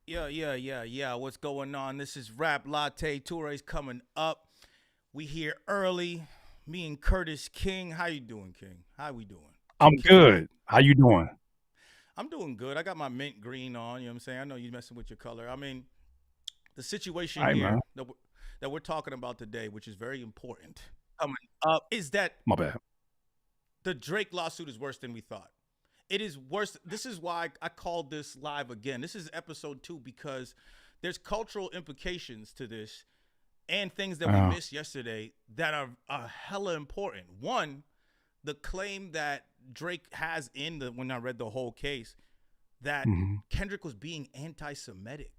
Yeah. What's going on? This is Rap Latte. Touré's coming up. We here early. Me and Curtis King. How you doing, King? How we doing? I'm Kicking it. good. How you doing? I'm doing good. I got my mint green on. You know what I'm saying? I know you messing with your color. I mean, the situation Hey man, here that we're talking about today, which is very important, coming up, is that my bad. the Drake lawsuit is worse than we thought. It is worse. This is why I called this live again. This is episode 2 because there's cultural implications to this and things that we Uh, missed yesterday that are hella important. One, the claim that Drake has in the when I read the whole case that mhm. Kendrick was being anti-Semitic,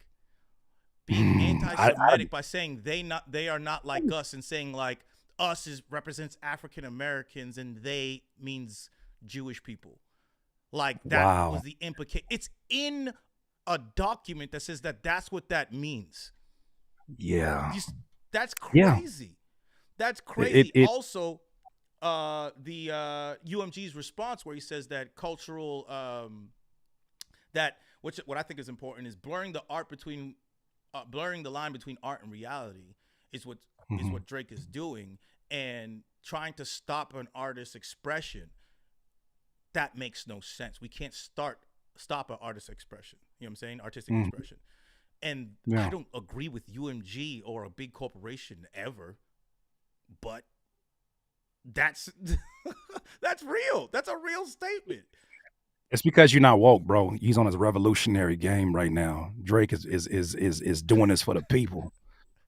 I by saying they are not like us and saying like us is represents African Americans and they means Jewish people. Like that was wow. the implication. It's in a document that says that that's what that means. Yeah, You, that's yeah. crazy. That's It crazy. it. Also, the UMG's response where he says that cultural that which what I think is important is blurring the line between art and reality is Mhm. what Drake is doing and trying to stop an artist's expression. That makes no sense. We can't stop an artist's expression. You know what I'm saying? Artistic Mhm. expression. And I Yeah. don't agree with UMG or a big corporation ever, but that's that's real. That's a real statement. It's because you're not woke, bro. He's on his revolutionary game right now. Drake is doing this for the people.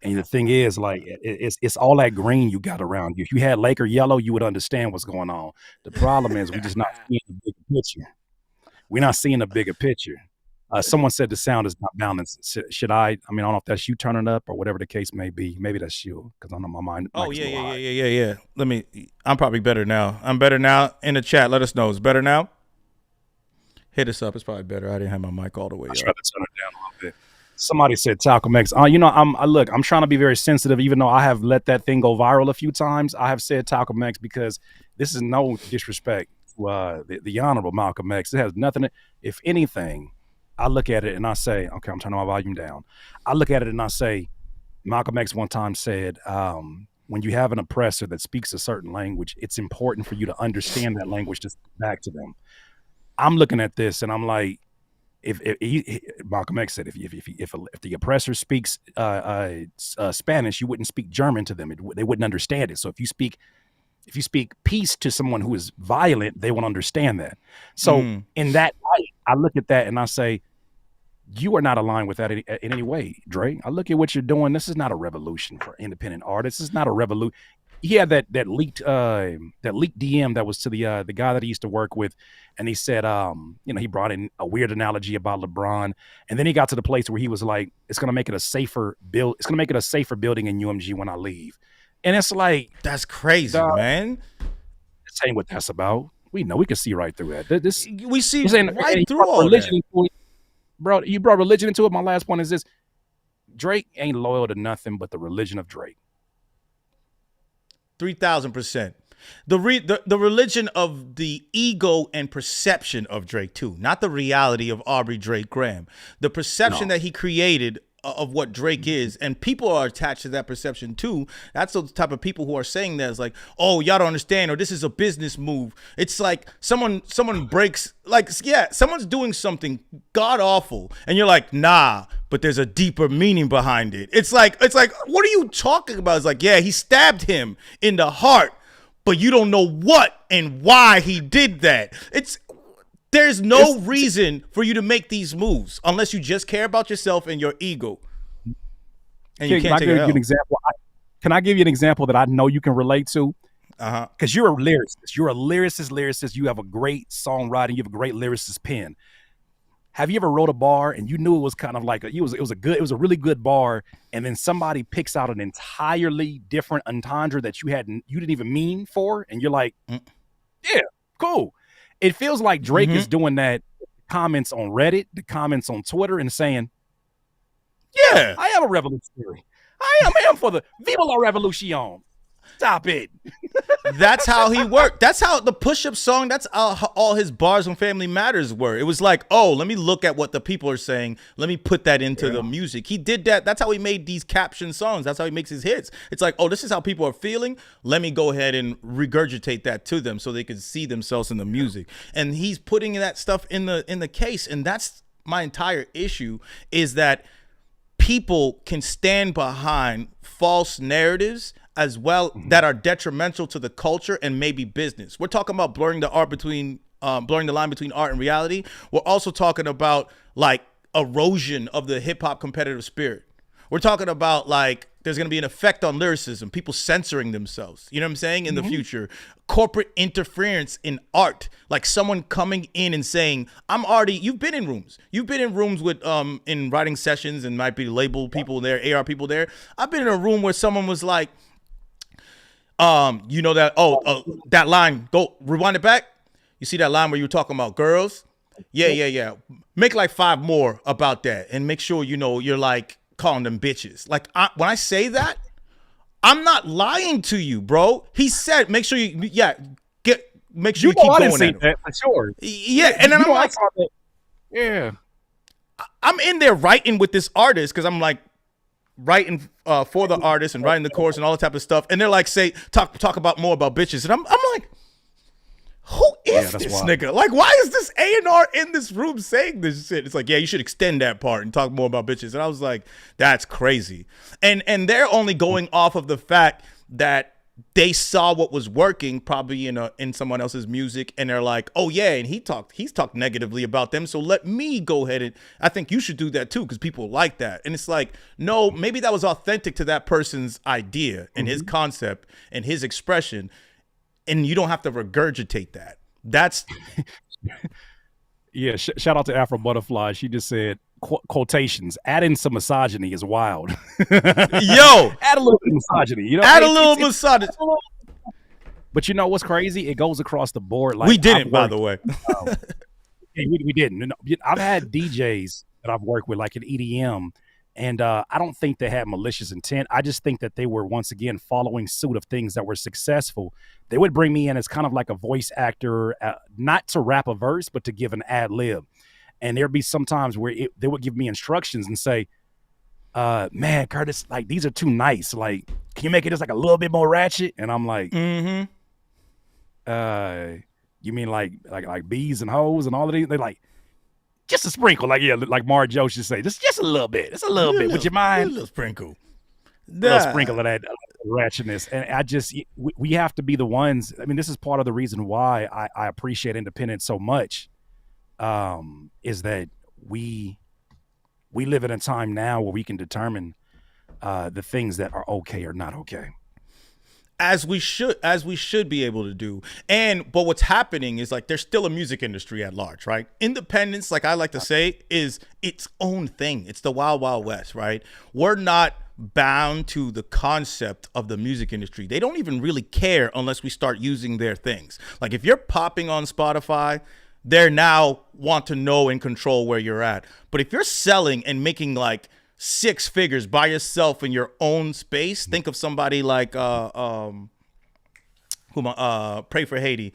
And the thing is, like, it's all that green you got around you. If you had Laker yellow, you would understand what's going on. The problem is we just not seeing the bigger picture. We're not seeing the bigger picture. Someone said the sound is not balanced. Should I? I mean, I don't know if that's you turning up or whatever the case may be. Maybe that's you because I know my mind Oh mic is a yeah, little yeah, yeah, high. yeah, yeah, yeah. Let me. I'm probably better now. I'm better now. In the chat, let us know. It's better now. Hit us up. It's probably better. I didn't have my mic all the way I tried up. to turn it down a little bit. Somebody said Talcum X. Look. I'm trying to be very sensitive, even though I have let that thing go viral a few times. I have said Talcum X because this is no disrespect to the honorable Malcolm X. It has nothing. If anything, I look at it and I say, okay, I'm turning my volume down. I look at it and I say, Malcolm X one time said, when you have an oppressor that speaks a certain language, it's important for you to understand that language to speak back to them. I'm looking at this and I'm like, Malcolm X said, if the oppressor speaks Spanish, you wouldn't speak German to them. They wouldn't understand it. So if you speak peace to someone who is violent, they won't understand that. So Mm. in that light, I look at that and I say, you are not aligned with that in any way, Dre. I look at what you're doing. This is not a revolution for independent artists. This is not a revolution. He had that leaked DM that was to the guy that he used to work with, and he said, he brought in a weird analogy about LeBron, and then he got to the place where he was like, "It's gonna make it a safer build. It's gonna make it a safer building in UMG when I leave," and it's like, That's crazy, dog, man. this ain't what that's about. We know we can see right through that. We see This ain't. And right he through brought all religion that. into it, bro. You brought religion into it. My last point is this: Drake ain't loyal to nothing but the religion of Drake. 3,000%. The religion of the ego and perception of Drake too, not the reality of Aubrey Drake Graham. The perception No. that he created of what Drake is, and people are attached to that perception too. That's the type of people who are saying that it's like, oh, y'all don't understand, or this is a business move. It's like someone breaks, like, yeah, someone's doing something god awful, and you're like, nah, but there's a deeper meaning behind it. It's like, what are you talking about? It's like, yeah, he stabbed him in the heart, but you don't know what and why he did that. There's no It's reason for you to make these moves unless you just care about yourself and your ego, and you Can can't I take a give you an L. example? Can I give you an example that I know you can relate to? Uh huh. Because you're a lyricist. You're a lyricist. You have a great songwriting. You have a great lyricist pen. Have you ever wrote a bar and you knew it was kind of like it was a really good bar, and then somebody picks out an entirely different entendre that you didn't even mean for, and you're like, yeah, cool. It feels like Drake is Mm-hmm. doing that. Comments on Reddit, the comments on Twitter, and saying, Yeah. I am a revolutionary. I am for the Viva la Revolution. Stop it. That's how he worked. That's how the push-up song, that's how all his bars on Family Matters were. It was like, oh, let me look at what the people are saying. Let me put that into the music. He did that. That's how he made these caption songs. That's how he makes his hits. It's like, oh, this is how people are feeling. Let me go ahead and regurgitate that to them so they can see themselves in the music. And he's putting that stuff in the case. And that's my entire issue, is that people can stand behind false narratives as well that are detrimental to the culture and maybe business. We're talking about blurring the line between art and reality. We're also talking about like erosion of the hip hop competitive spirit. We're talking about like there's going to be an effect on lyricism, people censoring themselves. You know what I'm saying? In the future, corporate interference in art, like someone coming in and saying, you've been in rooms with, in writing sessions, and might be label people there, AR people there. I've been in a room where someone was like, you know that, that line, go rewind it back. You see that line where you were talking about girls? Yeah. Make like 5 more about that and make sure, you're like calling them bitches. Like when I say that, I'm not lying to you, bro. He said, make sure you keep going at him. That for sure. Yeah. And then I'm like, yeah, I'm in there writing with this artist, because I'm like, writing for the artist and writing the chorus and all that type of stuff, and they're like, talk about more about bitches, and I'm like, who is this nigga? Like, why is this A&R in this room saying this shit? It's like, yeah, you should extend that part and talk more about bitches. And I was like, that's crazy. And they're only going off of the fact that they saw what was working probably in someone else's music, and they're like, oh yeah, and he's talked negatively about them, so let me go ahead and I think you should do that too, because people like that. And it's like, no, maybe that was authentic to that person's idea and his concept and his expression, and you don't have to regurgitate that. That's yeah. Shout out to Afro Butterfly. She just said, quotations, add in some misogyny is wild. Yo, add a little bit of misogyny, add a little misogyny. But you know what's crazy? It goes across the board. Like, we didn't, by the way. We didn't. I've had DJs that I've worked with, like in EDM, and I don't think they had malicious intent. I just think that they were, once again, following suit of things that were successful. They would bring me in as kind of like a voice actor, not to rap a verse, but to give an ad lib. And there'd be some times where they would give me instructions and say, man, Curtis, like, these are too nice. Like, can you make it just like a little bit more ratchet? And I'm like, you mean like bees and hoes and all of these? They're like, just a sprinkle. Like, yeah, like Mara Joe should say, just a little bit. Just a little bit. Would you mind? A little sprinkle. A little sprinkle of that ratchetness. And I just, we have to be the ones. I mean, this is part of the reason why I appreciate independence so much. Is that we live in a time now where we can determine the things that are okay or not okay, as we should be able to do. But what's happening is, like, there's still a music industry at large, right? Independence, like I like to say, is its own thing. It's the wild, wild west, right? We're not bound to the concept of the music industry. They don't even really care unless we start using their things. Like, if you're popping on Spotify, they now want to know and control where you're at. But if you're selling and making like 6 figures by yourself in your own space, think of somebody like Pray for Haiti.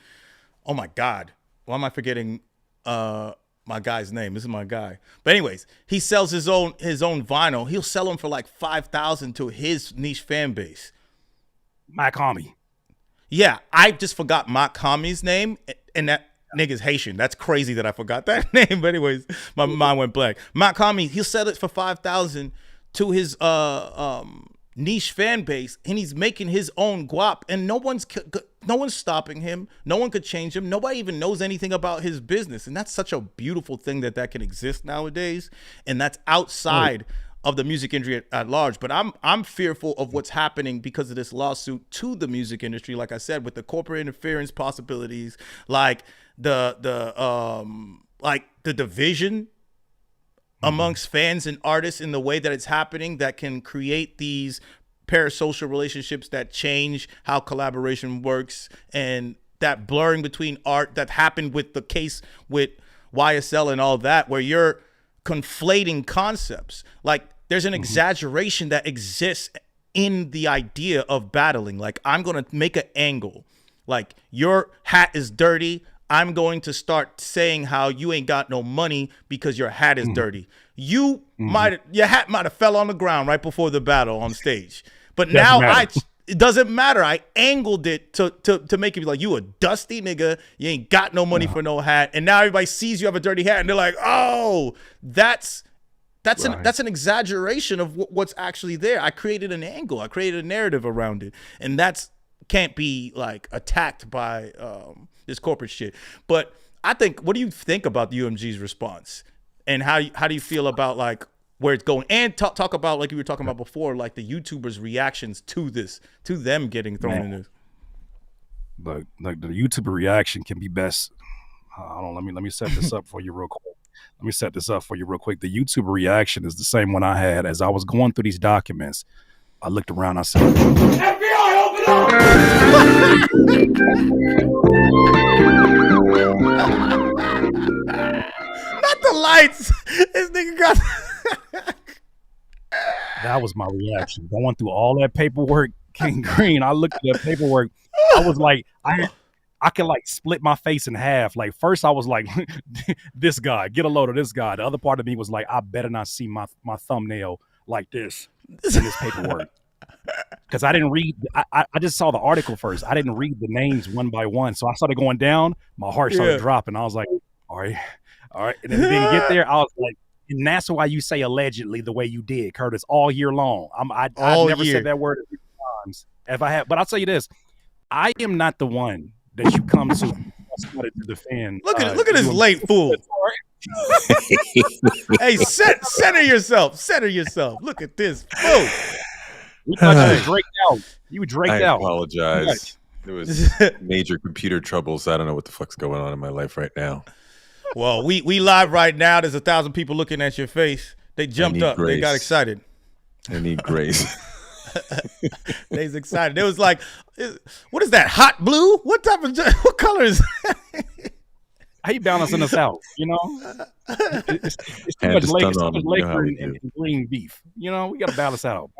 Oh my God, why am I forgetting my guy's name? This is my guy. But anyways, he sells his own vinyl. He'll sell them for like $5,000 to his niche fan base. Mike Homie. Yeah, I just forgot Mike Homie's name, and that nigga's Haitian. That's crazy that I forgot that name. But anyways, my mind went blank. Mike Homie, he'll sell it for $5,000 to his niche fan base, and he's making his own guap, and no one's stopping him. No one could change him. Nobody even knows anything about his business, and that's such a beautiful thing that can exist nowadays, and that's outside of the music industry at large. But I'm fearful of what's happening because of this lawsuit to the music industry. Like I said, with the corporate interference possibilities, like the division amongst fans and artists in the way that it's happening, that can create these parasocial relationships that change how collaboration works, and that blurring between art that happened with the case with YSL and all that, where you're conflating concepts. Like, there's an exaggeration that exists in the idea of battling. Like, I'm going to make an angle. Like, your hat is dirty. I'm going to start saying how you ain't got no money because your hat is dirty. Your hat might have fell on the ground right before the battle on stage. But now it doesn't matter. I angled it to make it be like, you a dusty nigga. You ain't got no money for no hat. And now everybody sees you have a dirty hat and they're like, oh, that's an exaggeration of what's actually there. I created an angle. I created a narrative around it. And that's can't be like attacked by this corporate shit. But I think, what do you think about the UMG's response? And how do you feel about like where it's going? And talk about, like you were talking about before, like the YouTubers' reactions to this, to them getting thrown in this. Like the YouTuber reaction can be best. Let me set this up for you real quick. The YouTuber reaction is the same one I had as I was going through these documents. I looked around. I said, FBI, open up! Not the lights. This nigga got. That was my reaction. Going through all that paperwork, King Green. I looked at that paperwork. I was like, I could like split my face in half. Like, first I was like, this guy, get a load of this guy. The other part of me was like, I better not see my thumbnail like this in this paperwork. Because I didn't read, I just saw the article first. I didn't read the names one by one. So I started going down. My heart started dropping. I was like, all right. And then it didn't get there. I was like, and that's why you say allegedly the way you did, Curtis, all year long. I never said that word a few times. If I had, but I'll tell you this, I am not the one that you come to defend. Look at this late fool. Hey, center yourself. Look at this fool. You draked out. You draked out. I apologize. There was major computer troubles. I don't know what the fuck's going on in my life right now. Well, we live right now. There's 1,000 people looking at your face. They jumped up. Grace. They got excited. I need grace. They's excited. It was like, what is that? Hot blue? What color is that? How you balancing us out? You know, it's too much Laker and green beef. You know, we got to balance out.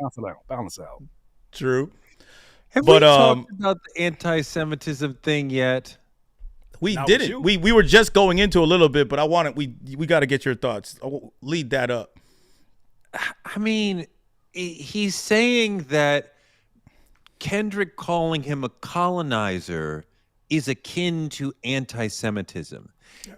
Balance out. True. Have we talked about the anti-Semitism thing yet? We didn't. We were just going into a little bit, but we got to get your thoughts. I'll lead that up. I mean, he's saying that Kendrick calling him a colonizer is akin to anti-Semitism.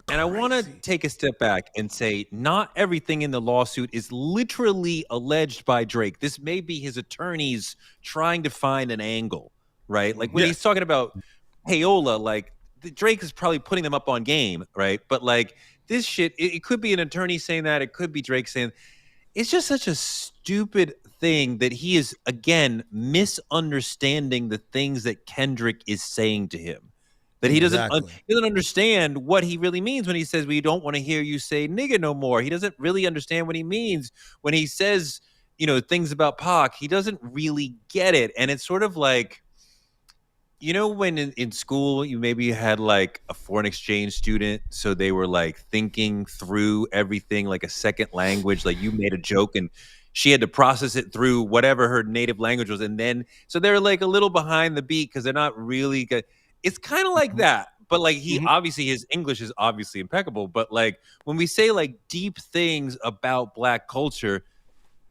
And I want to take a step back and say not everything in the lawsuit is literally alleged by Drake. This may be his attorneys trying to find an angle, right? Like when he's talking about payola, like Drake is probably putting them up on game, right? But like this shit, it could be an attorney saying that. It could be Drake saying. It's just such a stupid thing that he is, again, misunderstanding the things that Kendrick is saying to him. That he doesn't understand what he really means when he says, we don't want to hear you say nigga no more. He doesn't really understand what he means when he says, you know, things about Pac. He doesn't really get it. And it's sort of like, you know, when in school you maybe had like a foreign exchange student, so they were like thinking through everything like a second language, like you made a joke and she had to process it through whatever her native language was, and then so they're like a little behind the beat because they're not really good. It's kind of like that, but like he obviously his English is obviously impeccable, but like when we say like deep things about Black culture,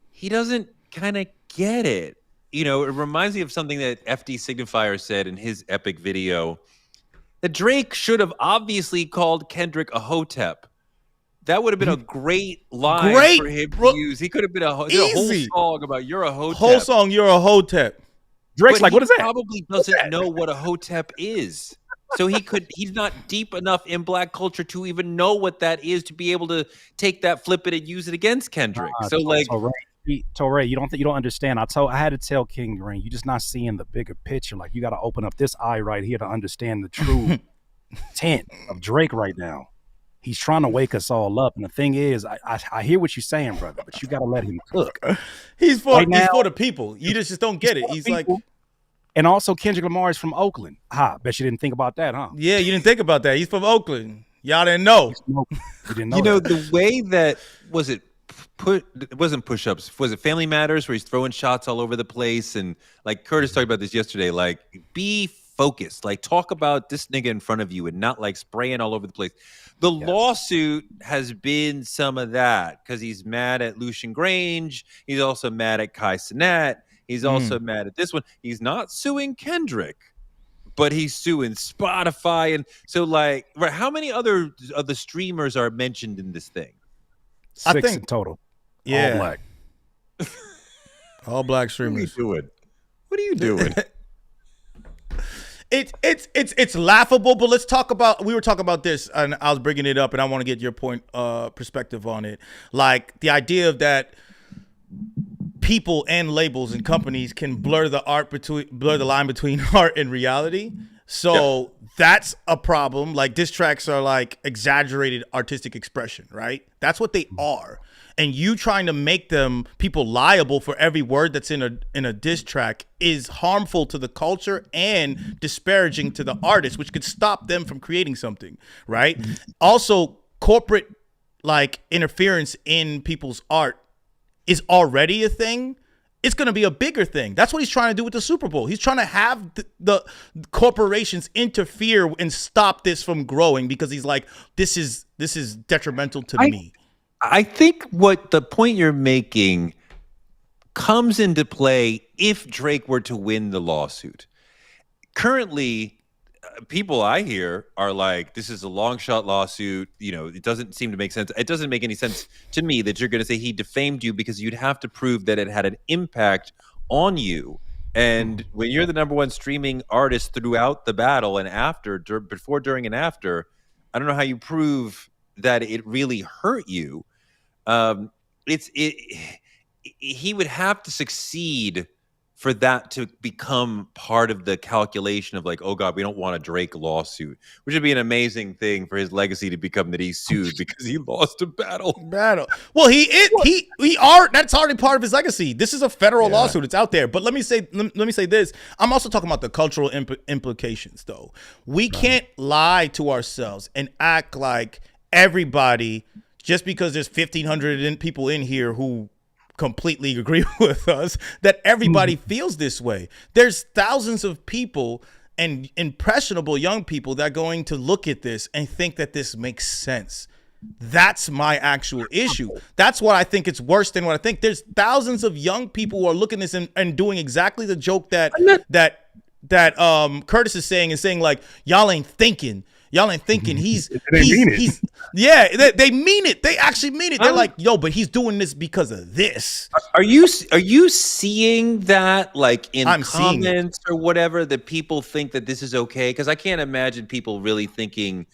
he doesn't kind of get it. You know, it reminds me of something that FD Signifier said in his epic video that Drake should have obviously called Kendrick a hotep. That would have been a great line for him to use. He could have been a whole song about you're a hotep. Whole song, you're a hotep. Drake's like, what is that? He probably doesn't know what a hotep is. So he's not deep enough in Black culture to even know what that is to be able to take that, flip it, and use it against Kendrick. So like, Torre, you don't understand. I had to tell King Green, you're just not seeing the bigger picture. Like you got to open up this eye right here to understand the true intent of Drake right now. He's trying to wake us all up. And the thing is, I hear what you're saying, brother, but you got to let him cook. He's for the people. You just don't get it. He's like, and also Kendrick Lamar is from Oakland. Bet you didn't think about that, huh? Yeah, you didn't think about that. He's from Oakland. Y'all didn't know. You know the way that was it it wasn't push-ups. Was it Family Matters where he's throwing shots all over the place? And like Curtis talked about this yesterday, like be focused, like talk about this nigga in front of you and not like spraying all over the place. The lawsuit has been some of that because he's mad at Lucian Grange. He's also mad at Kai Cenat. He's also mad at this one. He's not suing Kendrick, but he's suing Spotify. And so like, how many other of the streamers are mentioned in this thing? 6 in total. Yeah. All black. All black What are you streamers. doing? What are you doing? It's laughable, but let's talk about. We were talking about this, and I was bringing it up, and I want to get your perspective on it. Like the idea of that people and labels and companies can blur the line between art and reality. So that's a problem. Like diss tracks are like exaggerated artistic expression, right? That's what they are. And you trying to make them people liable for every word that's in a diss track is harmful to the culture and disparaging to the artist, which could stop them from creating something, right? Also, corporate like interference in people's art is already a thing. It's going to be a bigger thing. That's what he's trying to do with the Super Bowl. He's trying to have the corporations interfere and stop this from growing because he's like, this is detrimental to me. I think what the point you're making comes into play if Drake were to win the lawsuit. Currently, people I hear are like, this is a long shot lawsuit. You know, it doesn't seem to make sense. It doesn't make any sense to me that you're going to say he defamed you because you'd have to prove that it had an impact on you. And when you're the number one streaming artist throughout the battle and after, before, during, and after, I don't know how you prove that it really hurt you. He would have to succeed for that to become part of the calculation of like, oh God, we don't want a Drake lawsuit, which would be an amazing thing for his legacy to become that he's sued because he lost a battle. Well, that's already part of his legacy. This is a federal lawsuit. It's out there. But let me say this. I'm also talking about the cultural implications, though. We can't lie to ourselves and act like everybody, just because there's 1,500 people in here who completely agree with us, that everybody feels this way. There's thousands of people and impressionable young people that are going to look at this and think that this makes sense. That's my actual issue. That's why I think it's worse than what I think. There's thousands of young people who are looking at this and doing exactly the joke that Curtis is saying, and saying like, y'all ain't thinking. Y'all ain't thinking he's yeah, they mean it. They actually mean it. They're like, yo, but he's doing this because of this. Are you seeing that like in comments or whatever, that people think that this is okay? Because I can't imagine people really thinking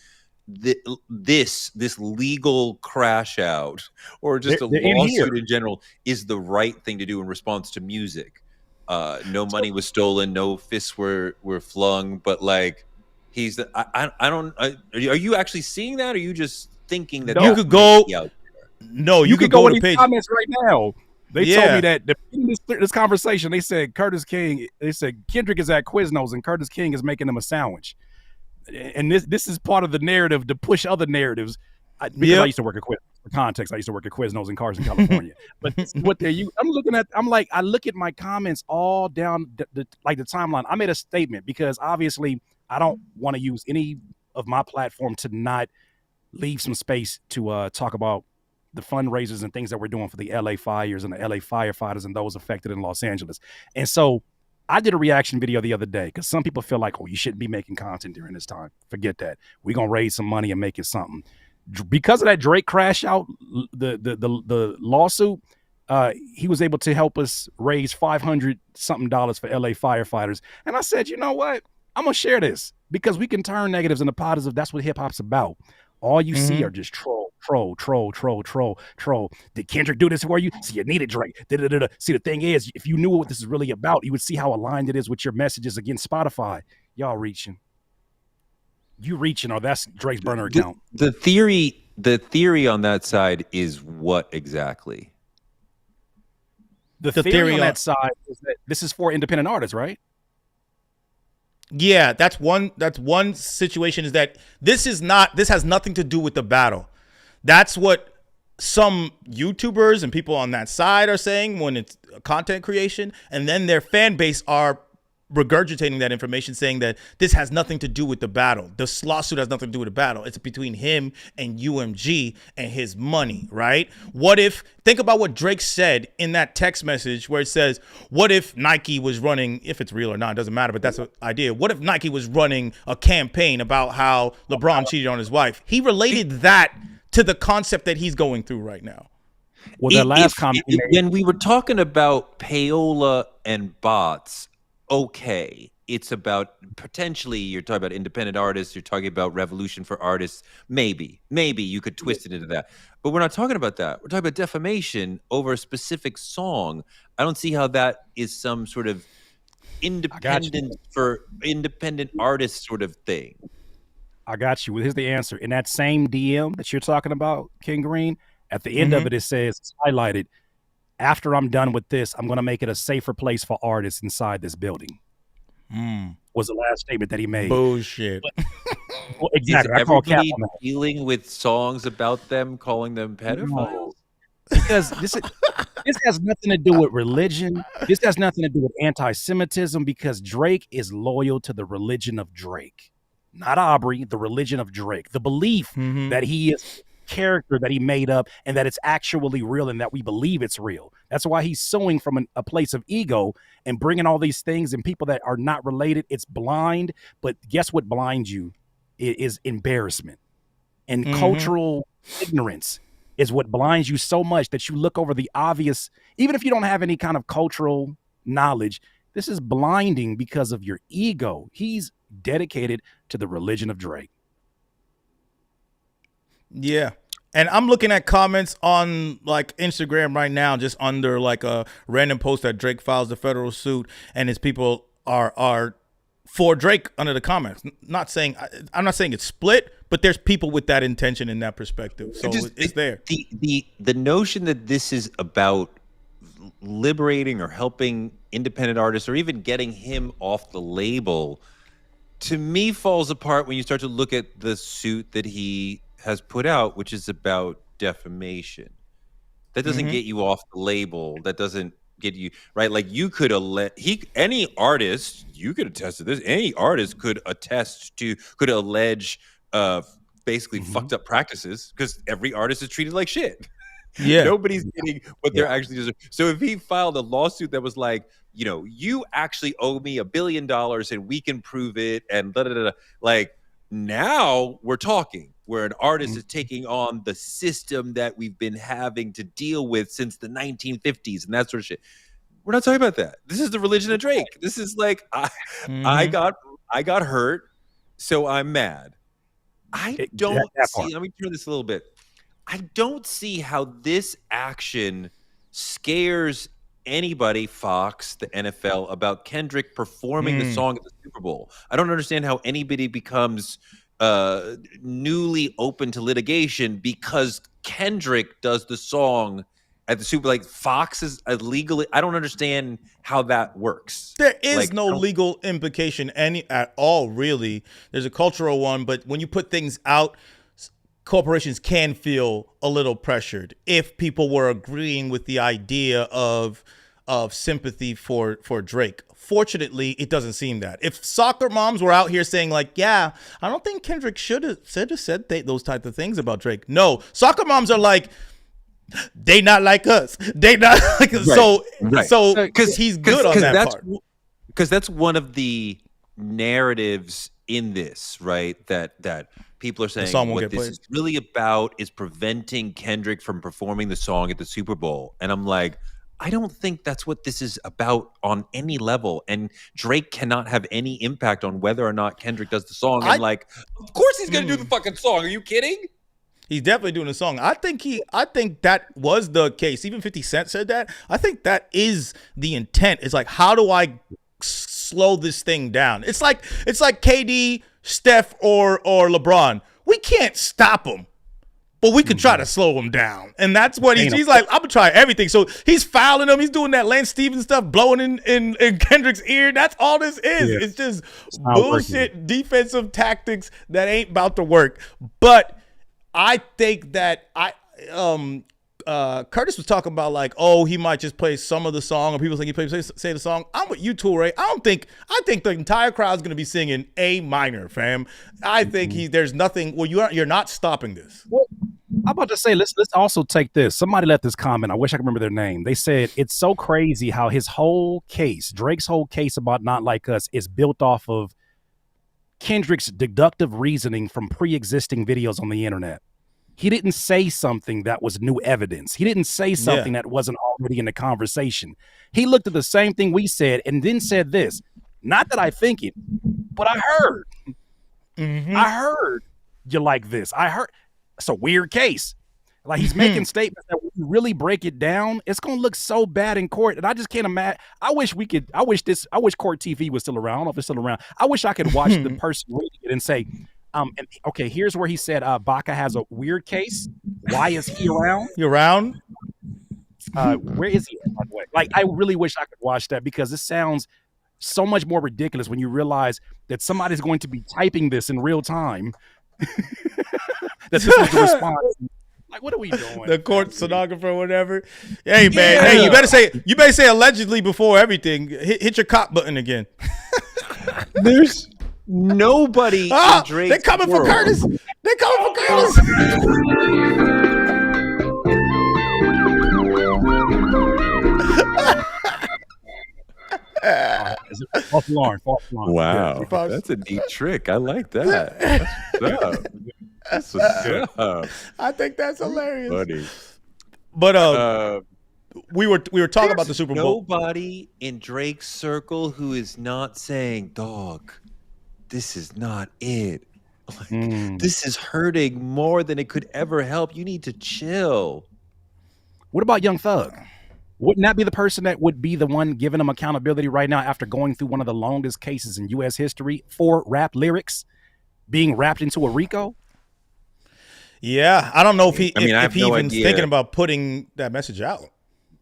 that this legal crash out or just a lawsuit in general is the right thing to do in response to music. No money was stolen, no fists were flung, but like, I don't. Are you actually seeing that? Or are you just thinking that you could go? No, you could go to the page comments right now. They told me that in this conversation, they said Curtis King. They said Kendrick is at Quiznos and Curtis King is making him a sandwich. And this is part of the narrative to push other narratives. Because I used to work at Quiznos. For context, I used to work at Quiznos in Carson, California. But what they're I look at my comments all down the timeline. I made a statement because obviously I don't want to use any of my platform to not leave some space to talk about the fundraisers and things that we're doing for the LA fires and the LA firefighters and those affected in Los Angeles. And so I did a reaction video the other day because some people feel like, oh, you shouldn't be making content during this time. Forget that. We're going to raise some money and make it something. Because of that Drake crash out, the lawsuit, he was able to help us raise $500 something for LA firefighters. And I said, you know what? I'm going to share this because we can turn negatives into positive. That's what hip hop's about. All you see are just troll. Did Kendrick do this for you? See, you needed Drake. See, the thing is, if you knew what this is really about, you would see how aligned it is with your messages against Spotify. Y'all reaching. You reaching, or that's Drake's burner account. The theory on that side is what exactly? The theory on that side is that this is for independent artists, right? Yeah, that's one situation, is that this has nothing to do with the battle. That's what some YouTubers and people on that side are saying when it's content creation, and then their fan base are regurgitating that information, saying that this has nothing to do with the battle. This lawsuit has nothing to do with the battle. It's between him and UMG and his money, right? What if, think about what Drake said in that text message where it says, what if Nike was running, if it's real or not, it doesn't matter, but that's an idea. What if Nike was running a campaign about how LeBron cheated on his wife? He related that to the concept that he's going through right now. Well, the last comment when we were talking about payola and bots, okay, it's about potentially you're talking about independent artists, you're talking about revolution for artists. Maybe you could twist it into that, but we're not talking about that. We're talking about defamation over a specific song. I don't see how that is some sort of independent for independent artists sort of thing. I got you. Well, here's the answer. In that same DM that you're talking about, King Green, at the end of it, it says, it's highlighted, after I'm done with this, I'm going to make it a safer place for artists inside this building. Was the last statement that he made. Bullshit. Well, exactly. Is everybody dealing with songs about them, calling them pedophiles? No. Because this has nothing to do with religion. This has nothing to do with anti-Semitism, because Drake is loyal to the religion of Drake. Not Aubrey, the religion of Drake. The belief that he is character that he made up and that it's actually real and that we believe it's real. That's why he's suing from a place of ego and bringing all these things and people that are not related. It's blind, but guess what blinds you is embarrassment and cultural ignorance is what blinds you so much that you look over the obvious, even if you don't have any kind of cultural knowledge. This is blinding because of your ego. He's dedicated to the religion of Drake. Yeah. And I'm looking at comments on like Instagram right now, just under like a random post that Drake files the federal suit, and his people are for Drake under the comments. I'm not saying it's split, but there's people with that intention in that perspective. So it's there. The notion that this is about liberating or helping independent artists or even getting him off the label, to me falls apart when you start to look at the suit that he has put out, which is about defamation. That doesn't get you off the label. That doesn't get you right. Like you could any artist, you could attest to this. Any artist could allege basically fucked up practices, because every artist is treated like shit. Yeah, nobody's getting what they're actually deserving. So if he filed a lawsuit that was like, you actually owe me $1 billion and we can prove it, and like, now we're talking where an artist is taking on the system that we've been having to deal with since the 1950s and that sort of shit. We're not talking about that. This is the religion of Drake. This is like, I got hurt, so I'm mad. I don't see, let me turn this a little bit. I don't see how this action scares anybody, Fox, the NFL, about Kendrick performing the song at the Super Bowl. I don't understand how anybody becomes newly open to litigation because Kendrick does the song at the Super Bowl. Like Fox is legally, I don't understand how that works. There is no legal implication at all, really. There's a cultural one, but when you put things out, corporations can feel a little pressured if people were agreeing with the idea of sympathy for Drake. Fortunately, it doesn't seem that. If soccer moms were out here saying like, yeah, I don't think Kendrick should have said those type of things about Drake. No, soccer moms are like, they not like us. They not like us. Right. So because he's good on that part. Because that's one of the narratives in this, right? That people are saying what this is really about is preventing Kendrick from performing the song at the Super Bowl. And I'm like, I don't think that's what this is about on any level. And Drake cannot have any impact on whether or not Kendrick does the song. And of course he's going to do the fucking song. Are you kidding? He's definitely doing a song. I think that was the case. Even 50 Cent said that. I think that is the intent. It's like, how do I slow this thing down? It's like KD, Steph, or LeBron. We can't stop them, but we could try to slow him down. And that's what he's like, I'm gonna try everything. So he's fouling him. He's doing that Lance Stevens stuff, blowing in Kendrick's ear. That's all this is. Yeah. It's just bullshit defensive tactics that ain't about to work. But I think that Curtis was talking about like, oh, he might just play some of the song, or people think he say the song. I'm with you, Toure. I think the entire crowd's gonna be singing A minor, fam. I think there's nothing. Well, you're not stopping this. Well, I'm about to say, let's also take this. Somebody left this comment. I wish I could remember their name. They said it's so crazy how his whole case, Drake's whole case about Not Like Us, is built off of Kendrick's deductive reasoning from pre-existing videos on the internet. He didn't say something that was new evidence. He didn't say something that wasn't already in the conversation. He looked at the same thing we said and then said this. Not that I think it, but I heard. I heard you like this. I heard. It's a weird case. Like, he's making statements that when you really break it down, it's gonna look so bad in court. And I just can't imagine. I wish Court TV was still around. I don't know if it's still around. I wish I could watch the person reading it and say, okay, here's where he said Baca has a weird case. Why is he around? You around? Where is he at, by the way? Like, I really wish I could watch that, because it sounds so much more ridiculous when you realize that somebody's going to be typing this in real time. That this was the response. Like, what are we doing? The court stenographer or whatever. Hey, man. Hey, you better say allegedly before everything. Hit your cop button again. There's nobody in Drake's they're coming world. for Curtis. They're coming for Curtis. False alarm. Wow, that's a neat trick. I like that. That's what's up. I think that's hilarious. Buddy. But we were talking about the Super Bowl. Nobody in Drake's circle who is not saying, "Dog, this is not it. Like, this is hurting more than it could ever help. You need to chill." What about Young Thug? Wouldn't that be the person that would be the one giving him accountability right now after going through one of the longest cases in U.S. history for rap lyrics being wrapped into a RICO? Yeah, I don't know if he have no even idea. thinking about putting that message out.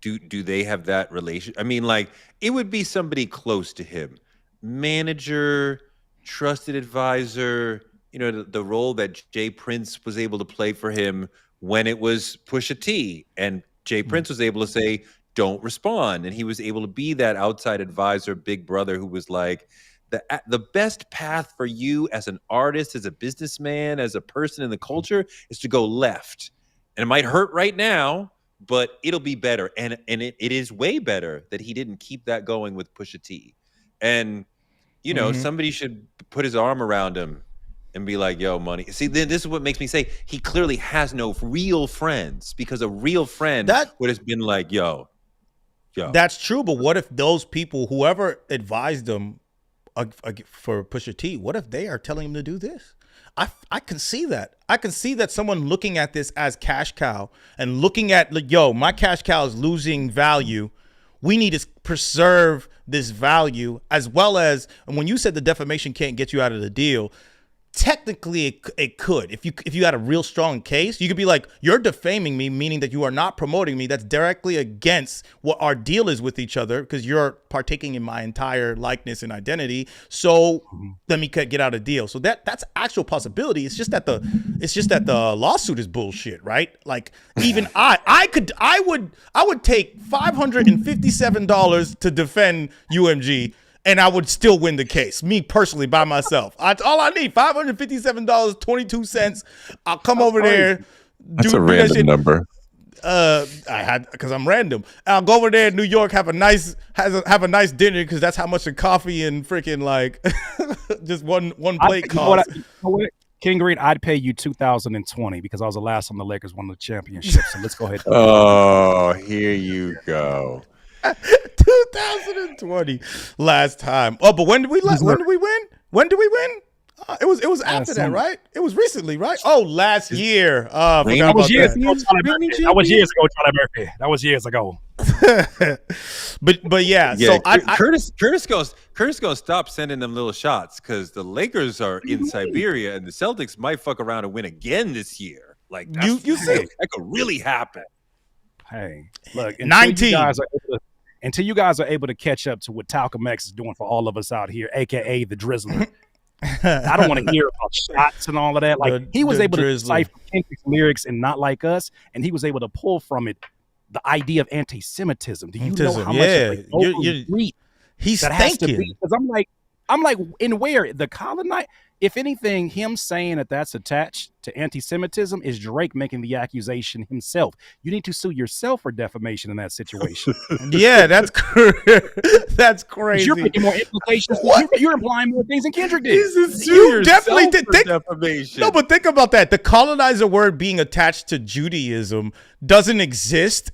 Do they have that relation? I mean, like, it would be somebody close to him, manager, trusted advisor. You know, the role that Jay Prince was able to play for him when it was Pusha T, and Jay Prince was able to say, "Don't respond," and he was able to be that outside advisor, big brother, who was like, the best path for you as an artist, as a businessman, as a person in the culture is to go left. And it might hurt right now, but it'll be better. And it is way better that he didn't keep that going with Pusha T. And, you know, somebody should put his arm around him and be like, "Yo, money." See, then this is what makes me say he clearly has no real friends, because a real friend would have been like, yo. That's true, but what if those people, whoever advised them for Pusha T, what if they are telling him to do this? I can see that. I can see that someone looking at this as cash cow and looking at, like, yo, my cash cow is losing value. We need to preserve this value, as well as, and when you said the defamation can't get you out of the deal, technically it could. If you had a real strong case, you could be like, you're defaming me, meaning that you are not promoting me. That's directly against what our deal is with each other, because you're partaking in my entire likeness and identity. So let me get out a deal. So that's actual possibility. It's just that the lawsuit is bullshit, right? Like, even I would take $557 to defend UMG, and I would still win the case, me personally, by myself. All I need, $557, 22 cents. I'll come over there. That's a random number. Because I'm random. I'll go over there in New York, have a nice dinner, because that's how much the coffee and freaking, like, just one plate costs. King Green, I'd pay you 2020 because I was the last time the Lakers won the championship. So let's go ahead. Oh, here you go. 2020 last time. Oh, but when did we win? When did we win? It was after that, right? It was recently, right? Oh, last year. That was years ago, That was years ago. but yeah. So Curtis goes stop sending them little shots, because the Lakers are in Siberia and the Celtics might fuck around and win again this year. Like, you see, that could really happen. Hey, look, 19. Until you guys are able to catch up to what Talcum X is doing for all of us out here, aka the Drizzler. I don't want to hear about shots and all of that. Like he was able to decipher Kendrick's lyrics and Not Like Us, and he was able to pull from it the idea of anti-Semitism. Do you know how much of a he's that has to be? Because I'm like, in where the colonize, if anything, him saying that that's attached to anti-Semitism is Drake making the accusation himself. You need to sue yourself for defamation in that situation. Yeah, that's that's crazy. You're making more implications. You're implying more things than Kendrick did. You definitely did defamation. No, but think about that. The colonizer word being attached to Judaism doesn't exist.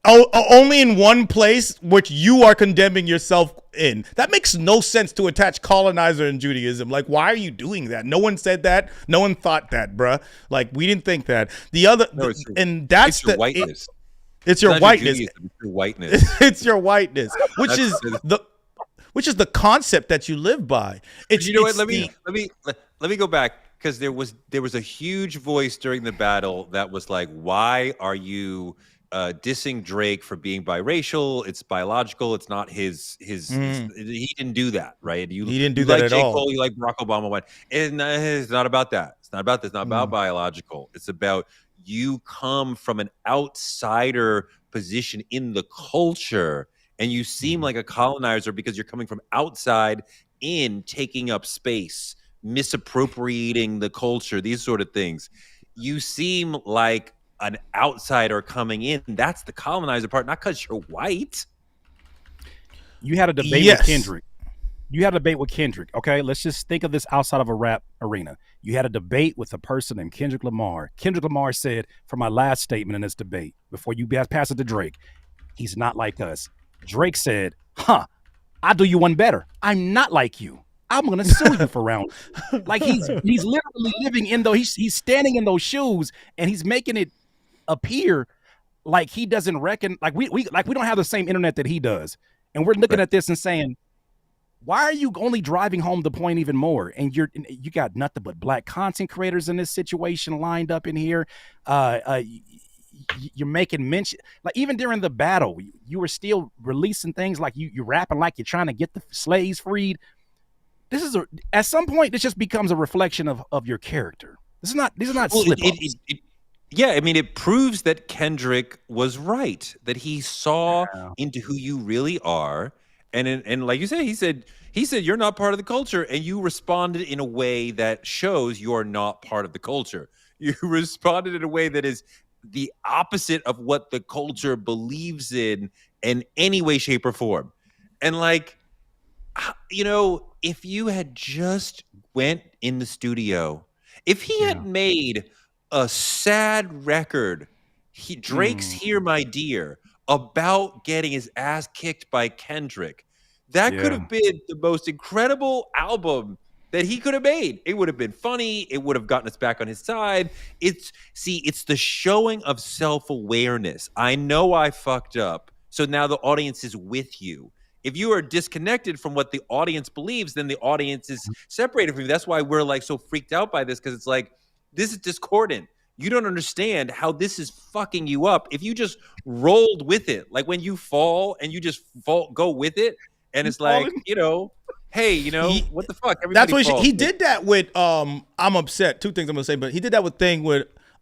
Only in one place, which you are condemning yourself in. That makes no sense to attach colonizer and Judaism. Like, why are you doing that? No one said that. No one thought that, bruh. Like, we didn't think that. The other, and that's your whiteness. It's your whiteness. It's your whiteness. It's your whiteness, which is the concept that you live by. It's, you know what? Let me go back, because there was a huge voice during the battle that was like, why are you dissing Drake for being biracial? It's biological. It's not his he didn't do that, right? He didn't do that like at J. all. Cole, you like Barack Obama. It's not about that. It's not about this. It's not about biological. It's about you come from an outsider position in the culture, and you seem like a colonizer because you're coming from outside in, taking up space, misappropriating the culture, these sort of things. You seem like an outsider coming in. That's the colonizer part, not because you're white. You had a debate with Kendrick. Okay, let's just think of this outside of a rap arena. You had a debate with a person named Kendrick Lamar. Kendrick Lamar said, for my last statement in this debate, before you pass it to Drake, he's not like us. Drake said, I'll do you one better. I'm not like you. I'm gonna sue you for round. Like he's literally living in those. He's standing in those shoes, and he's making it appear like he doesn't reckon. Like we don't have the same internet that he does, and we're looking at this and saying, why are you only driving home the point even more? And you got nothing but black content creators in this situation lined up in here. You're making mention, like even during the battle, you were still releasing things like you rapping like you're trying to get the slaves freed. This is at some point this just becomes a reflection of your character. These are not slip-ups. Yeah, I mean, it proves that Kendrick was right, that he saw into who you really are. And like you say, he said you're not part of the culture, and you responded in a way that shows you're not part of the culture. You responded in a way that is the opposite of what the culture believes in any way, shape, or form. And like, you know, if you had just went in the studio, if he had made a sad record, Drake's Here My Dear, about getting his ass kicked by Kendrick, that could have been the most incredible album that he could have made. It would have been funny. It would have gotten us back on his side. It's the showing of self-awareness. I know I fucked up, so now the audience is with you. If you are disconnected from what the audience believes, then the audience is separated from you. That's why we're like so freaked out by this, because it's like, this is discordant. You don't understand how this is fucking you up. If you just rolled with it, like when you fall and you just go with it, and it's like, you know, hey, you know, what the fuck? Everybody that's what he did that with I'm Upset. Two things I'm gonna say, but he did that with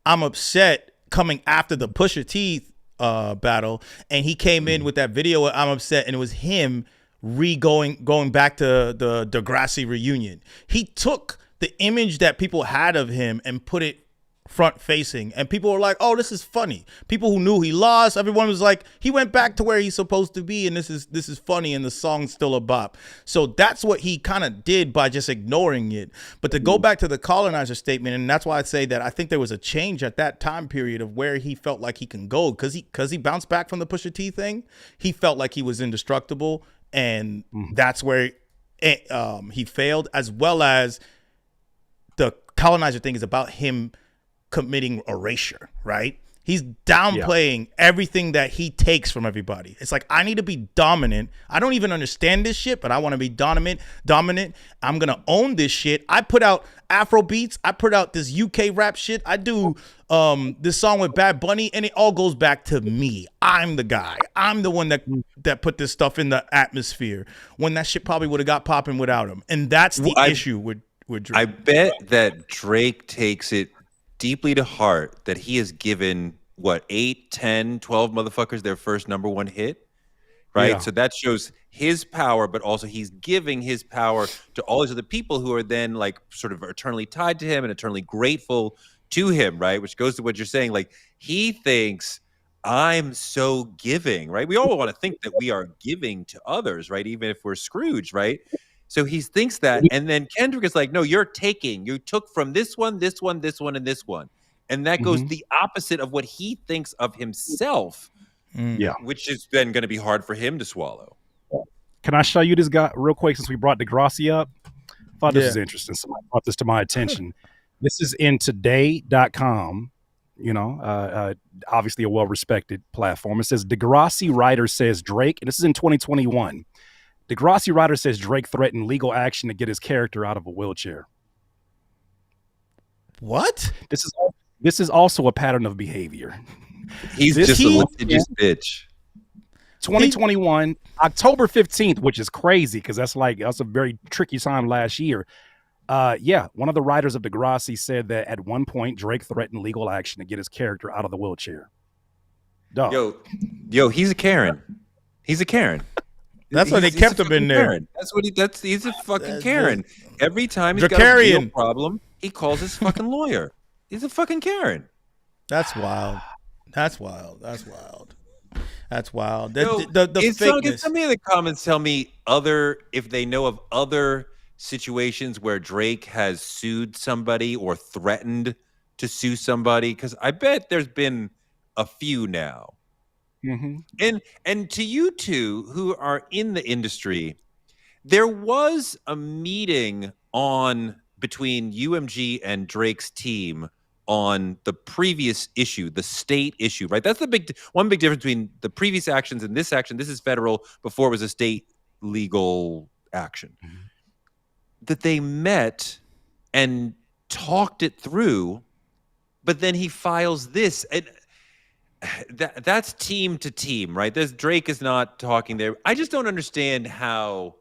I'm Upset coming after the Pusha T battle, and he came in with that video of I'm Upset, and it was him going back to the Degrassi reunion. He took the image that people had of him and put it front facing, and people were like, oh, this is funny. People who knew he lost, everyone was like, he went back to where he's supposed to be, and this is funny, and the song's still a bop. So that's what he kind of did by just ignoring it. But to go back to the colonizer statement, and that's why I say that I think there was a change at that time period of where he felt like he can go, because he bounced back from the Pusha T thing. He felt like he was indestructible, and that's where he failed, as well as the colonizer thing is about him committing erasure, right? He's downplaying everything that he takes from everybody. It's like, I need to be dominant. I don't even understand this shit, but I want to be dominant. I'm going to own this shit. I put out Afro beats. I put out this UK rap shit. I do this song with Bad Bunny, and it all goes back to me. I'm the guy. I'm the one that put this stuff in the atmosphere when that shit probably would have got popping without him. And that's the issue with Drake. I bet that Drake takes it deeply to heart that he has given 8, 10, 12 motherfuckers their first #1 hit, right? Yeah. So that shows his power, but also he's giving his power to all these other people who are then like sort of eternally tied to him and eternally grateful to him, right? Which goes to what you're saying. Like, he thinks, I'm so giving, right? We all want to think that we are giving to others, right? Even if we're Scrooge, right? So he thinks that, and then Kendrick is like, no, you're taking. You took from this one, this one, this one, and this one. And that goes the opposite of what he thinks of himself, which is then going to be hard for him to swallow. Can I show you this guy real quick since we brought Degrassi up? I thought this was interesting. Somebody brought this to my attention. This is in today.com, obviously a well-respected platform. It says Degrassi writer says Drake, and this is in 2021. Degrassi writer says Drake threatened legal action to get his character out of a wheelchair. What? This is also a pattern of behavior. He's just a litigious bitch. 2021, October 15th, which is crazy because that's a very tricky time last year. One of the writers of Degrassi said that at one point Drake threatened legal action to get his character out of the wheelchair. Dog. Yo, he's a Karen. He's a Karen. That's why they kept him in there. Karen. He's a fucking Karen. Every time he's got a real problem, he calls his fucking lawyer. He's a fucking Karen. That's wild. That's wild. The Can somebody in the comments tell me if they know of other situations where Drake has sued somebody or threatened to sue somebody? Because I bet there's been a few now. And to you two who are in the industry, there was a meeting between UMG and Drake's team on the previous issue, the state issue, right? That's one big difference between the previous actions and this action. This is federal. Before it was a state legal action. That they met and talked it through, but then he files this. And that's team to team, right? Drake is not talking there. I just don't understand how.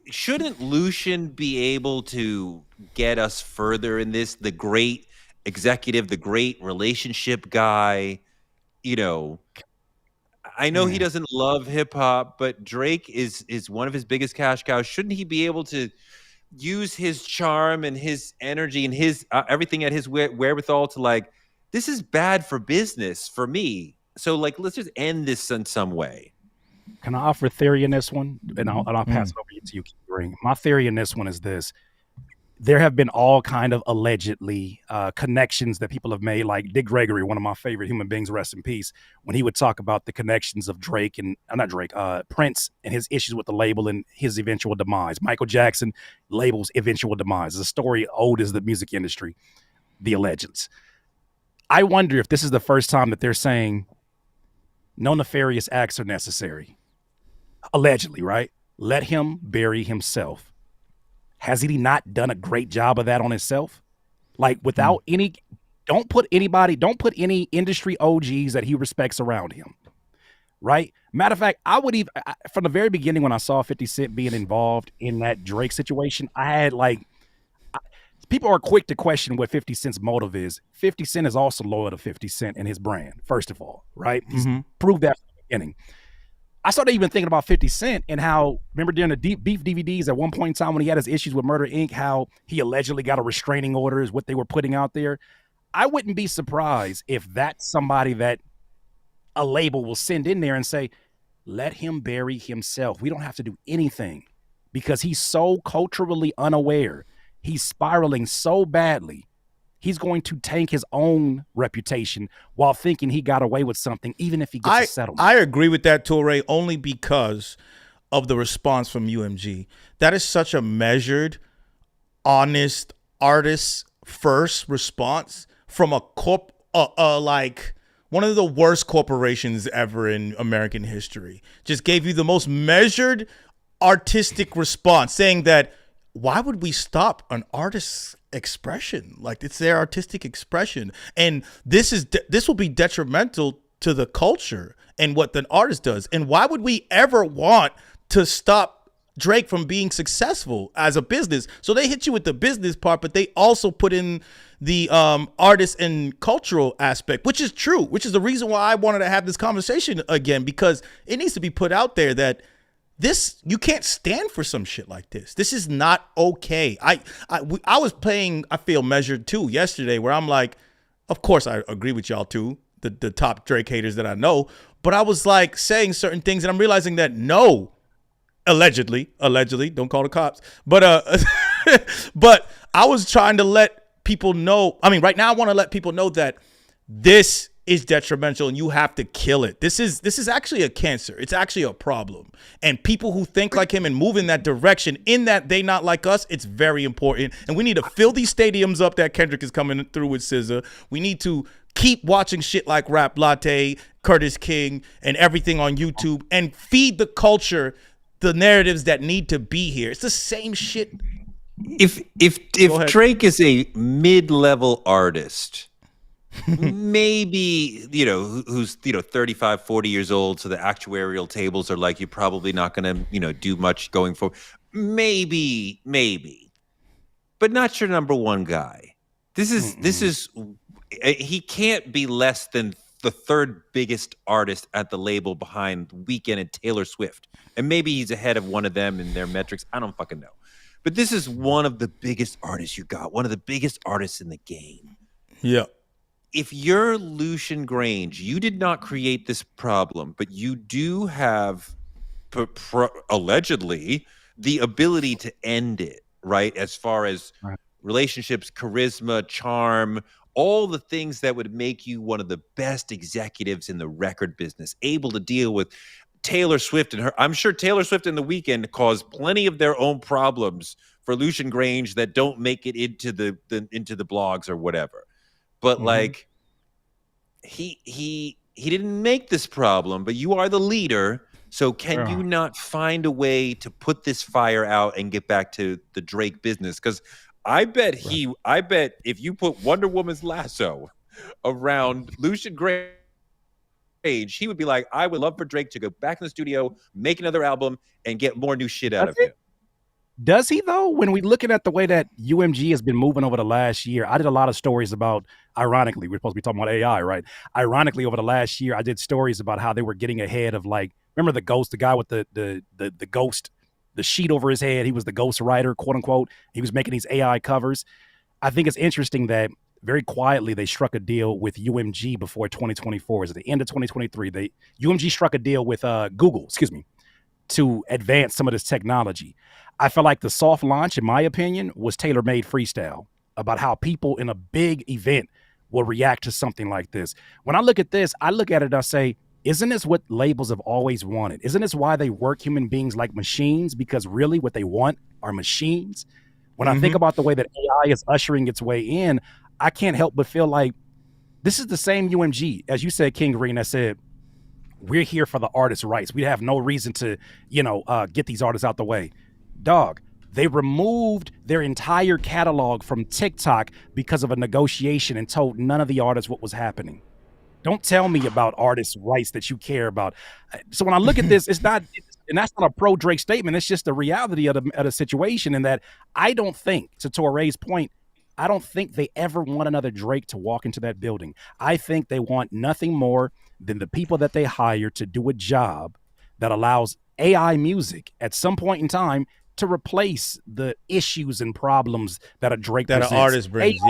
Shouldn't Lucian be able to get us further in this? The great executive, the great relationship guy, I know he doesn't love hip hop, but Drake is one of his biggest cash cows. Shouldn't he be able to use his charm and his energy and his everything at his wherewithal to this is bad for business for me. So let's just end this in some way. Can I offer a theory in this one? And I'll pass it over to you, Ring. My theory in this one is this. There have been all kind of allegedly connections that people have made, like Dick Gregory, one of my favorite human beings, rest in peace, when he would talk about the connections of Drake and Prince and his issues with the label and his eventual demise. Michael Jackson, label's eventual demise. It's a story old as the music industry, the allegeds. I wonder if this is the first time that they're saying no nefarious acts are necessary. Allegedly, right? Let him bury himself. Has he not done a great job of that on himself? Without don't put any industry OGs that he respects around him. Right? Matter of fact, I would even, from the very beginning when I saw 50 Cent being involved in that Drake situation, I had people are quick to question what 50 Cent's motive is. 50 Cent is also loyal to 50 Cent and his brand, first of all, right? He's proved that from the beginning. I started even thinking about 50 Cent and how, remember during the Deep Beef DVDs at one point in time when he had his issues with Murder Inc., how he allegedly got a restraining order is what they were putting out there. I wouldn't be surprised if that's somebody that a label will send in there and say, let him bury himself. We don't have to do anything because he's so culturally unaware. He's spiraling so badly. He's going to tank his own reputation while thinking he got away with something, even if he gets a settlement. I agree with that, Torre, only because of the response from UMG. That is such a measured, honest, artist-first response from a like one of the worst corporations ever in American history. Just gave you the most measured artistic response, saying that why would we stop an artist's expression? Like, it's their artistic expression, and this will be detrimental to the culture and what the artist does. And why would we ever want to stop Drake from being successful as a business? So they hit you with the business part, but they also put in the artist and cultural aspect, which is true, which is the reason why I wanted to have this conversation again, because it needs to be put out there that you can't stand for some shit like this. This is not okay. I was playing I Feel Measured too yesterday, where I'm like, of course I agree with y'all too, the top Drake haters that I know, but I was like saying certain things and I'm realizing that no, allegedly, don't call the cops, but but I was trying to let people know. I mean, right now I want to let people know that this is detrimental and you have to kill it. This is actually a cancer. It's actually a problem. And people who think like him and move in that direction, in that they not like us, it's very important. And we need to fill these stadiums up that Kendrick is coming through with SZA. We need to keep watching shit like Rap Latte, Curtis King, and everything on YouTube, and feed the culture the narratives that need to be here. It's the same shit. If Drake is a mid-level artist, maybe, who's 35, 40 years old, so the actuarial tables are like, you're probably not going to, do much going forward. Maybe, but not your number one guy. This is he can't be less than the third biggest artist at the label behind Weeknd and Taylor Swift. And maybe he's ahead of one of them in their metrics. I don't fucking know. But this is one of the biggest artists you got, one of the biggest artists in the game. Yeah. If you're Lucian Grange, you did not create this problem, but you do have allegedly the ability to end it, right? As far as relationships, charisma, charm, all the things that would make you one of the best executives in the record business, able to deal with Taylor Swift and her. I'm sure Taylor Swift and The Weeknd caused plenty of their own problems for Lucian Grange that don't make it into the blogs or whatever. But like, he didn't make this problem, but you are the leader. So can you not find a way to put this fire out and get back to the Drake business? Because I bet if you put Wonder Woman's lasso around Lucian Grange, he would be like, I would love for Drake to go back in the studio, make another album, and get more new shit out of him. Does he, though? When we looking at the way that UMG has been moving over the last year, I did a lot of stories about, ironically, we're supposed to be talking about AI, right? Ironically, over the last year, I did stories about how they were getting ahead of, like, remember the Ghost, the guy with the ghost, the sheet over his head? He was the ghost writer, quote unquote. He was making these AI covers. I think it's interesting that very quietly they struck a deal with UMG before 2024. At the end of 2023, UMG struck a deal with Google, to advance some of this technology. I feel like the soft launch, in my opinion, was tailor-made freestyle about how people in a big event will react to something like this. When I look at this, I look at it and I say, isn't this what labels have always wanted? Isn't this why they work human beings like machines? Because really what they want are machines. When I think about the way that AI is ushering its way in, I can't help but feel like this is the same UMG, as you said, King Green, that said, we're here for the artist's rights. We have no reason to, get these artists out the way. Dog, they removed their entire catalog from TikTok because of a negotiation and told none of the artists what was happening. Don't tell me about artists' rights that you care about. So when I look at this, it's not, and that's not a pro Drake statement. It's just the reality of the situation, in that I don't think, to Torre's point, I don't think they ever want another Drake to walk into that building. I think they want nothing more than the people that they hire to do a job that allows AI music at some point in time to replace the issues and problems that a Drake presents. That an artist brings,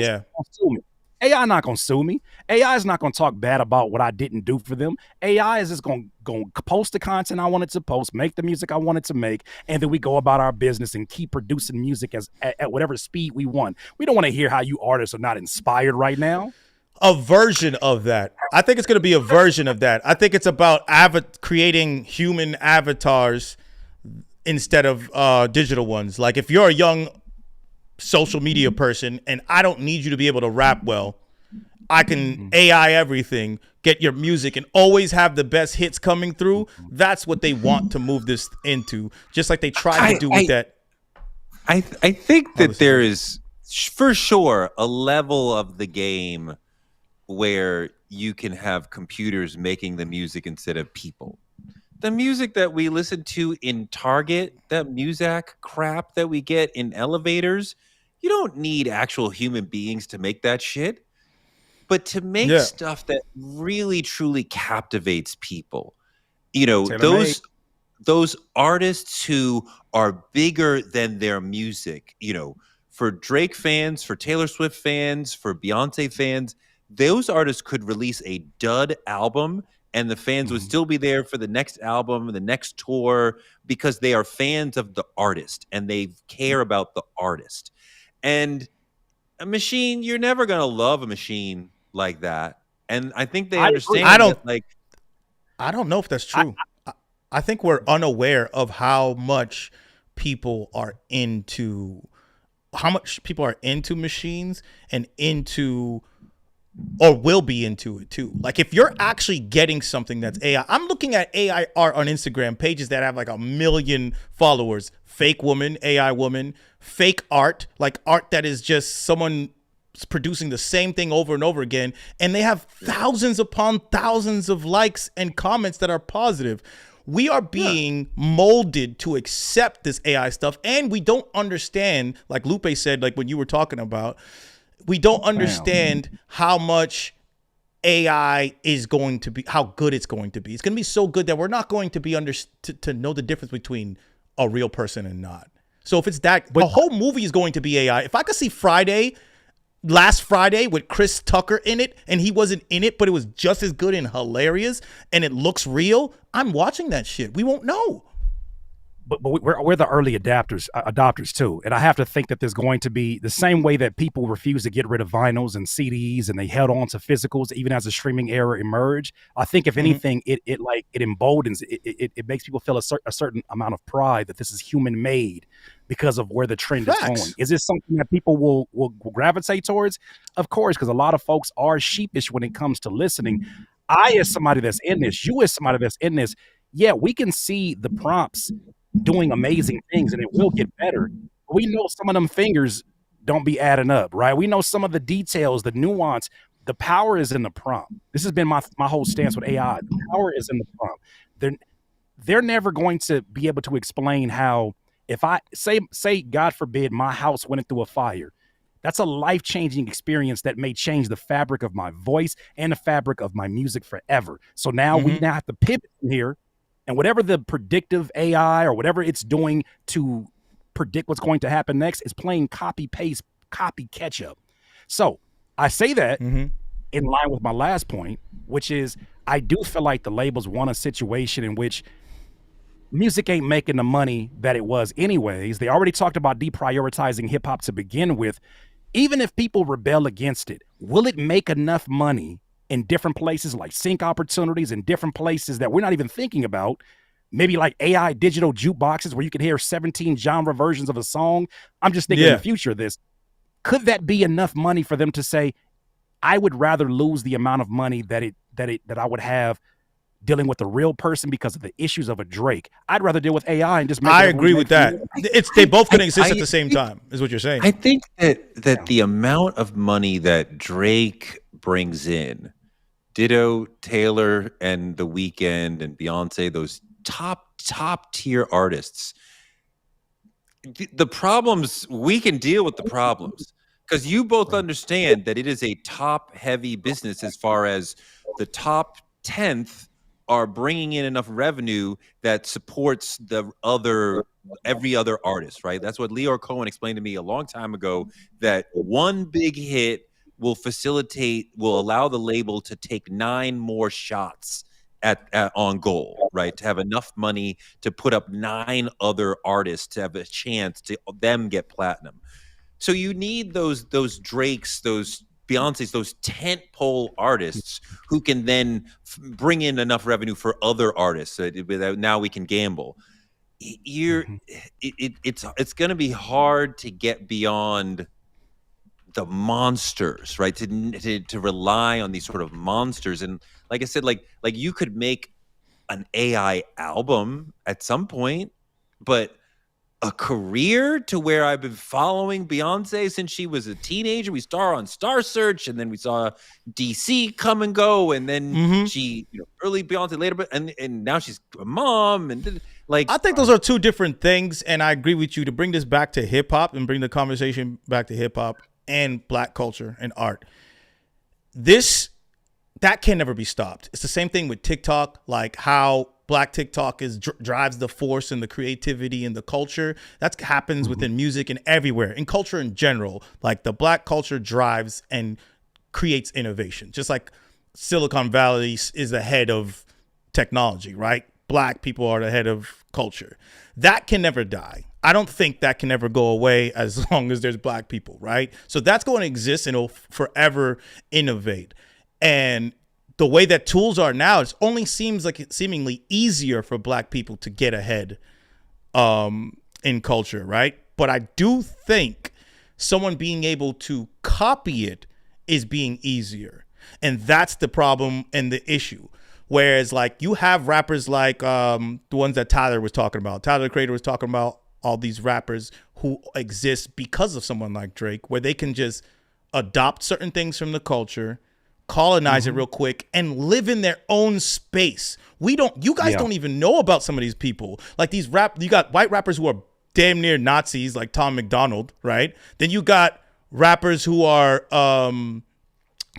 AI not gonna sue me. AI is not gonna talk bad about what I didn't do for them. AI is just gonna post the content I wanted to post, make the music I wanted to make, and then we go about our business and keep producing music at whatever speed we want. We don't want to hear how you artists are not inspired right now. A version of that. I think it's going to be a version of that. I think it's about creating human avatars instead of digital ones. Like, if you're a young social media person and I don't need you to be able to rap well, I can AI everything, get your music, and always have the best hits coming through. That's what they want to move this into, just like they tried to do with that. I think that there is for sure a level of the game where you can have computers making the music instead of people. The music that we listen to in Target, that Muzak crap that we get in elevators, you don't need actual human beings to make that shit. But to make stuff that really truly captivates people, you know, those artists who are bigger than their music, you know, for Drake fans, for Taylor Swift fans, for Beyonce fans, those artists could release a dud album and the fans would still be there for the next album, the next tour, because they are fans of the artist and they care about the artist. And a machine, you're never going to love a machine like that. And I think they understand I don't know if that's true. I think we're unaware of how much people are into machines and into or will be into it too. Like if you're actually getting something that's AI, I'm looking at AI art on Instagram pages that have like 1 million followers, fake woman, AI woman, fake art, like art that is just someone producing the same thing over and over again. And they have thousands upon thousands of likes and comments that are positive. We are being molded to accept this AI stuff. And we don't understand, like Lupe said, like when you were talking about, we don't understand how much AI is going to be, how good it's going to be. It's going to be so good that we're not going to be to know the difference between a real person and not. So if it's that, the whole movie is going to be AI. If I could see Last Friday with Chris Tucker in it, and he wasn't in it, but it was just as good and hilarious, and it looks real, I'm watching that shit. We won't know. But we're the early adopters too. And I have to think that there's going to be the same way that people refuse to get rid of vinyls and CDs and they held on to physicals even as the streaming era emerged. I think if anything, it emboldens, it makes people feel a certain amount of pride that this is human made because of where the trend is going. Is this something that people will gravitate towards? Of course, because a lot of folks are sheepish when it comes to listening. I, as somebody that's in this, you as somebody that's in this, yeah, we can see the prompts doing amazing things and it will get better. We know some of them fingers don't be adding up, right? We know some of the details, the nuance, the power is in the prompt. This has been my whole stance with AI. The power is in the prompt. They're never going to be able to explain how, if I say God forbid my house went through a fire, that's a life-changing experience that may change the fabric of my voice and the fabric of my music forever. So now we now have to pivot from here. And whatever the predictive AI or whatever it's doing to predict what's going to happen next is playing copy, paste, copy, catch up. So I say that in line with my last point, which is I do feel like the labels want a situation in which music ain't making the money that it was anyways. They already talked about deprioritizing hip hop to begin with. Even if people rebel against it, will it make enough money in different places like sync opportunities in different places that we're not even thinking about, maybe like AI digital jukeboxes where you can hear 17 genre versions of a song? I'm just thinking in the future of this. Could that be enough money for them to say, I would rather lose the amount of money that I would have dealing with a real person because of the issues of a Drake? I'd rather deal with AI and just make I agree with that. They both can exist at the same time, is what you're saying. I think that the amount of money that Drake brings in, ditto Taylor and The Weeknd and Beyonce, those top tier artists. The problems, we can deal with the problems because you both understand that it is a top heavy business as far as the top 10th are bringing in enough revenue that supports every other artist, right? That's what Leo Cohen explained to me a long time ago, that one big hit will allow the label to take 9 more shots on goal, right? To have enough money to put up 9 other artists to have a chance to them get platinum. So you need those Drakes, those Beyoncé's, those tentpole artists who can then bring in enough revenue for other artists. So now we can gamble. It's going to be hard to get beyond the monsters, right? To rely on these sort of monsters. And like I said, like you could make an AI album at some point, but a career to where I've been following Beyonce since she was a teenager. We saw her on Star Search, and then we saw DC come and go, and then she, early Beyonce, later, but and now she's a mom, and like I think those are two different things, and I agree with you. To bring this back to hip hop and bring the conversation back to hip hop and Black culture and art, that can never be stopped. It's the same thing with TikTok, like how Black TikTok drives the force and the creativity and the culture. That happens within music and everywhere, in culture in general. Like the Black culture drives and creates innovation, just like Silicon Valley is the head of technology, right? Black people are the head of culture. That can never die. I don't think that can ever go away as long as there's Black people, right? So that's going to exist and it'll forever innovate. And the way that tools are now, it only seems like it's seemingly easier for Black people to get ahead in culture, right? But I do think someone being able to copy it is being easier. And that's the problem and the issue. Whereas like you have rappers like the ones that Tyler was talking about. Tyler, the Creator, was talking about all these rappers who exist because of someone like Drake, where they can just adopt certain things from the culture, colonize it real quick, and live in their own space. You guys don't even know about some of these people. Like you got white rappers who are damn near Nazis, like Tom McDonald, right? Then you got rappers who are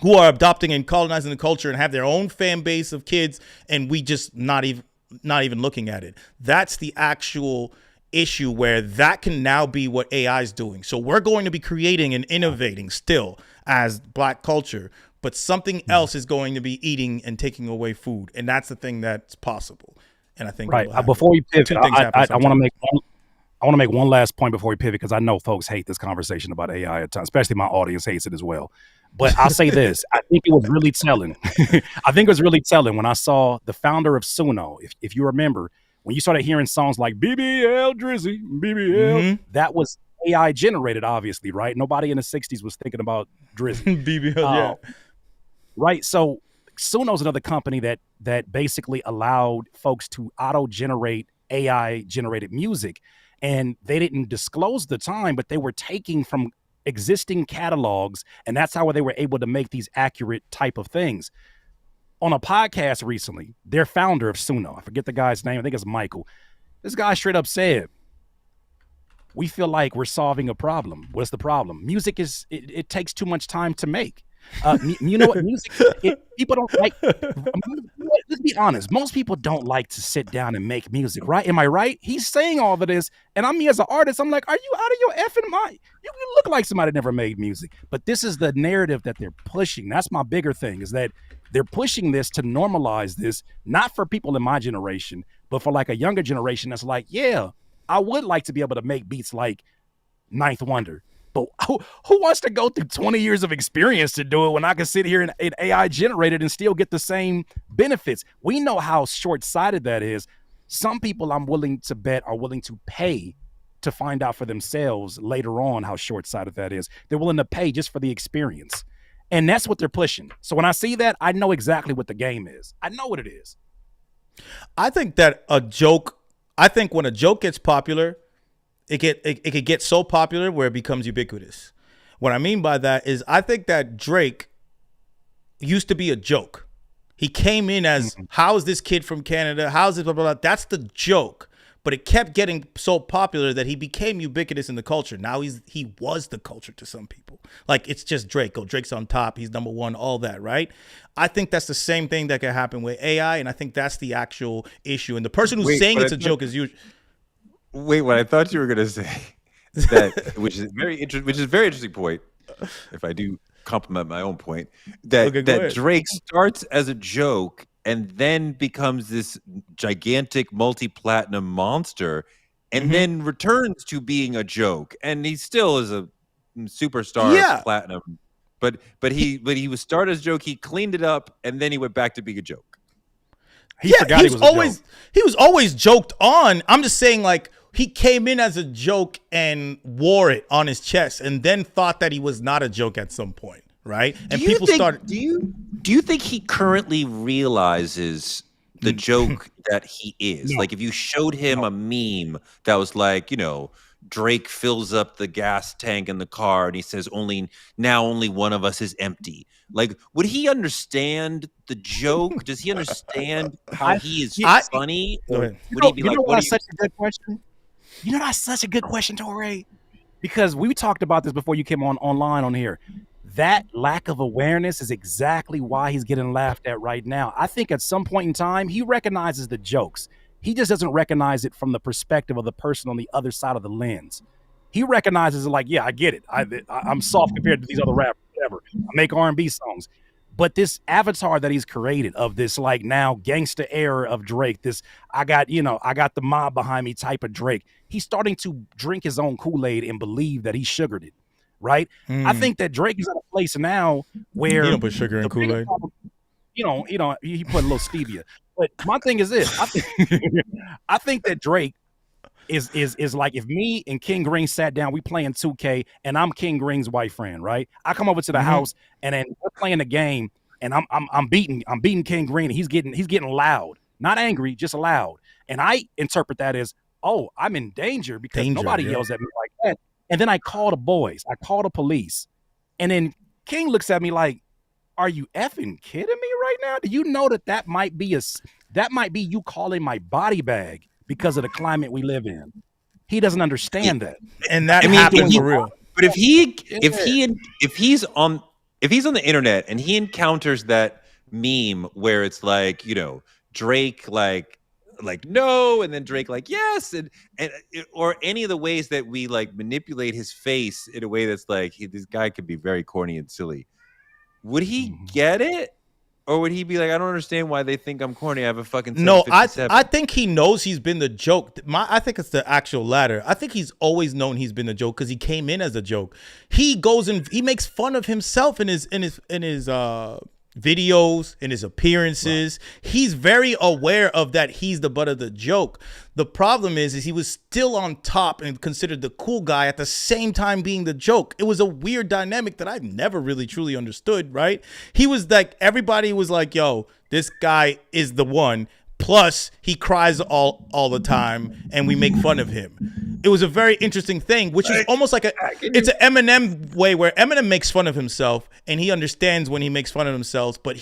adopting and colonizing the culture and have their own fan base of kids, and we just not even looking at it. That's the actual issue, where that can now be what AI is doing. So we're going to be creating and innovating still as Black culture, but something else is going to be eating and taking away food, and that's the thing that's possible. And I think before we pivot, I want to make one last point before we pivot, because I know folks hate this conversation about AI at times, especially my audience hates it as well. But I'll say this: I think it was really telling. I think it was really telling when I saw the founder of Suno. If you remember, when you started hearing songs like BBL Drizzy, BBL, that was AI generated, obviously, right? Nobody in the 60s was thinking about Drizzy. BBL, yeah. Right. So Suno's another company that basically allowed folks to auto-generate AI-generated music. And they didn't disclose the time, but they were taking from existing catalogs, and that's how they were able to make these accurate type of things. On a podcast recently, their founder of Suno, I forget the guy's name, I think it's Michael. This guy straight up said, we feel like we're solving a problem. What's the problem? Music it takes too much time to make. You know what? Music, people don't like. Let's be honest. Most people don't like to sit down and make music, right? Am I right? He's saying all of this, and I'm me as an artist. I'm like, are you out of your effing mind? You look like somebody that never made music. But this is the narrative that they're pushing. That's my bigger thing, is that they're pushing this to normalize this, not for people in my generation, but for like a younger generation that's like, yeah, I would like to be able to make beats like Ninth Wonder. But who wants to go through 20 years of experience to do it when I can sit here and AI generate it and still get the same benefits? We know how short-sighted that is. Some people, I'm willing to bet, are willing to pay to find out for themselves later on how short-sighted that is. They're willing to pay just for the experience. And that's what they're pushing. So when I see that, I know exactly what the game is. I know what it is. I think that when a joke gets popular, it could get so popular where it becomes ubiquitous. What I mean by that is I think that Drake used to be a joke. He came in as, how is this kid from Canada? How is this blah, blah, blah. That's the joke. But it kept getting so popular that he became ubiquitous in the culture. Now he was the culture to some people. Like, it's just Drake. Oh, Drake's on top. He's number one, all that, right? I think that's the same thing that can happen with AI, and I think that's the actual issue. And the person who's saying it's a joke is usually... Wait, what I thought you were going to say, that which is a very interesting point, if I do compliment my own point, that Drake starts as a joke and then becomes this gigantic multi-platinum monster, and then returns to being a joke, and he still is a superstar platinum. But he was started as a joke, he cleaned it up, and then he went back to being a joke. He was always joked on. I'm just saying, like, he came in as a joke and wore it on his chest, and then thought that he was not a joke at some point, right? And people started. Do you think he currently realizes the joke that he is? No. Like, if you showed him a meme that was like, Drake fills up the gas tank in the car and he says, only one of us is empty. Like, would he understand the joke? Does he understand how he is funny? Or would he be like, that's such a good question? You know, that's such a good question, Torre. Because we talked about this before you came online on here. That lack of awareness is exactly why he's getting laughed at right now. I think at some point in time, he recognizes the jokes. He just doesn't recognize it from the perspective of the person on the other side of the lens. He recognizes it like, yeah, I get it. I'm soft compared to these other rappers, whatever. I make R&B songs. But this avatar that he's created of this like now gangster era of Drake, this I got the mob behind me type of Drake. He's starting to drink his own Kool-Aid and believe that he sugared it, right? I think that Drake is at a place now where You don't put sugar in Kool-Aid. He put a little stevia. But my thing is this: I think that Drake is like if me and King Green sat down, we playing 2K, and I'm King Green's white friend, right? I come over to the house, and then we're playing the game, and I'm beating King Green, and he's getting loud, not angry, just loud, and I interpret that as, oh, I'm in danger because nobody yells at me like that, and then I call the boys, I call the police, and then King looks at me like, are you effing kidding me right now? Do you know that might be you calling my body bag because of the climate we live in? He doesn't understand that, and that happens for real. But if he's on the internet and he encounters that meme where it's like, Drake like no, and then Drake like yes, and or any of the ways that we like manipulate his face in a way that's like this guy could be very corny and silly. Would he get it? Or would he be like, I don't understand why they think I'm corny. I have a fucking 757. No, I think he knows he's been the joke. I think it's the actual latter. I think he's always known he's been the joke because he came in as a joke. He goes and he makes fun of himself in his videos, in his appearances. Right. He's very aware of that. He's the butt of the joke. The problem is he was still on top and considered the cool guy at the same time being the joke. It was a weird dynamic that I've never really truly understood, right? He was like, everybody was like, yo, this guy is the one. Plus, he cries all the time, and we make fun of him. It was a very interesting thing, which is almost like it's an Eminem way where Eminem makes fun of himself, and he understands when he makes fun of himself, but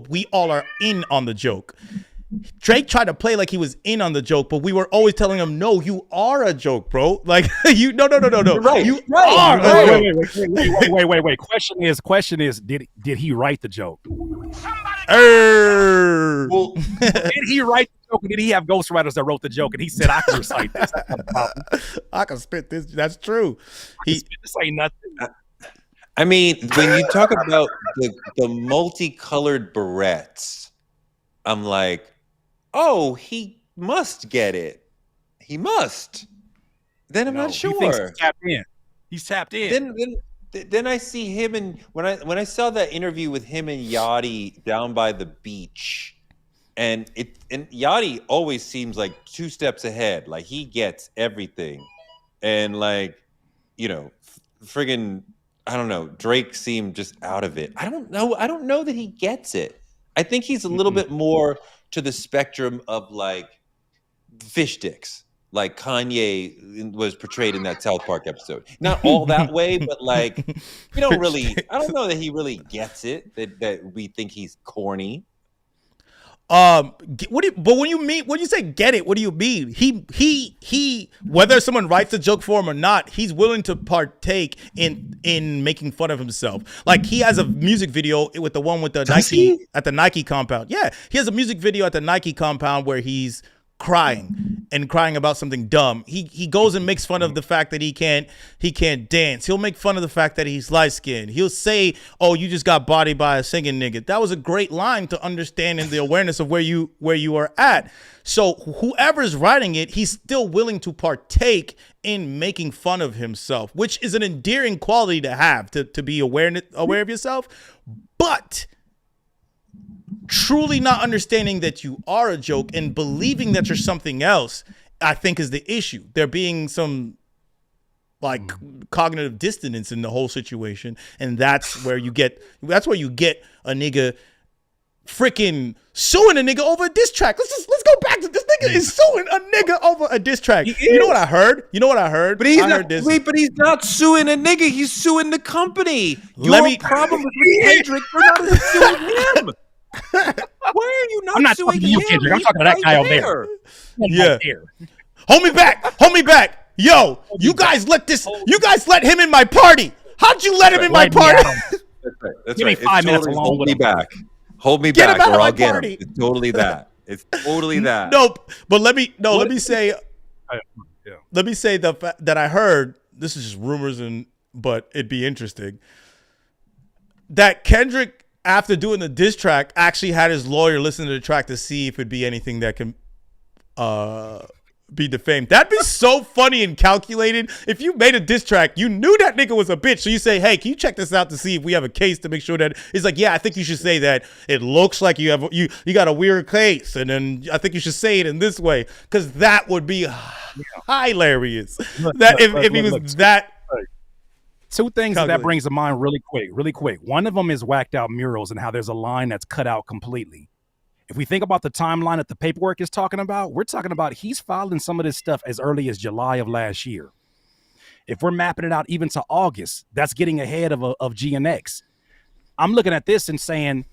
we all are in on the joke. Drake tried to play like he was in on the joke, but we were always telling him, no, you are a joke, bro. Like, no. Right. You are. Right. Wait. Question is, did he write the joke? Well, did he write the joke? Or did he have ghostwriters that wrote the joke? And he said, I can recite this. I can spit this. That's true. This ain't nothing. I mean, when you talk about the multicolored barrettes, I'm like, oh, he must get it. He must. Then I'm not sure. He thinks he's tapped in. He's tapped in. Then I see him, and when I saw that interview with him and Yachty down by the beach, and Yachty always seems like 2 steps ahead. Like he gets everything, and like, friggin', I don't know. Drake seemed just out of it. I don't know that he gets it. I think he's a little bit more to the spectrum of like fish sticks, like Kanye was portrayed in that South Park episode. Not all that way, but like, I don't know that he really gets it, that we think he's corny. But when you say get it, what do you mean? He whether someone writes a joke for him or not, he's willing to partake in making fun of himself. Like he has a music video with the one with the Nike at the Nike compound. Yeah, he has a music video at the Nike compound where he's crying about something dumb. He goes and makes fun of the fact that he can't dance. He'll make fun of the fact that he's light skinned. He'll say, "Oh, you just got bodied by a singing nigga." That was a great line to understand in the awareness of where you are at. So whoever's writing it, he's still willing to partake in making fun of himself, which is an endearing quality to have, to be aware of yourself. But truly not understanding that you are a joke and believing that you're something else I think is the issue. There being some like cognitive dissonance in the whole situation, and that's where you get a nigga freaking suing a nigga over a diss track. Let's go back to this nigga is suing a nigga over a diss track. You know what I heard? But he's but he's not suing a nigga. He's suing the company. Problem with Kendrick for not suing him. Why are you not? I'm not suing talking to you, him? Kendrick. I'm talking to that guy over there. Yeah. Right there. Hold me back. Yo, you guys let him in my party. How'd you let him in my party? That's Give me 5 minutes alone. Hold me back. Hold me Get back, him out or of my I'll get party. him. It's totally that. It's totally that. Nope. But let me say that I heard, this is just rumors but it'd be interesting, that Kendrick, after doing the diss track, actually had his lawyer listen to the track to see if it'd be anything that can be defamed. That'd be so funny and calculated. If you made a diss track, you knew that nigga was a bitch, so you say, hey, can you check this out to see if we have a case to make sure that it's like, yeah, I think you should say that it looks like you got a weird case, and then I think you should say it in this way, because that would be hilarious. If he was that. Two things that brings to mind really quick. One of them is whacked out murals and how there's a line that's cut out completely. If we think about the timeline that the paperwork is talking about, we're talking about he's filing some of this stuff as early as July of last year. If we're mapping it out even to August, that's getting ahead of GNX. I'm looking at this and saying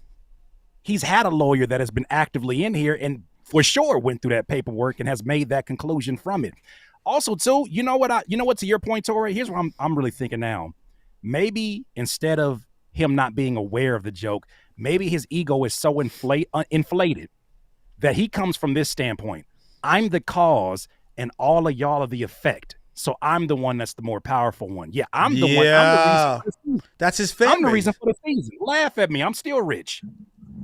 he's had a lawyer that has been actively in here and for sure went through that paperwork and has made that conclusion from it. Also, too, you know what, to your point, Tori, here's what I'm really thinking now. Maybe instead of him not being aware of the joke, maybe his ego is so inflated that he comes from this standpoint. I'm the cause and all of y'all are the effect. So I'm the one that's the more powerful one. Yeah, I'm the one. I'm the reason. That's his family. I'm the reason for the season. Laugh at me. I'm still rich.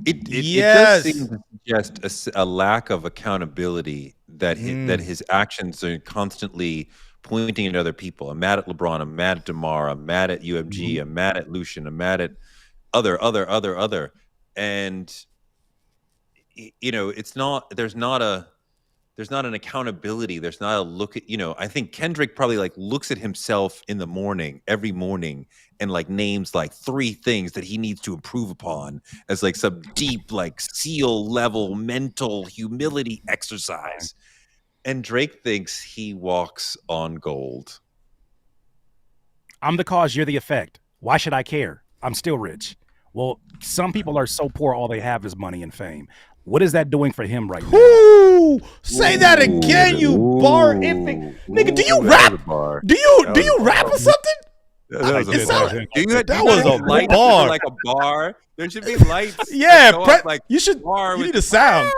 It does seem to suggest a lack of accountability that his actions are constantly pointing at other people. I'm mad at LeBron. I'm mad at DeMar. I'm mad at UMG. I'm mad at Lucian. I'm mad at other. And it's not. There's not an accountability. There's not a look at. I think Kendrick probably looks at himself in the morning, every morning, and names 3 things that he needs to improve upon as some deep SEAL level mental humility exercise. And Drake thinks he walks on gold. I'm the cause, you're the effect. Why should I care? I'm still rich. Well, some people are so poor all they have is money and fame. What is that doing for him right now? Ooh, say that again, you bar-ific. Nigga, do you rap? Do you rap or something? That was a bar. That was a bar. Like a bar. There should be lights. Yeah, you need a sound.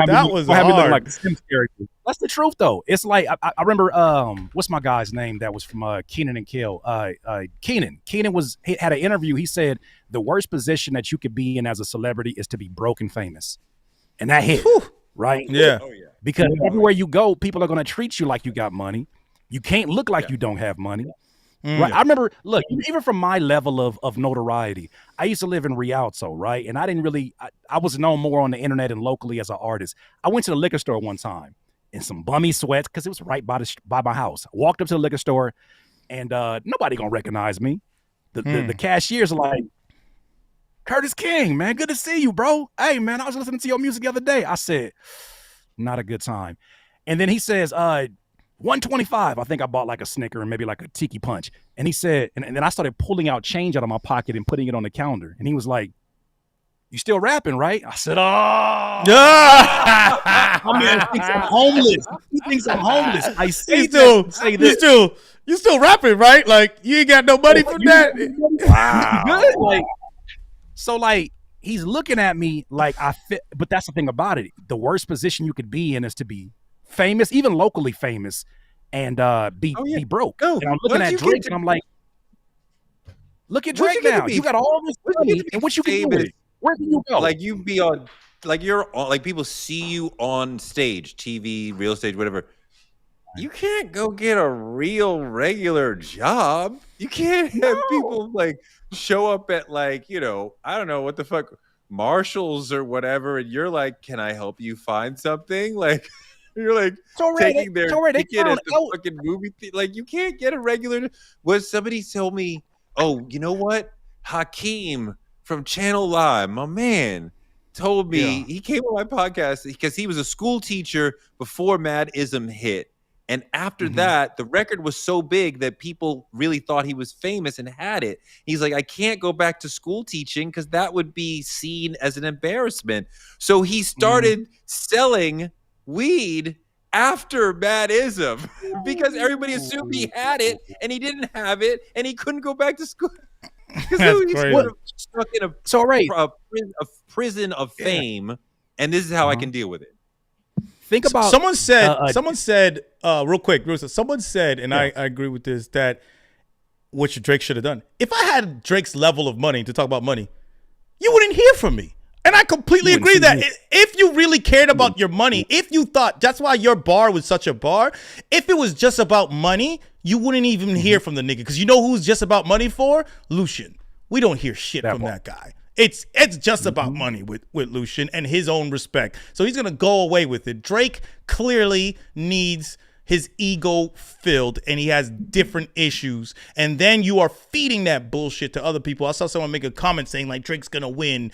That was hard. Like the Sims character. That's the truth, though. It's like I remember what's my guy's name that was from Kenan and Kel? Kenan. Kenan had an interview. He said the worst position that you could be in as a celebrity is to be broke and famous, and that hit right. Yeah. Oh, yeah. Because everywhere you go, people are going to treat you like you got money. You can't look like you don't have money. Right. I remember, look, even from my level of notoriety, I used to live in Rialto, right? And I didn't really, I was known more on the internet and locally as an artist. I went to the liquor store one time in some bummy sweats because it was right by my house. I walked up to the liquor store and nobody gonna recognize me. The cashier's like, Curtis King, man, good to see you, bro. Hey, man, I was listening to your music the other day. I said, not a good time. And then he says, $125. I think I bought a Snicker and maybe a Tiki Punch. And he said, and then I started pulling out change out of my pocket and putting it on the calendar. And he was like, you still rapping, right? I said, oh. My man thinks I'm homeless. He thinks I'm homeless. I say this. You still rapping, right? You ain't got no money for that. Wow. Good. He's looking at me like I fit. But that's the thing about it. The worst position you could be in is to be famous, even locally famous, and be broke. And I'm looking at Drake and I'm like, look at Drake now. You got all this money, and what you can do with it? Where can you go? You be on, you're on, people see you on stage, TV, real estate, whatever. You can't go get a real regular job. You can't have people show up at I don't know what the fuck, Marshalls or whatever, and you're like, can I help you find something? You're like taking their ticket at the out. fucking movie. Like you can't get a regular. Was somebody told me? Oh, you know what? Hakeem from Channel Live, my man, told me he came on my podcast because he was a school teacher before Mad-ism hit. And after that, the record was so big that people really thought he was famous and had it. He's like, I can't go back to school teaching because that would be seen as an embarrassment. So he started selling weed after Mad-ism because everybody assumed he had it and he didn't have it and he couldn't go back to school. Because he's stuck in a prison of fame, and this is how I can deal with it. Think about someone said real quick, someone said, and I agree with this, that what Drake should have done. If I had Drake's level of money to talk about money, you wouldn't hear from me. And I completely agree that if you really cared about your money, if you thought that's why your bar was such a bar, if it was just about money, you wouldn't even hear from the nigga. Because you know who's just about money for? Lucian. We don't hear shit from that guy. It's just about money with Lucian and his own respect. So he's going to go away with it. Drake clearly needs his ego filled and he has different issues. And then you are feeding that bullshit to other people. I saw someone make a comment saying like Drake's going to win.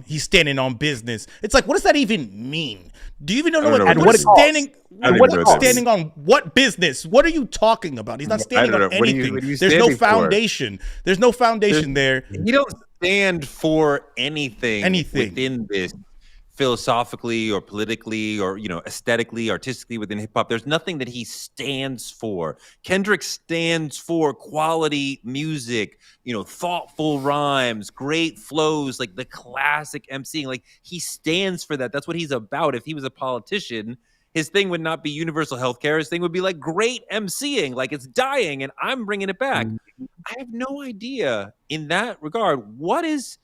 He's standing on business. It's like, what does that even mean? Do you even know what standing on what business? What are you talking about? He's not standing on anything. There's no foundation. There's no foundation there. You don't stand for anything within this philosophically or politically or, you know, aesthetically, artistically within hip hop. There's nothing that he stands for. Kendrick stands for quality music, you know, thoughtful rhymes, great flows, like the classic emceeing. Like he stands for that. That's what he's about. If he was a politician, his thing would not be universal healthcare. His thing would be like great emceeing, like it's dying and I'm bringing it back. I have no idea in that regard. What is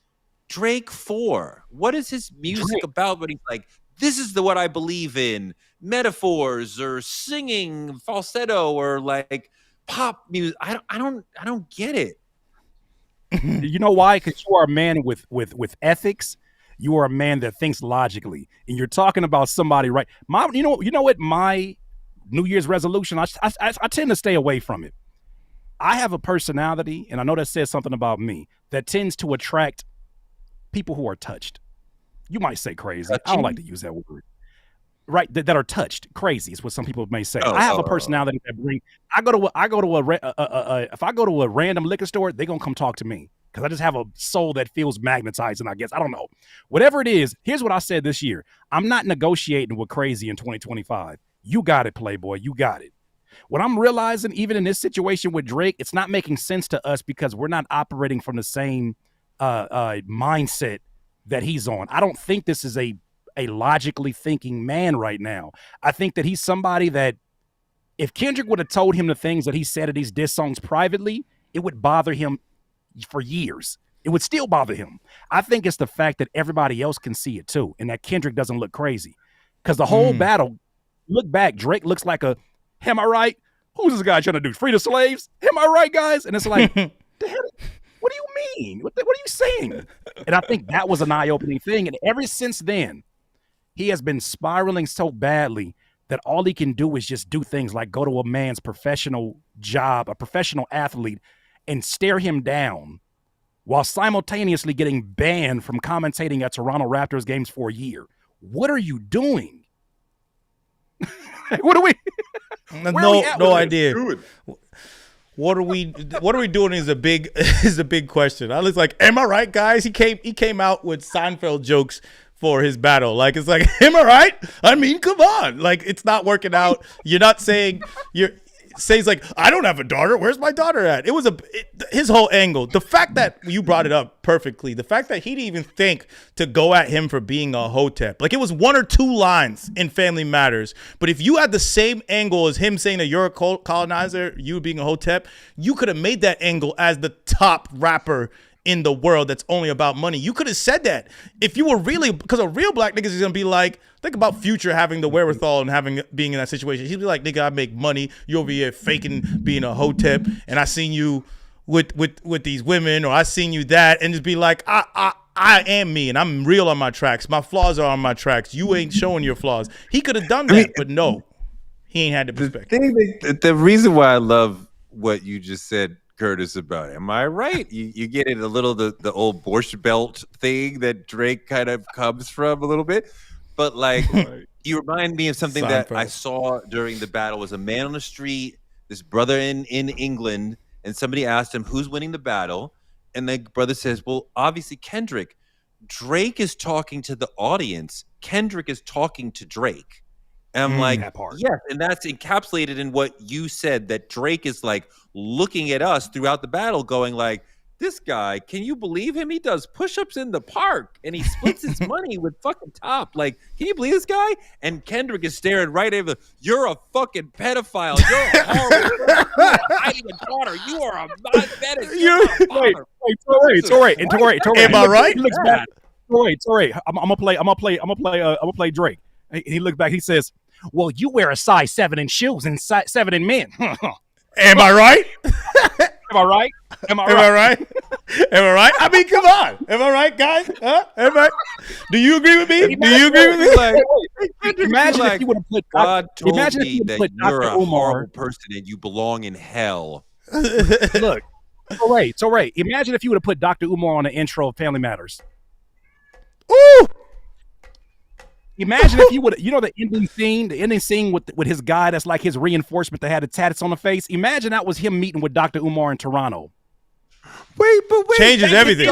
Drake for? What is his music about? But he's like, this is what I believe in. Metaphors or singing falsetto or like pop music. I don't get it. You know why? Because you are a man with ethics. You are a man that thinks logically, and you're talking about somebody, right? You know what? My New Year's resolution, I tend to stay away from it. I have a personality, and I know that says something about me, that tends to attract people who are touched. You might say crazy. I don't like to use that word. Right, that are touched. Crazy is what some people may say. I have a personality that brings. If I go to a random liquor store, they're gonna come talk to me because I just have a soul that feels magnetized. And I guess I don't know. Whatever it is, here's what I said this year. I'm not negotiating with crazy in 2025. You got it, Playboy. You got it. What I'm realizing, even in this situation with Drake, it's not making sense to us because we're not operating from the same mindset that he's on. I don't think this is a logically thinking man right now. I think that he's somebody that if Kendrick would have told him the things that he said at these diss songs privately, it would bother him for years. It would still bother him. I think it's the fact that everybody else can see it too, and that Kendrick doesn't look crazy. Because the whole battle, look back, Drake looks like am I right? Who's this guy trying to do? Free the slaves? Am I right, guys? And it's like, the hell? What do you mean? What are you saying? And I think that was an eye-opening thing. And ever since then, he has been spiraling so badly that all he can do is just do things like go to a man's professional job, a professional athlete, and stare him down while simultaneously getting banned from commentating at Toronto Raptors games for a year. What are you doing? What are we? No idea. What are we doing is a big question. I was like, am I right, guys? He came out with Seinfeld jokes for his battle. Like, it's like, am I right? I mean, come on. Like, it's not working out. You're not saying he's like, I don't have a daughter. Where's my daughter at? It was his whole angle. The fact that you brought it up perfectly, the fact that he didn't even think to go at him for being a hotep. Like, it was one or two lines in Family Matters. But if you had the same angle as him saying that you're a colonizer, you being a hotep, you could have made that angle as the top rapper in the world that's only about money. You could have said that if you were really, because a real black niggas is gonna be like, think about Future having the wherewithal and being in that situation. He'd be like, nigga, I make money. You over here faking being a hotep, and I seen you with these women, or I seen you that, and just be like, I I am me, and I'm real on my tracks. My flaws are on my tracks. You ain't showing your flaws. He could have done that, but no, he ain't had the perspective. The reason why I love what you just said, Curtis, about am I right? You get it a little the old Borscht Belt thing that Drake kind of comes from a little bit, but like you remind me of something that I saw during the battle. Was a man on the street, this brother in England, and somebody asked him who's winning the battle, and the brother says, "Well, obviously Kendrick. Drake is talking to the audience. Kendrick is talking to Drake." And I'm like, yes, and that's encapsulated in what you said, that Drake is like looking at us throughout the battle going like, this guy, can you believe him? He does push-ups in the park and he splits his money with fucking Top. Like, can you believe this guy? And Kendrick is staring right at him. You're a fucking pedophile. You're a horrible person. You're hiding a daughter. You are a non-fetish. It's all right. Am I right? He looks back. It's all right. I'm gonna play Drake. He looks back. He says, "Well, you wear a size 7 in shoes and size 7 in men." Am I right? Am I right? Am I right? Am I right? I mean, come on. Am I right, guys? Huh? Am I? Do you agree with me? Do you agree with me? Like, imagine if you would have put God told me that you're a horrible person and you belong in hell. Look, it's all right. Imagine if you would have put Dr. Umar on the intro of Family Matters. Ooh. Imagine if you would, the ending scene with his guy that's like his reinforcement that had the tats on the face. Imagine that was him meeting with Dr. Umar in Toronto. Wait. Changes everything.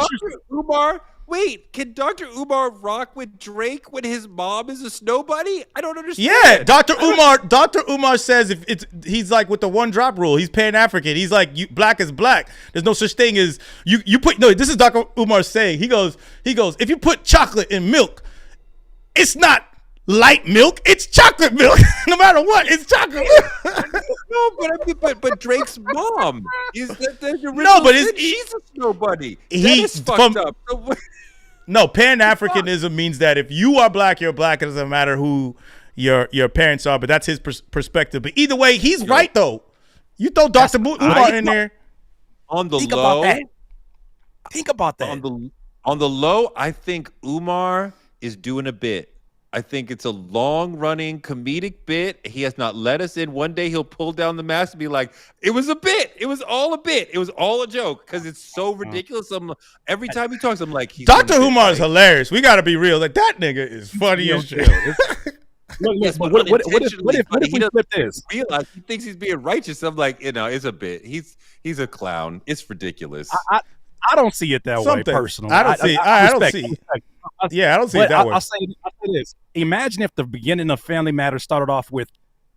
Can Dr. Umar rock with Drake when his mom is a snow bunny? I don't understand. Yeah, Dr. Umar says he's like with the one drop rule. He's Pan-African. He's like, black is black. There's no such thing as you put. No, this is Dr. Umar saying. He goes. If you put chocolate in milk, it's not light milk. It's chocolate milk. No matter what, it's chocolate milk. No, but Drake's mom is the original. No, but she's a snow bunny. That is fucked up. No, Pan-Africanism means that if you are black, you're black. It doesn't matter who your parents are, but that's his perspective. But either way, he's right though. You throw Dr. Umar in there. On the Think low, about that. Think about that. On the low, I think Umar is doing a bit. I think it's a long-running comedic bit. He has not let us in. One day he'll pull down the mask and be like, it was a bit. It was all a bit. It was all a joke because it's so ridiculous. Every time he talks, I'm like, Dr. Umar is hilarious. We got to be real. Like, that nigga is funny as shit. What if we flip this? Realize he thinks he's being righteous. I'm like, it's a bit. He's a clown. It's ridiculous. I don't see it that way personally. I don't see. I don't see. Yeah, I don't see it that way. I'll say this. Imagine if the beginning of Family Matters started off with,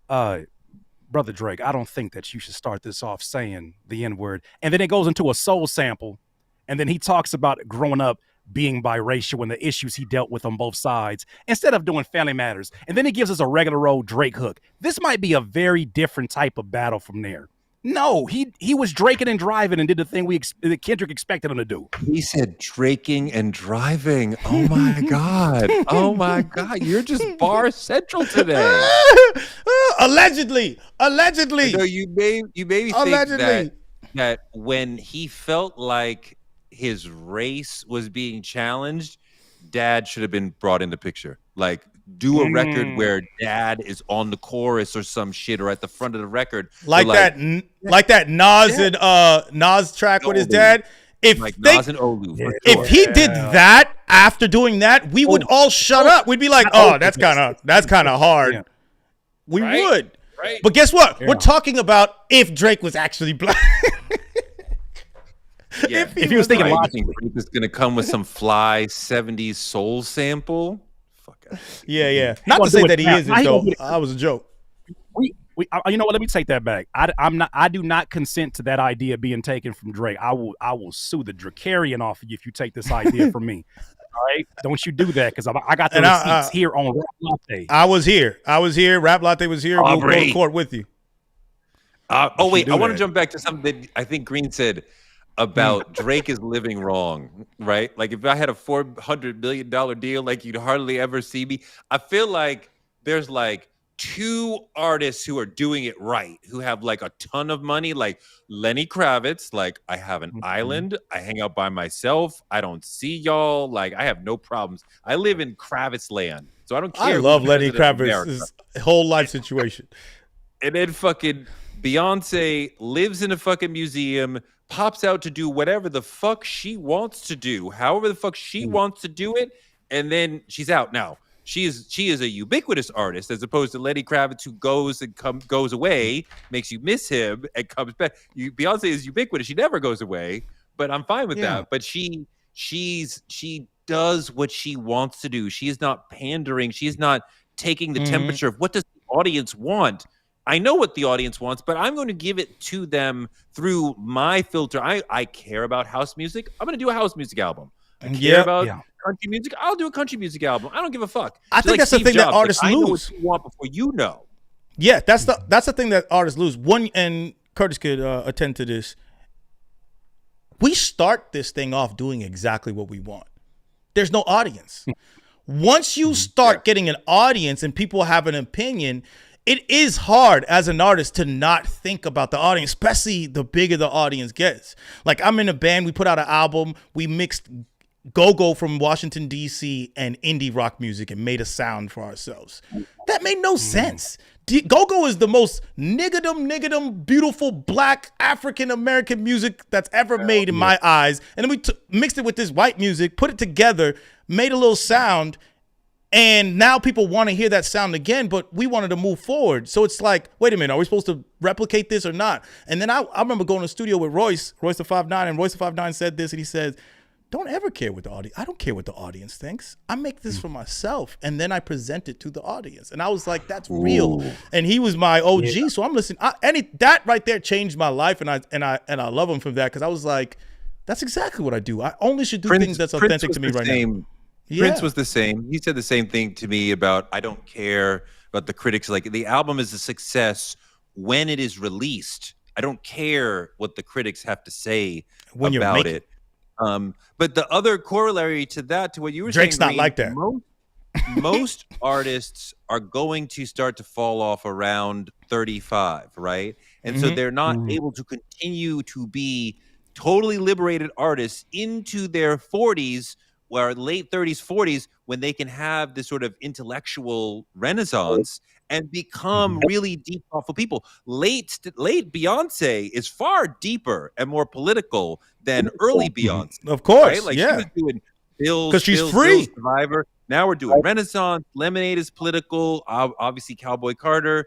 Brother Drake, I don't think that you should start this off saying the N-word. And then it goes into a soul sample. And then he talks about growing up being biracial and the issues he dealt with on both sides instead of doing Family Matters. And then he gives us a regular old Drake hook. This might be a very different type of battle from there. No, he was draking and driving and did the thing that Kendrick expected him to do. He said draking and driving. Oh my God. Oh my God. You're just bar central today. Allegedly. So you made me think that when he felt like his race was being challenged, Dad should have been brought in the picture. Like, do a record where Dad is on the chorus or some shit, or at the front of the record, like that Nas and Nas track with his dad. Nas and Olu. If he did that after doing that, we would all shut up. We'd be like, "Oh, that's kind of hard." Yeah. We would. Right. But guess what? Yeah. We're talking about if Drake was actually black. Yeah. If he was thinking, Drake is going to come with some fly 70s soul sample. Yeah. Not to say that he isn't, though. I was a joke. You know what? Let me take that back. I do not consent to that idea being taken from Drake. I will sue the Drakarian off of you if you take this idea from me. All right, don't you do that because I got the receipts here on Rap Latte. I was here. Rap Latte was here. We'll go to court with you. Wait, I want to jump back to something that I think Green said about Drake is living wrong, right? Like if I had a $400 million deal, like you'd hardly ever see me. I feel like there's like two artists who are doing it right, who have like a ton of money, like Lenny Kravitz, like I have an island, I hang out by myself, I don't see y'all, like I have no problems. I live in Kravitz land, so I don't care. I love Lenny Kravitz's whole life situation. And then fucking Beyonce lives in a fucking museum, pops out to do whatever the fuck she wants to do, however the fuck she wants to do it, and then she's out. Now, she is a ubiquitous artist as opposed to Lenny Kravitz, who goes and goes away, makes you miss him, and comes back. Beyonce is ubiquitous; she never goes away. But I'm fine with that. But she does what she wants to do. She is not pandering. She is not taking the temperature of what does the audience want. I know what the audience wants, but I'm going to give it to them through my filter. I care about house music. I'm going to do a house music album. I care about country music. I'll do a country music album. I don't give a fuck. I think that's the thing that artists lose. I know what you want before you know. Yeah, that's the thing that artists lose. One, and Curtis could attend to this. We start this thing off doing exactly what we want. There's no audience. Once you start getting an audience and people have an opinion, it is hard as an artist to not think about the audience, especially the bigger the audience gets. Like, I'm in a band, we put out an album, we mixed go-go from Washington, D.C. and indie rock music and made a sound for ourselves. That made no sense. Go-go is the most niggadom, beautiful black African-American music that's ever made in my eyes. And then we mixed it with this white music, put it together, made a little sound, and now people want to hear that sound again, but we wanted to move forward. So it's like, wait a minute, are we supposed to replicate this or not? And then I remember going to the studio with Royce the 5'9", and Royce the 5'9" said this, and he said, don't ever care what the audience, I don't care what the audience thinks. I make this for myself, and then I present it to the audience. And I was like, that's real. And he was my OG, so I'm listening. That right there changed my life, and I love him for that, because I was like, that's exactly what I do. I only should do things that's authentic to me right now. Prince was the same. He said the same thing to me about, I don't care about the critics. Like, the album is a success when it is released. I don't care what the critics have to say about it. But the other corollary to that, to what you were saying, Drake's not like that. Most artists are going to start to fall off around 35, right? And so they're not able to continue to be totally liberated artists into their 40s, or late 30s, 40s, when they can have this sort of intellectual renaissance and become really deep, thoughtful people. Late Beyonce is far deeper and more political than early Beyonce. Of course, right? Like, she was doing Bills, because she's free. Survivor. Now we're doing Renaissance. Lemonade is political. Obviously, Cowboy Carter.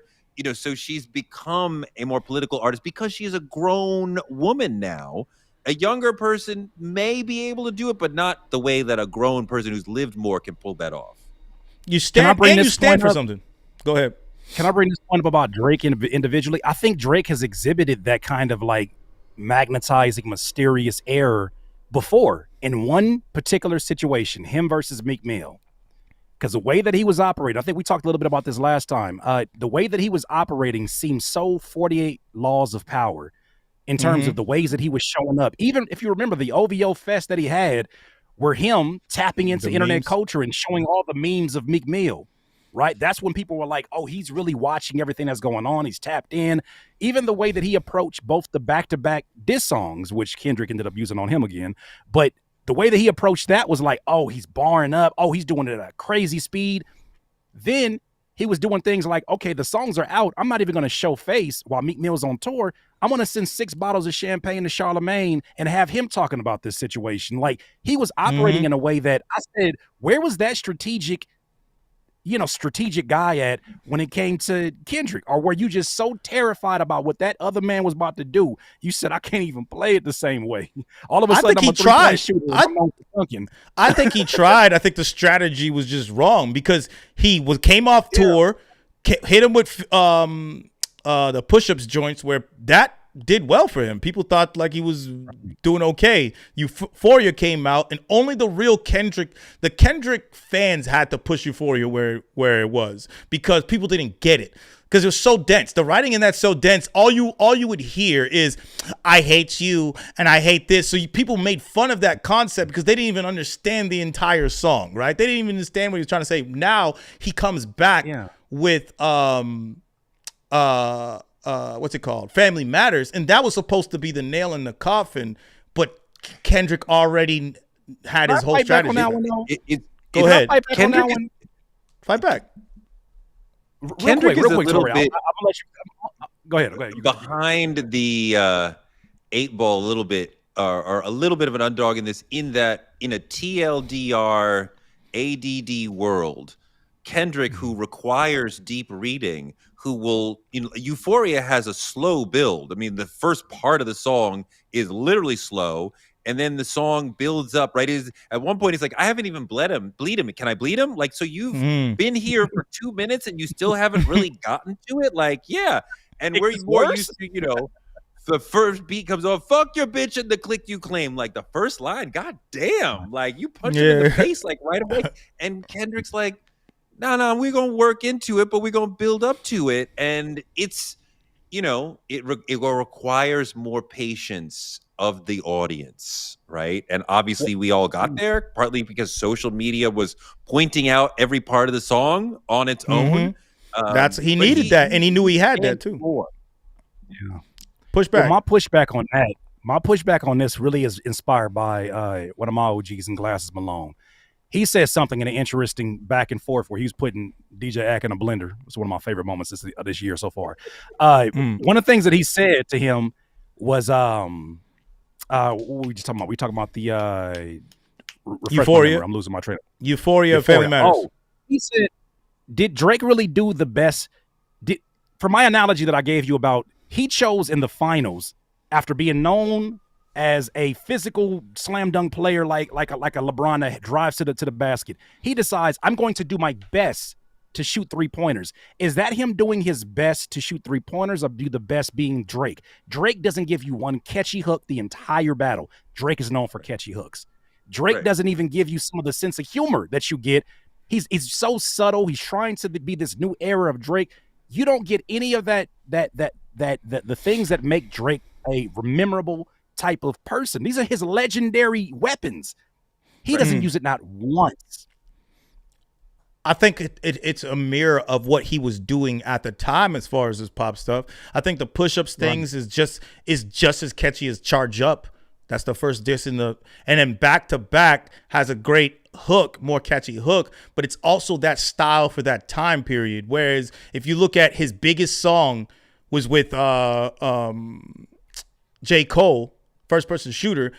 So she's become a more political artist because she is a grown woman now. A younger person may be able to do it, but not the way that a grown person who's lived more can pull that off. You stand for something. Go ahead. Can I bring this point up about Drake individually? I think Drake has exhibited that kind of like magnetizing, mysterious air before in one particular situation, him versus Meek Mill. Because the way that he was operating, I think we talked a little bit about this last time. The way that he was operating seemed so 48 laws of power. In terms of the ways that he was showing up. Even if you remember the OVO fest that he had, were him tapping into internet culture and showing all the memes of Meek Mill, right? That's when people were like, oh, he's really watching everything that's going on. He's tapped in. Even the way that he approached both the back-to-back diss songs, which Kendrick ended up using on him again, but the way that he approached that was like, oh, he's barring up. Oh, he's doing it at a crazy speed. Then he was doing things like, okay, the songs are out. I'm not even going to show face while Meek Mill's on tour. I'm going to send 6 bottles of champagne to Charlemagne and have him talking about this situation. Like, he was operating in a way that I said, where was that strategic guy at when it came to Kendrick? Or were you just so terrified about what that other man was about to do? You said, I can't even play it the same way. All of a sudden, I think he tried. I think the strategy was just wrong, because he came off tour, hit him with the push-ups joints, where that did well for him. People thought like he was doing okay. Euphoria came out, and only the real Kendrick fans had to push Euphoria where it was, because people didn't get it, because it was so dense. The writing in that's so dense. All you would hear is, I hate you and I hate this. So people made fun of that concept because they didn't even understand the entire song, right? They didn't even understand what he was trying to say. Now he comes back with what's it called? Family Matters, and that was supposed to be the nail in the coffin, but Kendrick already had his whole strategy. Go ahead. Fight back. Kendrick is a little bit. Go ahead. Behind the 8-ball a little bit, or a little bit of an underdog in this, in that in a TLDR ADD world, Kendrick, who requires deep reading, who will, Euphoria has a slow build. I mean, the first part of the song is literally slow, and then the song builds up, right? At one point, he's like, I haven't even bleed him. Can I bleed him? Like, so you've been here for 2 minutes and you still haven't really gotten to it? Like, yeah. And we're more used to, the first beat comes on, fuck your bitch and the click you claim. Like, the first line, god damn. Like, you punch him in the face, like, right away. And Kendrick's like, no, we're going to work into it, but we're going to build up to it. And it's, it requires more patience of the audience, right? And obviously we all got there, partly because social media was pointing out every part of the song on its own. He needed that, and he knew he had that too. Yeah. Pushback. Well, my pushback on this really is inspired by one of my OGs in Glasses Malone. He said something in an interesting back and forth where he was putting DJ Ack in a blender. It's one of my favorite moments this year so far. One of the things that he said to him was, what were we just talking about? We talking about the Euphoria. I'm losing my train. Euphoria. Family Matters. Oh, he said, did Drake really do the best? For my analogy that I gave you about, he chose in the finals after being known as a physical slam dunk player, like a LeBron that drives to the basket. He decides, I'm going to do my best to shoot 3-pointers. Is that him doing his best to shoot 3-pointers, or do the best being Drake? Drake doesn't give you one catchy hook the entire battle. Drake is known for catchy hooks. Drake doesn't even give you some of the sense of humor that you get. He's so subtle. He's trying to be this new era of Drake. You don't get any of the things that make Drake a memorable type of person. These are his legendary weapons. He doesn't use it not once. I think it's a mirror of what he was doing at the time as far as his pop stuff. I think the push-ups things is just as catchy as Charge Up. That's the first diss and then Back to Back has a great hook, more catchy hook, but it's also that style for that time period. Whereas if you look at his biggest song was with J. Cole, First Person Shooter.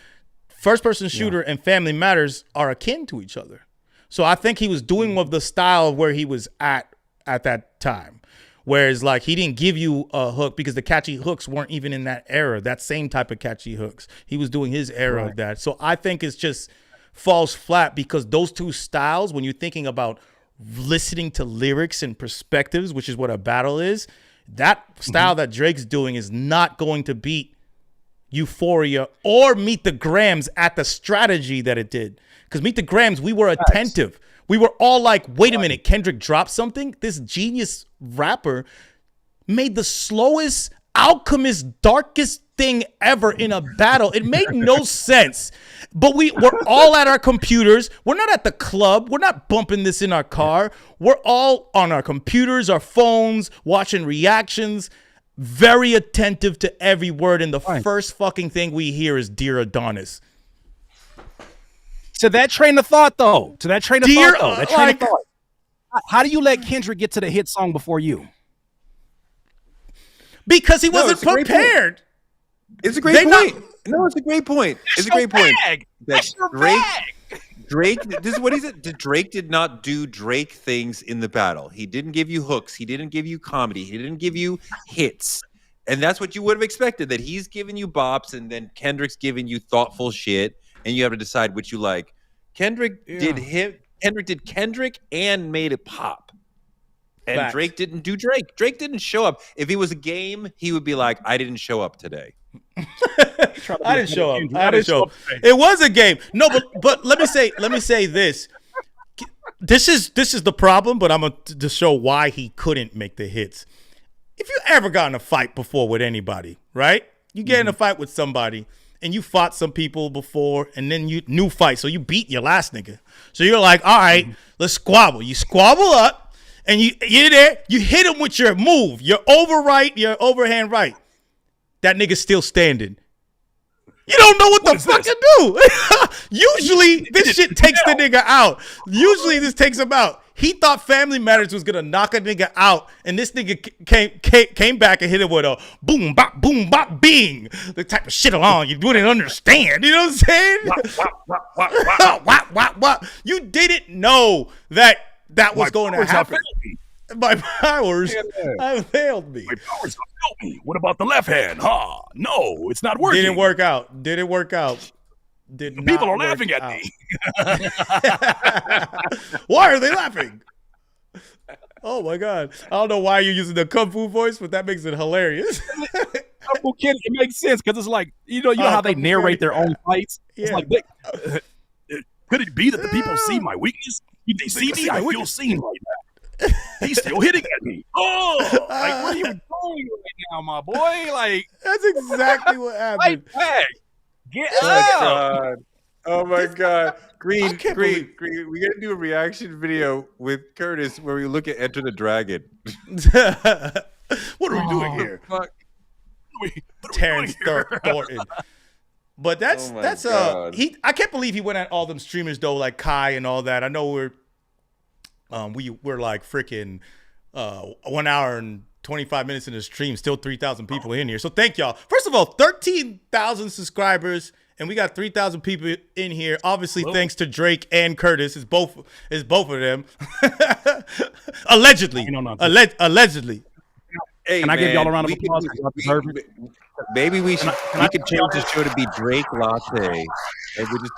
First Person Shooter and Family Matters are akin to each other. So I think he was doing with the style of where he was at that time. Whereas, like, he didn't give you a hook because the catchy hooks weren't even in that era, that same type of catchy hooks. He was doing his era of that. So I think it's just falls flat because those two styles, when you're thinking about listening to lyrics and perspectives, which is what a battle is, that style that Drake's doing is not going to beat Euphoria or Meet the Grams at the strategy that it did. Because Meet the Grams, we were attentive. We were all like, wait a minute, Kendrick dropped something? This genius rapper made the slowest, alchemist, darkest thing ever in a battle. It made no sense. But we're all at our computers. We're not at the club. We're not bumping this in our car. We're all on our computers, our phones, watching reactions, very attentive to every word. And the first fucking thing we hear is Dear Adonis. To that train of thought, though. How do you let Kendrick get to the hit song before you? Because he wasn't prepared. It's a great point. It's a great point. It's a great point. Drake, this is what he said. Drake did not do Drake things in the battle. He didn't give you hooks. He didn't give you comedy. He didn't give you hits. And that's what you would have expected, that he's giving you bops and then Kendrick's giving you thoughtful shit. And you have to decide which you like. Kendrick did Kendrick and made it pop. And Facts. Drake didn't do Drake. Drake didn't show up. If he was a game, he would be like, I didn't show up today. I didn't show up. It was a game. No, but let me say this. This is the problem, but I'm going to show why he couldn't make the hits. If you ever got in a fight before with anybody, right? You get in a fight with somebody and you fought some people before and then you new fight. So you beat your last nigga. So you're like, all right, let's squabble. You squabble up. and you're there, you hit him with your move, your overhand right. That nigga's still standing. You don't know what the fuck to do. Usually, this shit takes the nigga out. Usually, this takes him out. He thought Family Matters was gonna knock a nigga out, and this nigga came back and hit him with a boom bop bing, the type of shit along you wouldn't understand. You know what I'm saying? Wop. You didn't know that was going to happen. My powers have failed me. My powers have failed me. What about the left hand? No, it's not working. Didn't work out. People are laughing at me. Why are they laughing? Oh my God. I don't know why you're using the Kung Fu voice, but that makes it hilarious. Kung Fu Kid, it makes sense because it's like, you know how they narrate their own fights? It's like, could it be that the people see my weakness? If they see me, I feel seen right now. He's still hitting at me. Oh, like, what are you doing right now, my boy? Like, that's exactly what happened. Fight back. Get out. Oh my God. Green. We gotta do a reaction video with Curtis where we look at Enter the Dragon. What are we doing here? Fuck. Terrence Thornton. But that's I can't believe he went at all them streamers though, like Kai and all that. I know we're like freaking 1 hour and 25 minutes in the stream, still 3,000 people in here. So thank y'all. First of all, 13,000 subscribers, and we got 3,000 people in here. Obviously, thanks to Drake and Curtis. It's both of them. Allegedly. Allegedly. Hey, can I give y'all a round of applause? Maybe we could change the show to be Drake Latte. And we just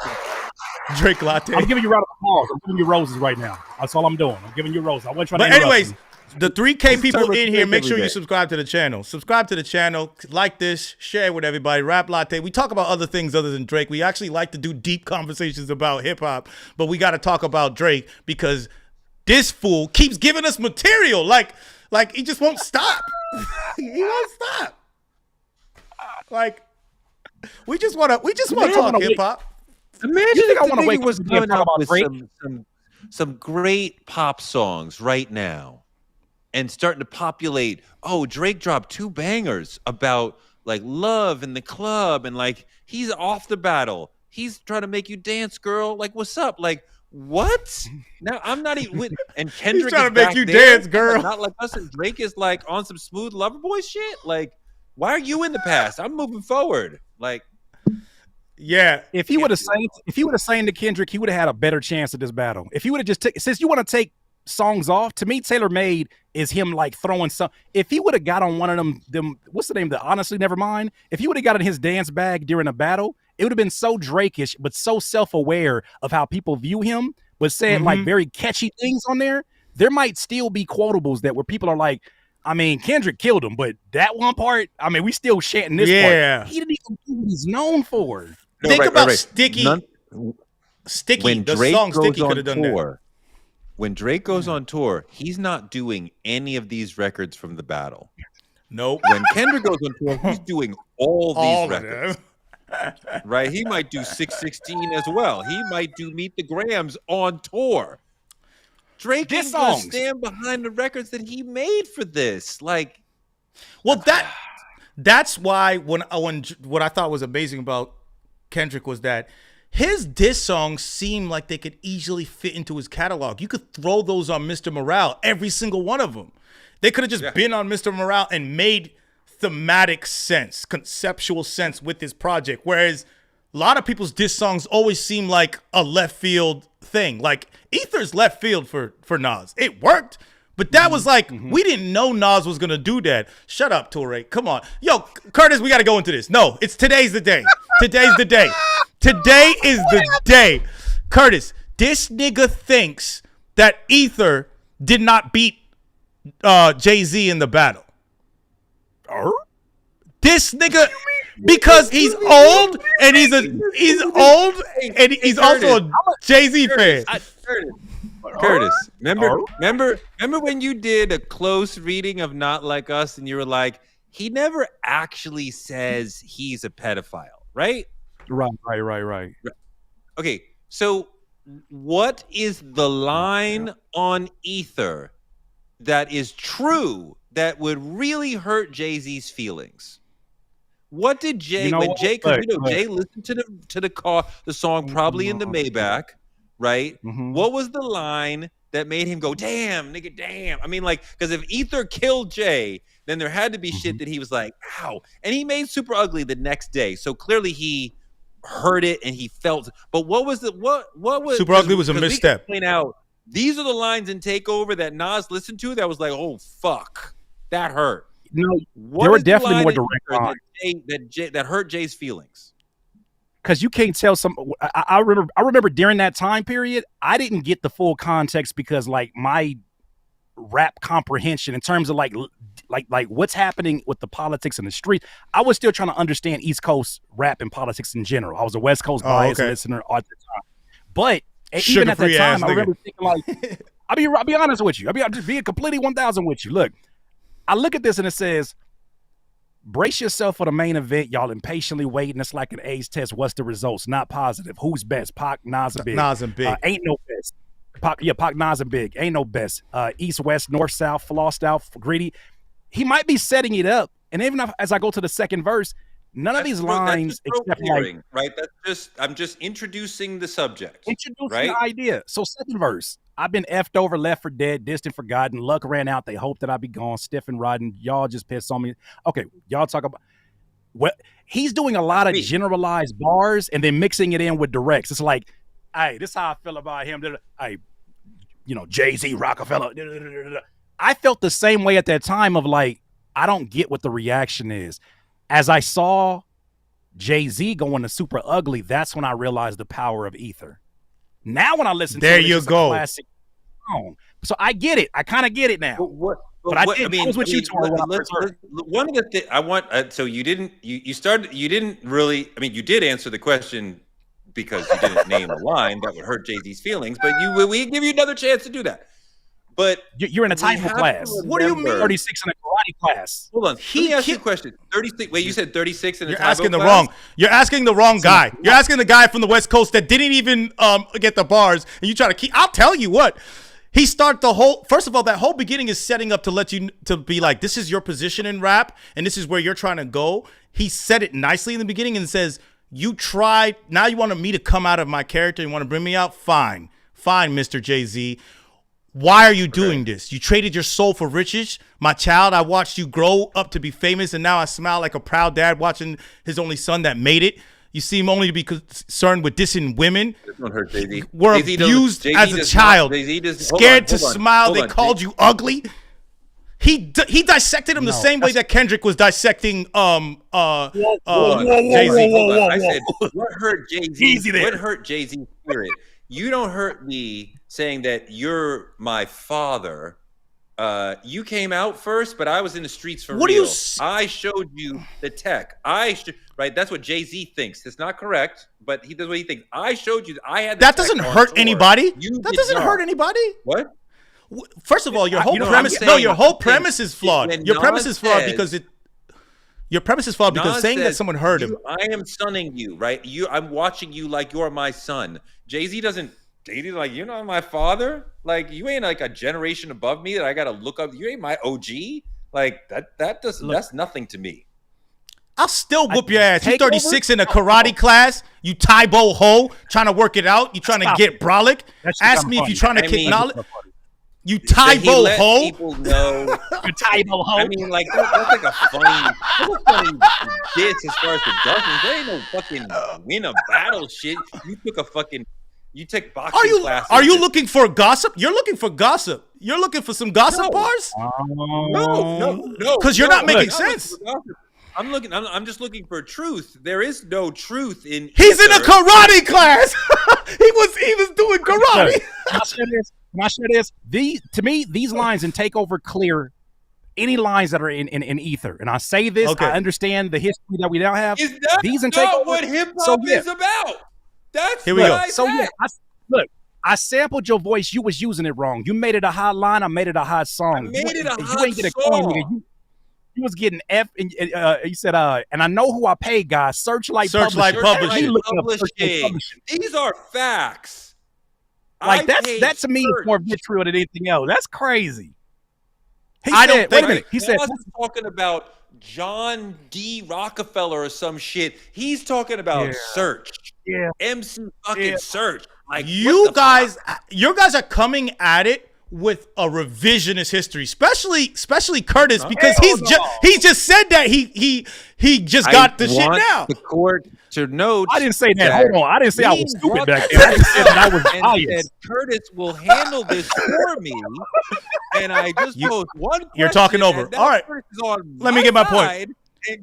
Drake Latte. I'm giving you a round of applause. I'm giving you roses right now. That's all I'm doing. I'm giving you roses. I wasn't trying to interrupt anyways, you. The 3K people in here, make sure you subscribe to the channel. Subscribe to the channel, like this, share it with everybody. Rap Latte. We talk about other things other than Drake. We actually like to do deep conversations about hip-hop, but we got to talk about Drake because this fool keeps giving us material. Like he just won't stop. He won't stop. Like, we just want to talk hip-hop. Imagine if the nigga was coming out with some great pop songs right now and starting to populate. Oh, Drake dropped 2 bangers about like love in the club and like he's off the battle. He's trying to make you dance, girl. Like, what's up? Like, what? Now I'm not even with and Kendrick he's trying is to make back you there, dance, girl. Not like us and Drake is like on some smooth lover boy shit. Like, why are you in the past? I'm moving forward. Like, yeah. If he would have sang to Kendrick, he would have had a better chance at this battle. If he would have just since you want to take songs off, to me, Taylor Made is him like throwing some. If he would have got on one of them, what's the name? The Honestly Nevermind. If he would have got in his dance bag during a battle, it would have been so Drake-ish, but so self-aware of how people view him, but said like very catchy things on there. There might still be quotables that where people are like, I mean, Kendrick killed him, but that one part, I mean, we still chanting this part. He didn't even do what he's known for. No, think about Sticky. Sticky. When the Drake song goes Sticky on could have done tour, when Drake goes on tour, he's not doing any of these records from the battle. Nope. When Kendrick goes on tour, he's doing all these records. Right? He might do 616 as well. He might do Meet the Grams on tour. Drake is going to stand behind the records that he made for this. Like, well, that's why when what I thought was amazing about Kendrick was that his diss songs seem like they could easily fit into his catalog. You could throw those on Mr. Morale, every single one of them. They could have just been on Mr. Morale and made thematic sense, conceptual sense with his project. Whereas a lot of people's diss songs always seem like a left field thing. Like Ether's left field for Nas. It worked, but that was like, we didn't know Nas was going to do that. Shut up, Toure. Come on. Yo, Curtis, we got to go into this. No, today's the day. Today's the day. Today is the day. Curtis, this nigga thinks that Ether did not beat Jay-Z in the battle. This nigga, because he's old and he's old and he's also a Jay-Z fan. Curtis, remember when you did a close reading of Not Like Us and you were like, he never actually says he's a pedophile, right? Right. Okay, so what is the line on Ether that is true that would really hurt Jay-Z's feelings? What did Jay when Jay? Because Jay listened to the song probably in the Maybach, right? What was the line that made him go, "Damn, nigga, damn"? I mean, like, because if Ether killed Jay, then there had to be shit that he was like, "Ow!" And he made Super Ugly the next day, so clearly he heard it and he felt. But what was what was Super Ugly was a misstep. Point out these are the lines in Takeover that Nas listened to that was like, "Oh fuck, that hurt." No, there were definitely more direct lines that hurt Jay's feelings. Because you can't tell some. I remember during that time period, I didn't get the full context because like my rap comprehension in terms of like what's happening with the politics in the street, I was still trying to understand East Coast rap and politics in general. I was a West Coast biased listener at the time, but even at that time, I remember thinking like, I'll be honest with you. I'm just being completely 1,000 with you. Look. I look at this and it says, brace yourself for the main event. Y'all impatiently waiting. It's like an AIDS test. What's the results? Not positive. Who's best? Pac, Nas, and Big. Nas and Big. Ain't no best. Pac, Nas, and Big. Ain't no best. East, West, North, South, flossed out, greedy. He might be setting it up. And even as I go to the second verse, none of these lines except like, right? I'm just introducing the subject. Introducing the idea. So second verse. I've been effed over, left for dead, distant, forgotten. Luck ran out. They hope that I be gone, stiff and rotten. Y'all just pissed on me. Okay, y'all talk about what he's doing a lot of generalized bars and then mixing it in with directs. It's like, hey, this is how I feel about him. Hey, Jay-Z, Rockefeller. I felt the same way at that time of like, I don't get what the reaction is. As I saw Jay-Z going to Super Ugly, that's when I realized the power of Ether. Now when I listen to it, it's just a classic song. So I get it. I kind of get it now. I was with you, Tori. One of the things I want, so you didn't really, I mean, you did answer the question because you didn't name a line that would hurt Jay-Z's feelings, but we give you another chance to do that. But you're in a title class. What do you mean? 36 in a karate class. Hold on. Let me ask you a question. 36. Wait, you said 36 in a You're asking the wrong guy. You're asking the guy from the West Coast that didn't even get the bars, and you try to keep. I'll tell you what. He start the whole. First of all, that whole beginning is setting up to let you to be like, this is your position in rap, and this is where you're trying to go. He said it nicely in the beginning and says, "You tried. Now you wanted me to come out of my character. You want to bring me out? Fine, Mr. Jay-Z." Why are you doing this? You traded your soul for riches. My child, I watched you grow up to be famous, and now I smile like a proud dad watching his only son that made it. You seem only to be concerned with dissing women. Don't hurt Jay-Z. Were abused as a child. Scared to smile. They called you ugly. He dissected him the same way that Kendrick was dissecting Jay-Z. I said, what hurt Jay-Z? What hurt Jay-Z's spirit? You don't hurt me saying that you're my father. You came out first, but I was in the streets for real. I showed you the tech. Right? That's what Jay-Z thinks. That's not correct, but that's what he thinks. I showed you. I had. That doesn't hurt anybody. That doesn't hurt anybody. What? First of all, your whole premise. No, your whole premise is flawed. Your premise is flawed because it. Your premise is flawed because saying that someone heard him. I am sunning you, right? I'm watching you like you're my son. Jay-Z doesn't. Jay-Z's like, you're not my father. Like, you ain't like a generation above me that I gotta look up. You ain't my OG. Like that's nothing to me. I'll still whoop your ass. You 36 in a karate class. You Taibo ho trying to work it out. You trying to get brolic. Ask me if you're trying to kick knowledge. You Taibo ho. People know. You Taibo ho. I mean, like that's like a funny diss as far as the Dozens. There ain't no fucking win a battle shit. You took boxing classes. Are you looking for gossip? You're looking for gossip. You're looking for some gossip bars? No. Because you're not making sense. I'm just looking for truth. There is no truth in. He's in a karate class. he was doing karate. Can I share this? To me, these lines in Takeover clear any lines that are in Ether. And I say this, I understand the history that we now have. Is that these in not Takeover, what hip hop is about? That's here we go. I sampled your voice. You was using it wrong. You made it a hot line. I made it a hot song. You ain't get a song. You was getting F, and you said, and I know who I paid, guys. Searchlight Publishing. These are facts. Like that to me is more vitriol than anything else. That's crazy. I don't think. Wait a minute. He said Nas is talking about John D. Rockefeller or some shit. He's talking about Search. Yeah. MC fucking Search. Like you guys are coming at it with a revisionist history, especially Curtis, because he just said that he just got the shit now. The court to note. I didn't say that. Hold on. I didn't say I was stupid back then. I just said that I was biased. Curtis will handle this for me. And I just posed one question. You're talking over. All right. Let me get my point.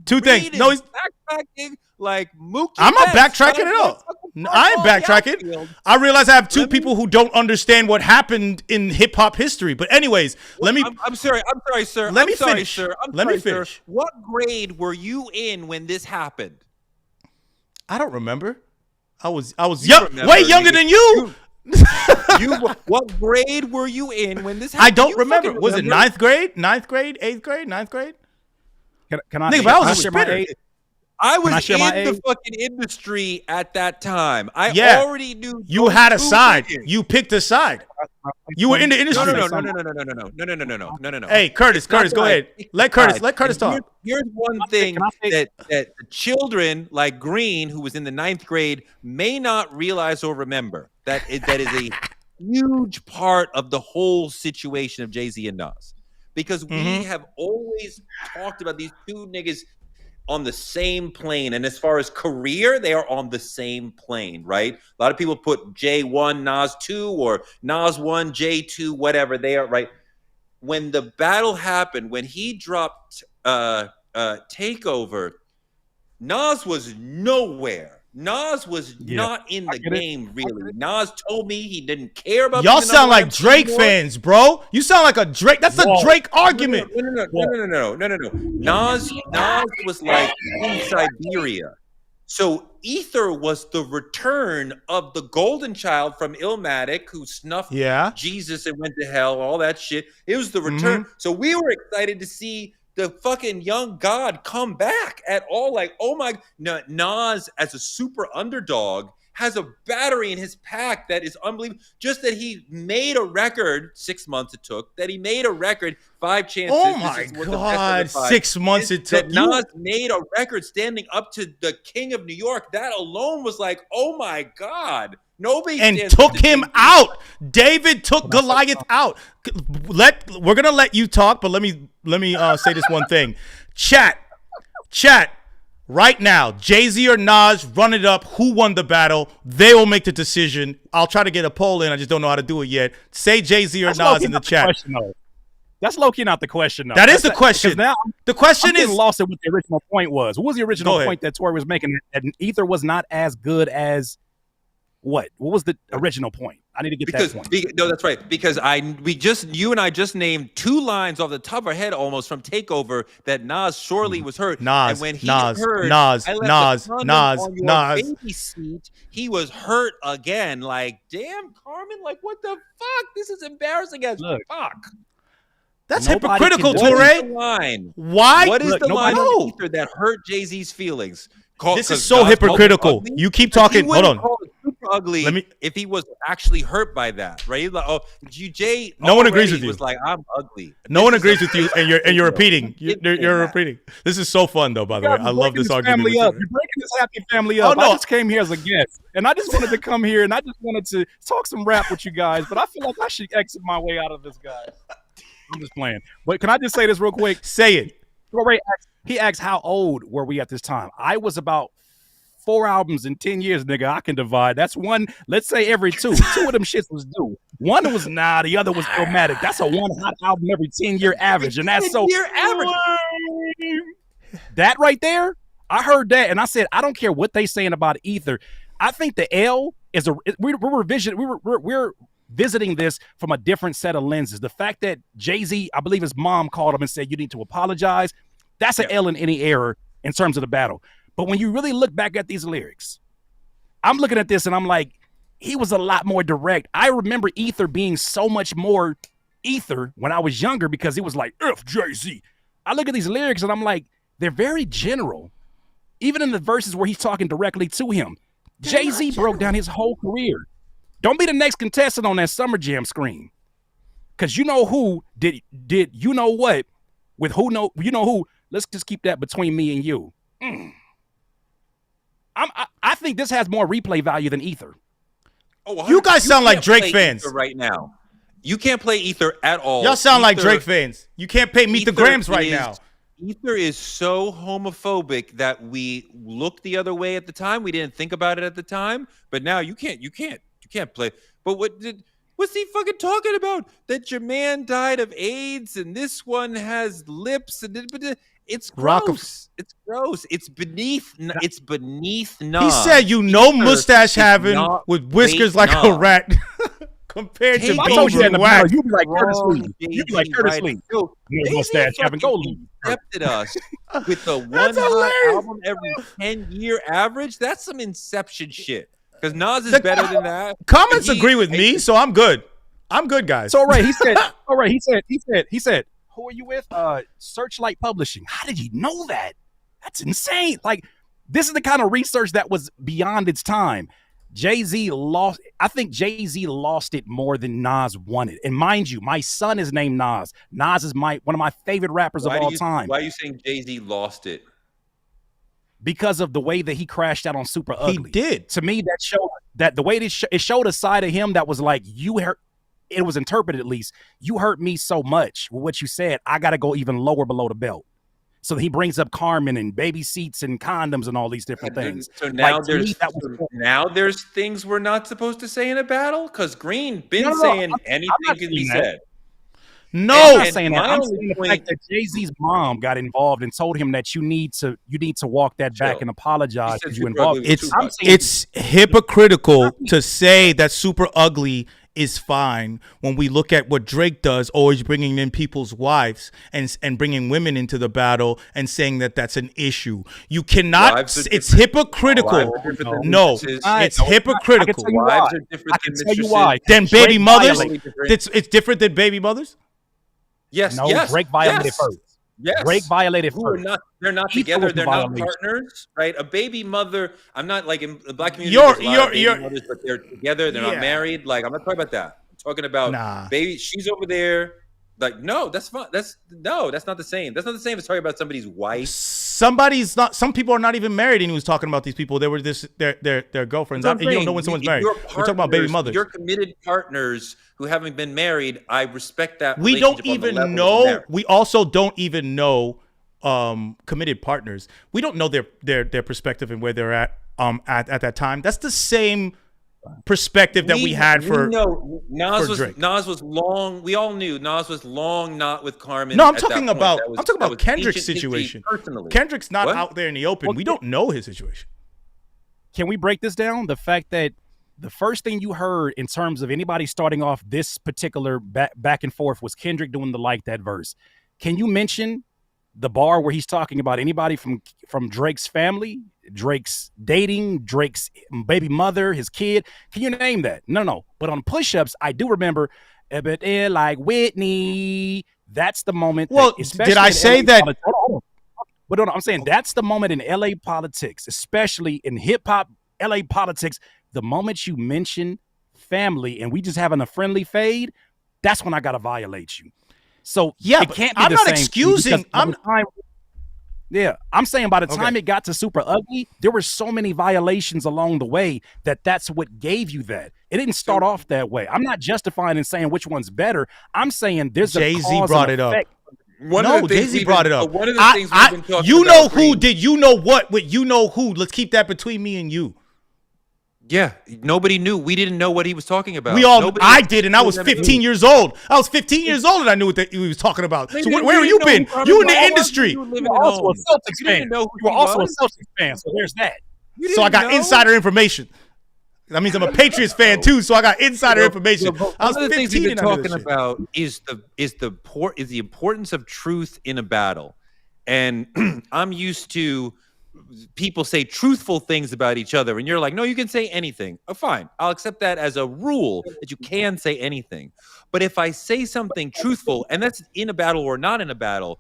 Two things. No, he's backtracking like Mookie. I'm not backtracking at all. I ain't backtracking. I realize I have two people who don't understand what happened in hip hop history. But anyways, let me. I'm sorry, sir. Let me finish. Let me finish. What grade were you in when this happened? I don't remember. I was young, way younger than you. What grade were you in when this happened? I don't remember. Was it ninth grade, 8th grade, 9th grade? Can I? Nigga, but I was a spitter. I was in the fucking industry at that time. I already knew. You had a side. You picked a side. You were in the industry. No. Hey, Curtis, go ahead. Let Curtis talk. Here's one thing that the children like Green, who was in the 9th grade, may not realize or remember. That is a huge part of the whole situation of Jay-Z and Nas. Because we have always talked about these two niggas on the same plane. And as far as career, they are on the same plane, right? A lot of people put J1, Nas 2, or Nas 1, J2, whatever. They are, right? When the battle happened, when he dropped Takeover, Nas was nowhere. Nas was not in the game, really. Nas told me he didn't care about. Y'all sound like Drake fans, bro. You sound like a Drake. That's a Drake argument. No. Nas was like in Siberia. So Ether was the return of the golden child from Illmatic who snuffed Jesus and went to hell, all that shit. It was the return. So we were excited to see the fucking young god come back at all. Like, oh my, Nas as a super underdog has a battery in his pack that is unbelievable. Just that he made a record, 6 months it took, that he made a record, 5 chances. Oh my God, 6 months it took. Nas made a record standing up to the king of New York. That alone was like, oh my God. Nobody took him out. David took Goliath out. We're gonna let you talk, but let me say this one thing. Chat. Right now, Jay-Z or Nas, run it up. Who won the battle? They will make the decision. I'll try to get a poll in. I just don't know how to do it yet. Say Jay-Z or Nas in the chat. That's low-key not the question, though. That is the question. Now, the question is lost at what the original point was. What was the original point that Tory was making? That Ether was not as good as what? What was the original point? I need to get that point. No, that's right. Because you and I just named 2 lines off the top of our head almost from Takeover that Nas surely was hurt. Nas, and when he Nas, heard, Nas, baby seat, he was hurt again. Like, damn, Carmen, like, what the fuck? This is embarrassing as fuck. That's hypocritical, Toure. Why? What is the line on Ether that hurt Jay-Z's feelings? This is so hypocritical. You keep talking. Hold on. Super ugly. If he was actually hurt by that, right? Like, Jay. No one agrees with you. Was like, I'm ugly. No one agrees with you, and you're repeating. You're repeating. This is so fun, though. By the way, I love this argument. You're breaking this happy family up. I just came here as a guest, and I just wanted to come here, and I just wanted to talk some rap with you guys. But I feel like I should exit my way out of this, guys. I'm just playing. But can I just say this real quick? Say it. He asked, how old were we at this time? I was about 4 albums in 10 years, nigga. I can divide. That's one, let's say every 2. 2 of them shits was due. One was the other was Illmatic. That's a one hot album every 10-year average. And that's so average. That right there, I heard that and I said, I don't care what they saying about Ether. I think the L is we're visiting this from a different set of lenses. The fact that Jay-Z, I believe his mom called him and said, you need to apologize. That's an L in any error in terms of the battle. But when you really look back at these lyrics, I'm looking at this and I'm like, he was a lot more direct. I remember Ether being so much more Ether when I was younger because it was like, F Jay-Z. I look at these lyrics and I'm like, they're very general. Even in the verses where he's talking directly to him. Jay-Z broke down his whole career. Don't be the next contestant on that Summer Jam screen. Because you know who did you know what with who know you know who. Let's just keep that between me and you. I think this has more replay value than Ether. Oh, you guys sound like Drake fans right now. You can't play Ether at all. Y'all sound like Drake fans. You can't pay Meet the Grams right now. Ether is so homophobic that we looked the other way at the time. We didn't think about it at the time, but now you can't play. But what's he fucking talking about? That your man died of AIDS and this one has lips and it's gross. It's gross. It's beneath Nas. He said mustache having with whiskers like a rat. Compared to Beans and Wax. You'd be like Curtis Lee. You'd be like Curtis Lee. Mustache having gold. Accepted us with the one hot album every 10-year average. That's some Inception shit. Because Nas is better than that. Comments agree with me, so I'm good. I'm good, guys. So he said, who are you with? Searchlight Publishing. How did you know that? That's insane. Like, this is the kind of research that was beyond its time. Jay-Z lost. I think Jay-Z lost it more than Nas won it. And mind you, my son is named Nas. Nas is one of my favorite rappers of all time. Why are you saying Jay-Z lost it? Because of the way that he crashed out on Super Ugly. He did. To me, that showed that the way it showed a side of him that was like, you hurt. It was interpreted at least. You hurt me so much with what you said. I got to go even lower below the belt. So he brings up Carmen and baby seats and condoms and all these different things. So now there's things we're not supposed to say in a battle? Because Green been saying anything can be said. No, I'm not saying that. I'm saying the fact that Jay-Z's mom got involved and told him that you need to walk that back and apologize because you involved. It's hypocritical to say that Super Ugly is fine when we look at what Drake does, always bringing in people's wives and bringing women into the battle and saying that that's an issue. You cannot. It's hypocritical. No, it's hypocritical. Wives are different. I can tell you why. Then baby mothers. It's different than baby mothers. Yes. No, Drake violated first. Yes. Drake violated first. They're not together. They're not partners, right? A baby mother. I'm not like in the black community. You're mothers, but they're together. They're not married. Like, I'm not talking about that. I'm talking about baby. She's over there. Like, no, that's fine. That's not the same. That's not the same as talking about somebody's wife. Some people are not even married, and he was talking about these people. They were their girlfriends. You don't know when someone's married. We're talking about baby mothers. You're committed partners who haven't been married. I respect that. We don't even know. We also don't even know committed partners. We don't know their perspective and where they're at that time. That's the same perspective that we had for Drake. Nas was long. We all knew Nas was long not with Carmen. No, I'm talking about Kendrick's situation. Kendrick's not out there in the open. We don't know his situation. Can we break this down? The fact that the first thing you heard in terms of anybody starting off this particular back and forth was Kendrick doing the Like That verse. Can you mention the bar where he's talking about anybody from Drake's family, Drake's dating, Drake's baby mother, his kid? Can you name that? No. But on push-ups, I do remember, but like Whitney. That's the moment. Well, did I say that? But no, I'm saying that's the moment in LA politics, especially in hip hop LA politics. The moment you mention family and we just having a friendly fade, that's when I gotta violate you. So it can't be I'm not excusing. I'm saying by the time it got to Super Ugly, there were so many violations along the way that's what gave you that. It didn't start off that way. I'm not justifying and saying which one's better. I'm saying there's Jay-Z brought it up. Jay-Z brought it up. One of the things we've been talking you know about, who did you know what? With you know who? Let's keep that between me and you. Yeah, nobody knew. We didn't know what he was talking about. I did, and I was 15 years old. I was 15 years old, and I knew what he was talking about. So where have you been? You in the industry. You were also a Celtics fan. You were also a Celtics fan, so there's that. So I got insider information. That means I'm a Patriots fan too, so I got insider information. I was 15 one of the things we've been talking shit. about is the importance of truth in a battle, and I'm used to people say truthful things about each other, and you're like, no, you can say anything. Oh, fine, I'll accept that as a rule that you can say anything. But if I say something truthful, and that's in a battle or not in a battle,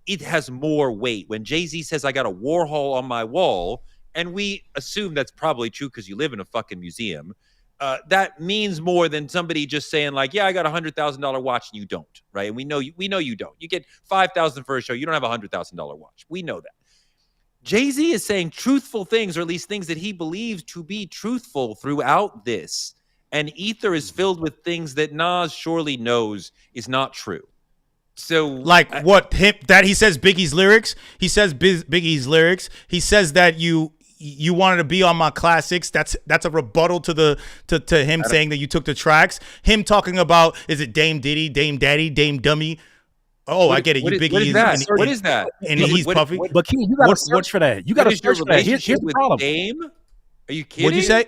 it has more weight. When Jay-Z says, I got a Warhol on my wall, and we assume that's probably true because you live in a fucking museum, that means more than somebody just saying like, yeah, I got $100,000 watch and you don't, right? And we know you don't. You get $5,000 for a show. You don't have $100,000 watch. We know that. Jay-Z is saying truthful things, or at least things that he believes to be truthful throughout this. And Ether is filled with things that Nas surely knows is not true. So like that he says Biggie's lyrics. He says Biggie's lyrics. He says that you wanted to be on my classics. That's a rebuttal to him saying that you took the tracks. Him talking about, is it Dame Diddy, Dame Daddy, Dame Dummy? Oh, I get it. You Biggie. What is that? And he's Puffy. But King, you got to search for that. You got to search for that. Here's the problem. Dame? Are you kidding? What'd you say?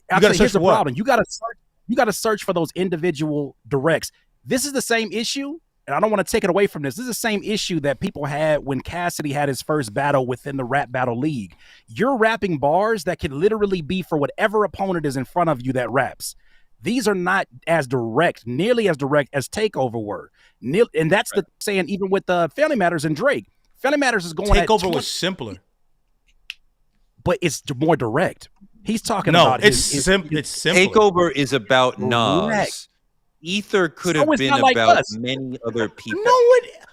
Here's the problem. You got to search for those individual directs. This is the same issue, and I don't want to take it away from this. This is the same issue that people had when Cassidy had his first battle within the Rap Battle League. You're rapping bars that can literally be for whatever opponent is in front of you that raps. These are not nearly as direct as Takeover were. And that's the saying, even with Family Matters and Drake. Family Matters is going Takeover was simpler. But it's more direct. He's talking about it's simpler. Takeover is about Nas. Ether could have been about many other people. No,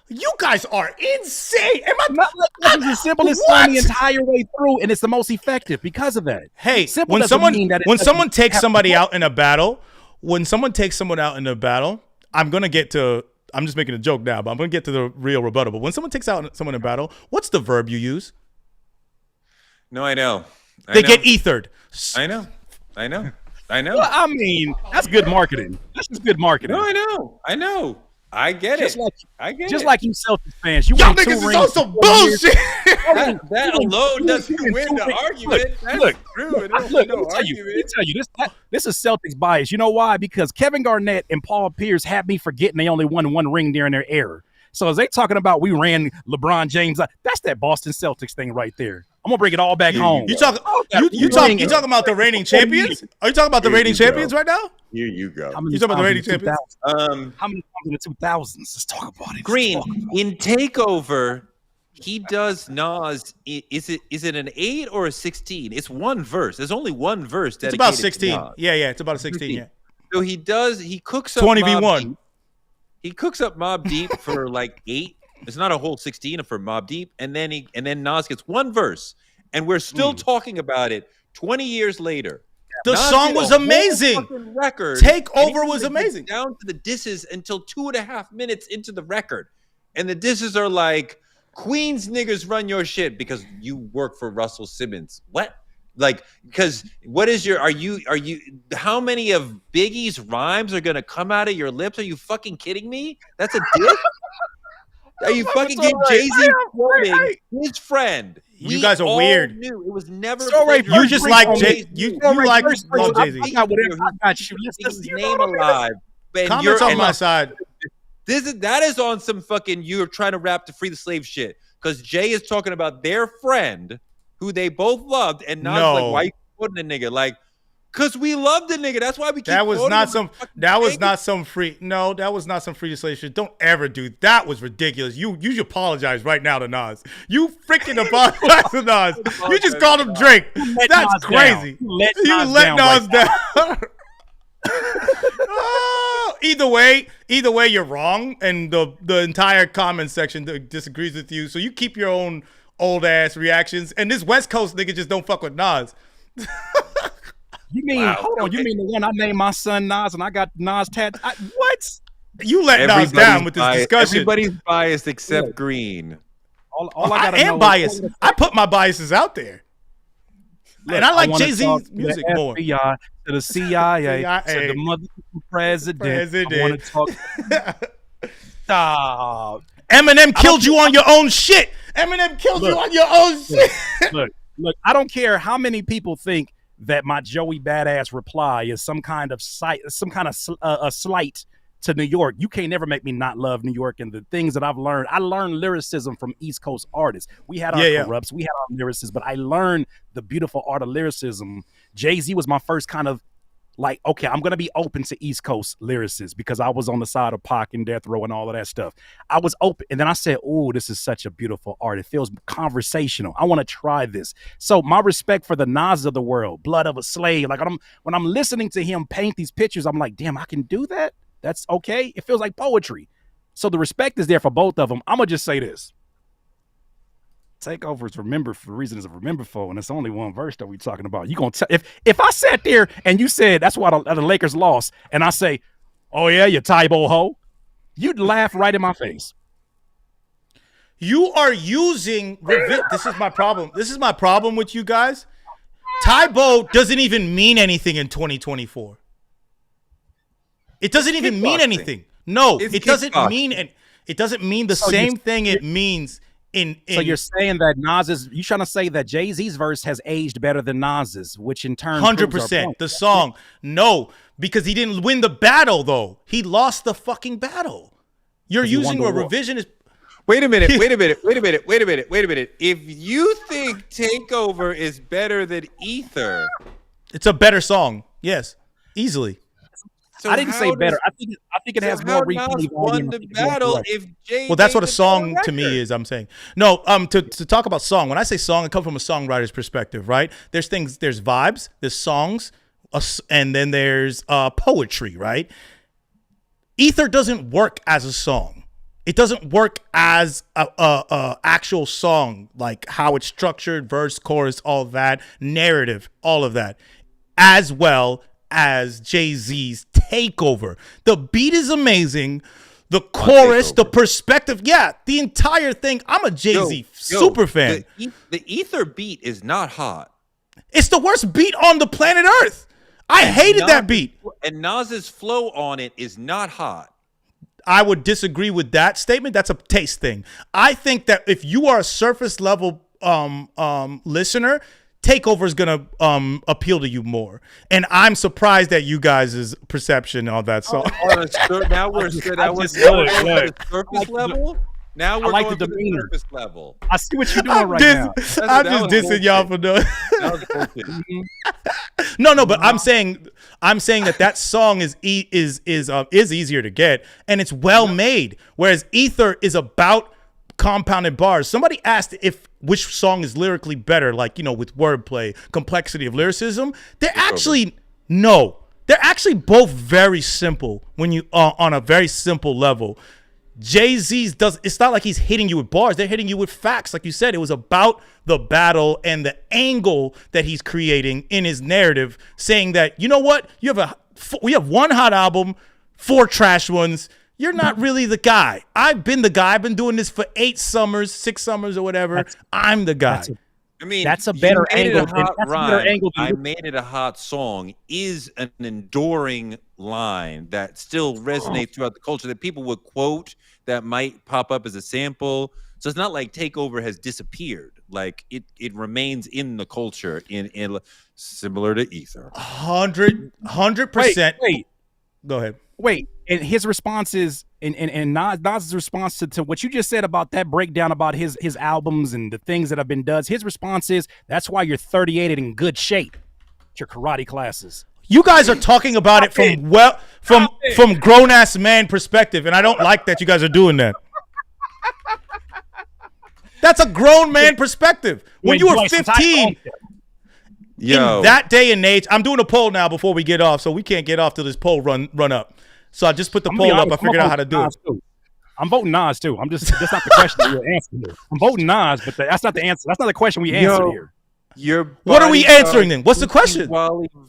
you guys are insane. Am I not like this? As simple as the entire way through, and it's the most effective because of that. Hey, when someone takes somebody out in a battle, I'm gonna get to. I'm just making a joke now, but I'm gonna get to the real rebuttal. But when someone takes out someone in a battle, what's the verb you use? No, I know. They get ethered. I know. Well, I mean, that's good marketing. That's just good marketing. No, I know. I get it. Just like you Celtics fans. Y'all niggas is on some bullshit. that alone doesn't win the argument. That's true. Let me tell you, this is Celtics bias. You know why? Because Kevin Garnett and Paul Pierce had me forgetting they only won one ring during their era. So as they talking about we ran LeBron James, that's that Boston Celtics thing right there. I'm gonna bring it all back home. You talking about the reigning champions? Are you talking about the reigning champions right now? Here you go. You talking about the reigning champions? How many times in the 2000s? Let's talk about it. Green in Takeover, he does Nas. Is it an 8 or a 16? It's one verse. There's only one verse. It's about 16. Yeah, it's about a 16. Yeah. So he cooks up 20v1. He cooks up Mobb Deep for like 8. It's not a whole 16 for Mobb Deep, and then Nas gets one verse, and we're still talking about it 20 years later. The song was amazing. Record Takeover was amazing. Down to the disses until 2.5 minutes into the record, and the disses are like, "Queens niggas run your shit because you work for Russell Simmons." What? Like, because what is your? Are you? How many of Biggie's rhymes are gonna come out of your lips? Are you fucking kidding me? That's a diss. Are you fucking getting Jay-Z quoting his friend? You guys are weird. Knew. It was never. You just like Jay. You like Jay-Z. I got you. His name alive. Comments on my side. That is on some fucking you're trying to rap to free the slave shit. Because Jay is talking about their friend who they both loved, and Nas like, why you quoting a nigga? Like, cause we love the nigga. That's why we keep. That was not some free to slave shit. Don't ever do that. Was ridiculous. You should apologize right now to Nas. You freaking apologize to Nas. You just called him Drake. That's crazy. You let Nas down. Either way, you're wrong, and the entire comment section disagrees with you. So you keep your own old ass reactions, and this West Coast nigga just don't fuck with Nas. You mean hold on? You mean the one I named my son Nas and I got Nas tattooed? What? You let Nas down with this discussion. Everybody's biased except Green. I am biased. I put my biases out there. Look, and I like Jay-Z's music more. To the CIA, to the motherfucking president. I want to talk. Stop. Eminem killed you on your own shit. Eminem killed you on your own shit. Look. I don't care how many people think that my Joey Badass reply is some kind of a slight to New York. You can't never make me not love New York and the things that I've learned. I learned lyricism from East Coast artists. We had our corrupts, we had our lyricists, but I learned the beautiful art of lyricism. Jay-Z was my first kind of like, okay, I'm gonna be open to East Coast lyricists because I was on the side of Pac and Death Row and all of that stuff. I was open, and then I said, "Oh, this is such a beautiful art. It feels conversational. I want to try this." So my respect for the Nas of the world, Blood of a Slave. Like when I'm listening to him paint these pictures, I'm like, damn, I can do that. That's okay. It feels like poetry. So the respect is there for both of them. I'm gonna just say this. Takeover is remembered for reasons of remember for, and it's only one verse that we're talking about. You gonna if I sat there and you said that's why the Lakers lost, and I say, "Oh yeah, you Tybo hoe," you'd laugh right in my face. You are using this is my problem. This is my problem with you guys. Tybo doesn't even mean anything in 2024. It doesn't even mean anything. No, it doesn't mean it doesn't mean the same thing it means. So you're saying that you trying to say that Jay-Z's verse has aged better than Nas's, which in turn 100%. The song, no, because he didn't win the battle though. He lost the fucking battle. You're using a revisionist. Wait a minute. If you think Takeover is better than Ether, it's a better song. Yes, easily. So I didn't say better. I think it has more replay won the battle if Jay. Well, that's what a song to me is. I'm saying no. To talk about song. When I say song, I come from a songwriter's perspective, right? There's things. There's vibes. There's songs, and then there's poetry, right? Ether doesn't work as a song. It doesn't work as a actual song, like how it's structured, verse, chorus, all that, narrative, all of that, as well as Jay-Z's Takeover. The beat is amazing. The chorus, the perspective, the entire thing. I'm a Jay-Z super fan. The Ether beat is not hot. It's the worst beat on the planet Earth. I hated that beat. And Nas's flow on it is not hot. I would disagree with that statement. That's a taste thing. I think that if you are a surface level listener, Takeover is gonna appeal to you more, and I'm surprised at you guys' perception on that song. Now we're surface level. Now we're like going the to demeanor. the surface level. I see what you're doing right now. I'm just dissing y'all for doing. No, but I'm saying that song is easier to get, and it's well made. Whereas Ether is about compounded bars. Somebody asked which song is lyrically better, like, with wordplay, complexity of lyricism. They're actually both very simple when you on a very simple level. Jay-Z's it's not like he's hitting you with bars. They're hitting you with facts. Like you said, it was about the battle and the angle that he's creating in his narrative, saying that, you know what? We have one hot album, 4 trash ones. You're not really the guy. I've been the guy. I've been doing this for 6 summers or whatever. I'm the guy. That's a better angle. I made it a hot song is an enduring line that still resonates throughout the culture that people would quote that might pop up as a sample. So it's not like Takeover has disappeared. Like it remains in the culture in similar to Ether. 100%. Wait. Go ahead. Wait, and his response is, and Nas's response to what you just said about that breakdown about his albums and the things that have been done, his response is, that's why you're 38 and in good shape. Your karate classes. You guys are talking about it from grown ass man perspective, and I don't like that you guys are doing that. That's a grown man perspective. When you were 15. In that day and age, I'm doing a poll now before we get off, so we can't get off till this poll run up. So I just put the poll up. I figured out how to do it. I'm voting Nas too. That's not the question you're answering here. I'm voting Nas, but that's not the answer. That's not the question we answered here. What are we answering then? What's the question?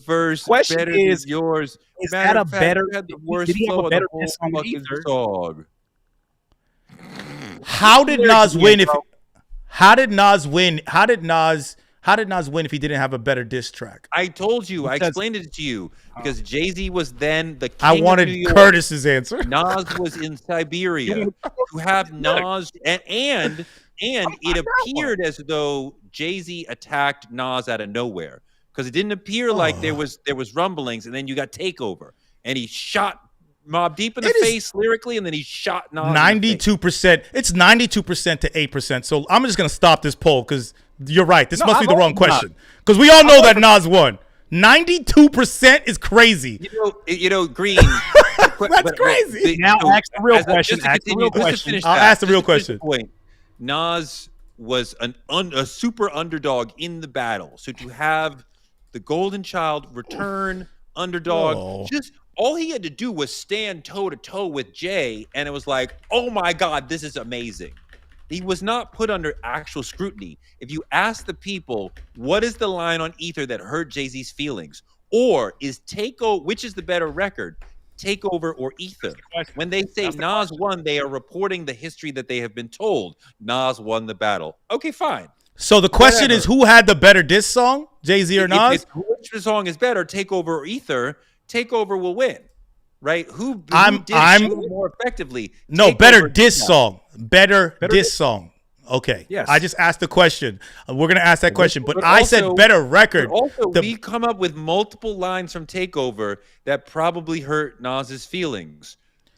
Verse question better is than yours. Is that a better? Did he have a better song? How did Nas win? How did Nas win if he didn't have a better diss track? I told you. I explained it to you because Jay-Z was then the king I wanted of New York. Curtis's answer. Nas was in Siberia. To have Nas and it appeared as though Jay-Z attacked Nas out of nowhere because it didn't appear like there was rumblings, and then you got Takeover, and he shot Mobb Deep in the face lyrically, and then he shot Nas. 92%. It's 92% to 8%. So I'm just gonna stop this poll because you're right. This must be the wrong question because we all know that Nas won. 92% is crazy. You know, Green. That's crazy. Now ask the real question. I'll ask the real question. Nas was a super underdog in the battle. So to have the Golden Child return underdog, just all he had to do was stand toe to toe with Jay, and it was like, oh my God, this is amazing. He was not put under actual scrutiny. If you ask the people, what is the line on Ether that hurt Jay-Z's feelings? Or is Takeover, which is the better record, Takeover or Ether? When they say Nas won, they are reporting the history that they have been told. Nas won the battle. Okay, fine. So the question is, who had the better diss song, Jay-Z or Nas? Which song is better, Takeover or Ether? Takeover will win, right? Who did more effectively? No, better diss song. Better diss song. Okay. Yes. I just asked the question. We're gonna ask that question, but I said better record. Also, we come up with multiple lines from Takeover that probably hurt Nas's feelings.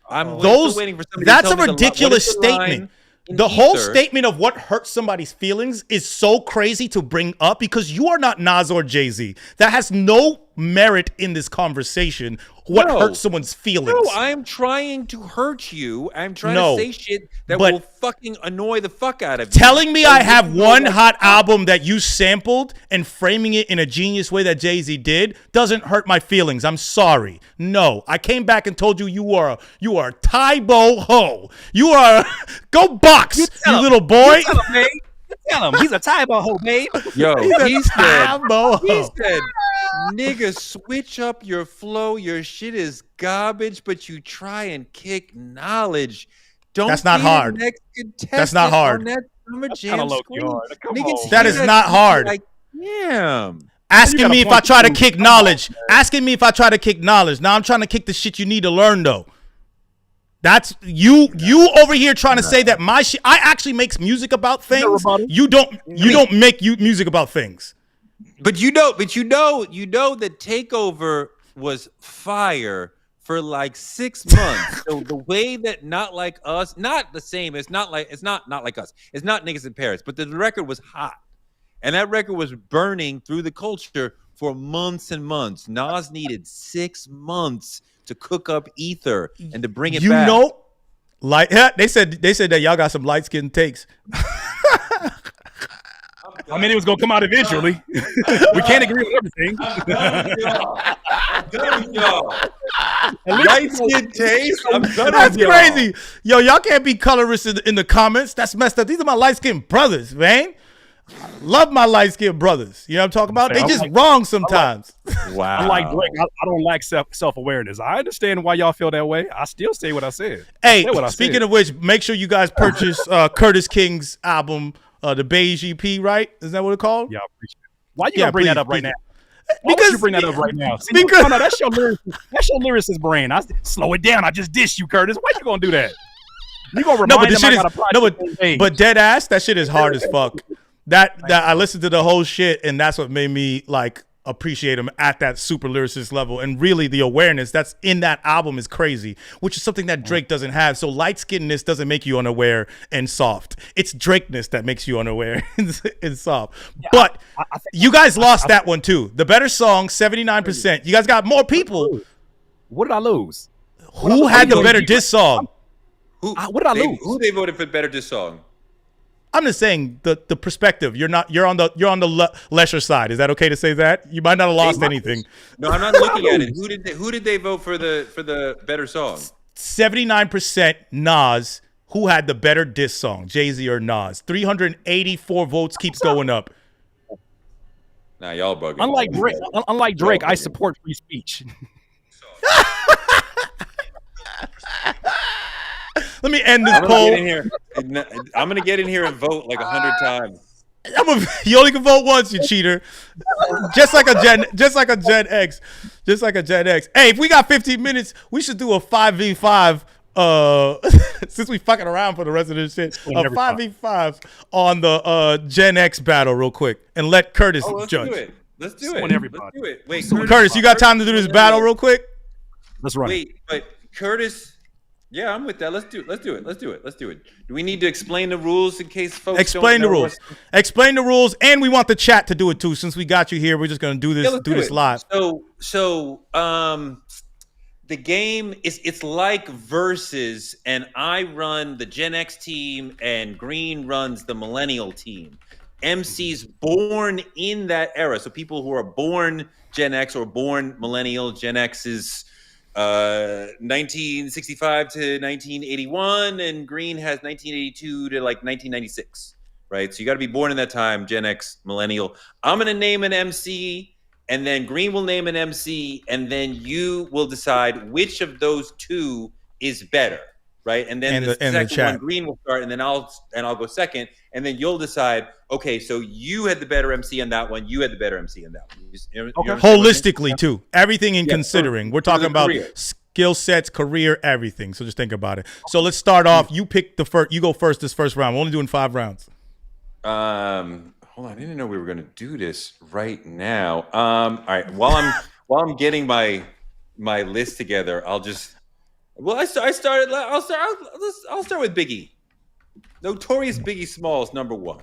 I'm still waiting for somebody That's to tell a me ridiculous statement. The whole statement of what hurts somebody's feelings is so crazy to bring up because you are not Nas or Jay-Z. That has no merit in this conversation. What hurts someone's feelings? No, I'm trying to hurt you. I'm trying to say shit that will fucking annoy the fuck out of you. Telling me I have one hot album that you sampled and framing it in a genius way that Jay-Z did doesn't hurt my feelings. I'm sorry. No, I came back and told you you are a Tybo ho. You are go box, you little boy. Tell him he's a Tybo ho, babe. Yo, he said, nigga, switch up your flow. Your shit is garbage, but you try and kick knowledge. That's not hard. That's not hard. That's kind of low-key hard. Come on. That is not hard. Like, damn. Asking me if I try to kick knowledge. Asking me if I try to kick knowledge. Now I'm trying to kick the shit you need to learn, though. That's you over here trying to say that my shit. I actually makes music about things. You don't make music about things. But you know that Takeover was fire for like 6 months. So the way that Not Like Us, not the same. It's not like us. It's not Niggas in Paris. But the record was hot, and that record was burning through the culture for months and months. Nas needed 6 months to cook up Ether and to bring it back. They said that y'all got some light skinned takes. I mean, it was gonna come out eventually. We can't agree on everything. I'm done with y'all. Light skin taste. That's crazy. Yo, y'all can't be colorists in the comments. That's messed up. These are my light skinned brothers, man. Love my light skinned brothers. You know what I'm talking about? They just wrong sometimes. Wow. I'm like Drake. I don't lack self-awareness. I understand why y'all feel that way. I still say what I said. Hey, speaking of which, make sure you guys purchase Curtis King's album, the Beige EP, right? Is that what it's called? Yeah, I appreciate it. Why you gonna bring that up right now? Because you bring that up right now. See, no, that's your lyricist brain. Slow it down. I just dissed you, Curtis. Why you gonna do that? You gonna remind but dead ass, that shit is hard as fuck. That I listened to the whole shit, and that's what made me like appreciate him at that super lyricist level. And really, the awareness that's in that album is crazy, which is something that Drake doesn't have. So light skinnedness doesn't make you unaware and soft. It's Drakeness that makes you unaware and soft. Yeah, but you guys lost that one too. The better song, 79%. You guys got more people. What did I lose? Who had the better diss song? What did I lose? Who they voted for better diss song? I'm just saying the perspective. You're on the lesser side. Is that okay to say that? You might not have lost anything. No, I'm not looking at it. Who did they vote for the better song? 79% Nas. Who had the better diss song, Jay-Z or Nas? 384 votes keeps going up. Nah, y'all bugging. Unlike Drake, I support free speech. Let me end this poll. I'm gonna get in here and vote like 100 times. You only can vote once, you cheater. Just like a Gen X. Hey, if we got 15 minutes, we should do a 5v5. Since we fucking around for the rest of this shit, a 5v5 on the Gen X battle real quick, and let Curtis judge. Let's do it. Wait, Curtis, you got time to do this battle real quick? Let's run. Wait, but Curtis Yeah, I'm with that. Let's do it. Do we need to explain the rules in case folks Explain don't the know rules. Explain the rules, and we want the chat to do it too. Since we got you here, we're just gonna do this. let's do this it. live. The game is it's like versus, and I run the Gen X team, and Green runs the Millennial team. MCs born in that era, so people who are born Gen X or born Millennial. Gen X is 1965 to 1981, and Green has 1982 to like 1996, right? So you got to be born in that time, Gen X, Millennial. I'm going to name an MC, and then Green will name an MC, and then you will decide which of those two is better, right? And then the second one, Green will start, and then I'll go second, and then you'll decide, okay, so you had the better MC on that one, you had the better MC on that one. Holistically too, everything in considering. We're talking about skill sets, career, everything. So just think about it. So let's start off. You pick the first. You go first this first round. We're only doing 5 rounds. Hold on, I didn't know we were going to do this right now. All right, while I'm getting my list together, I'll start with Biggie. Notorious Biggie Smalls, number 1.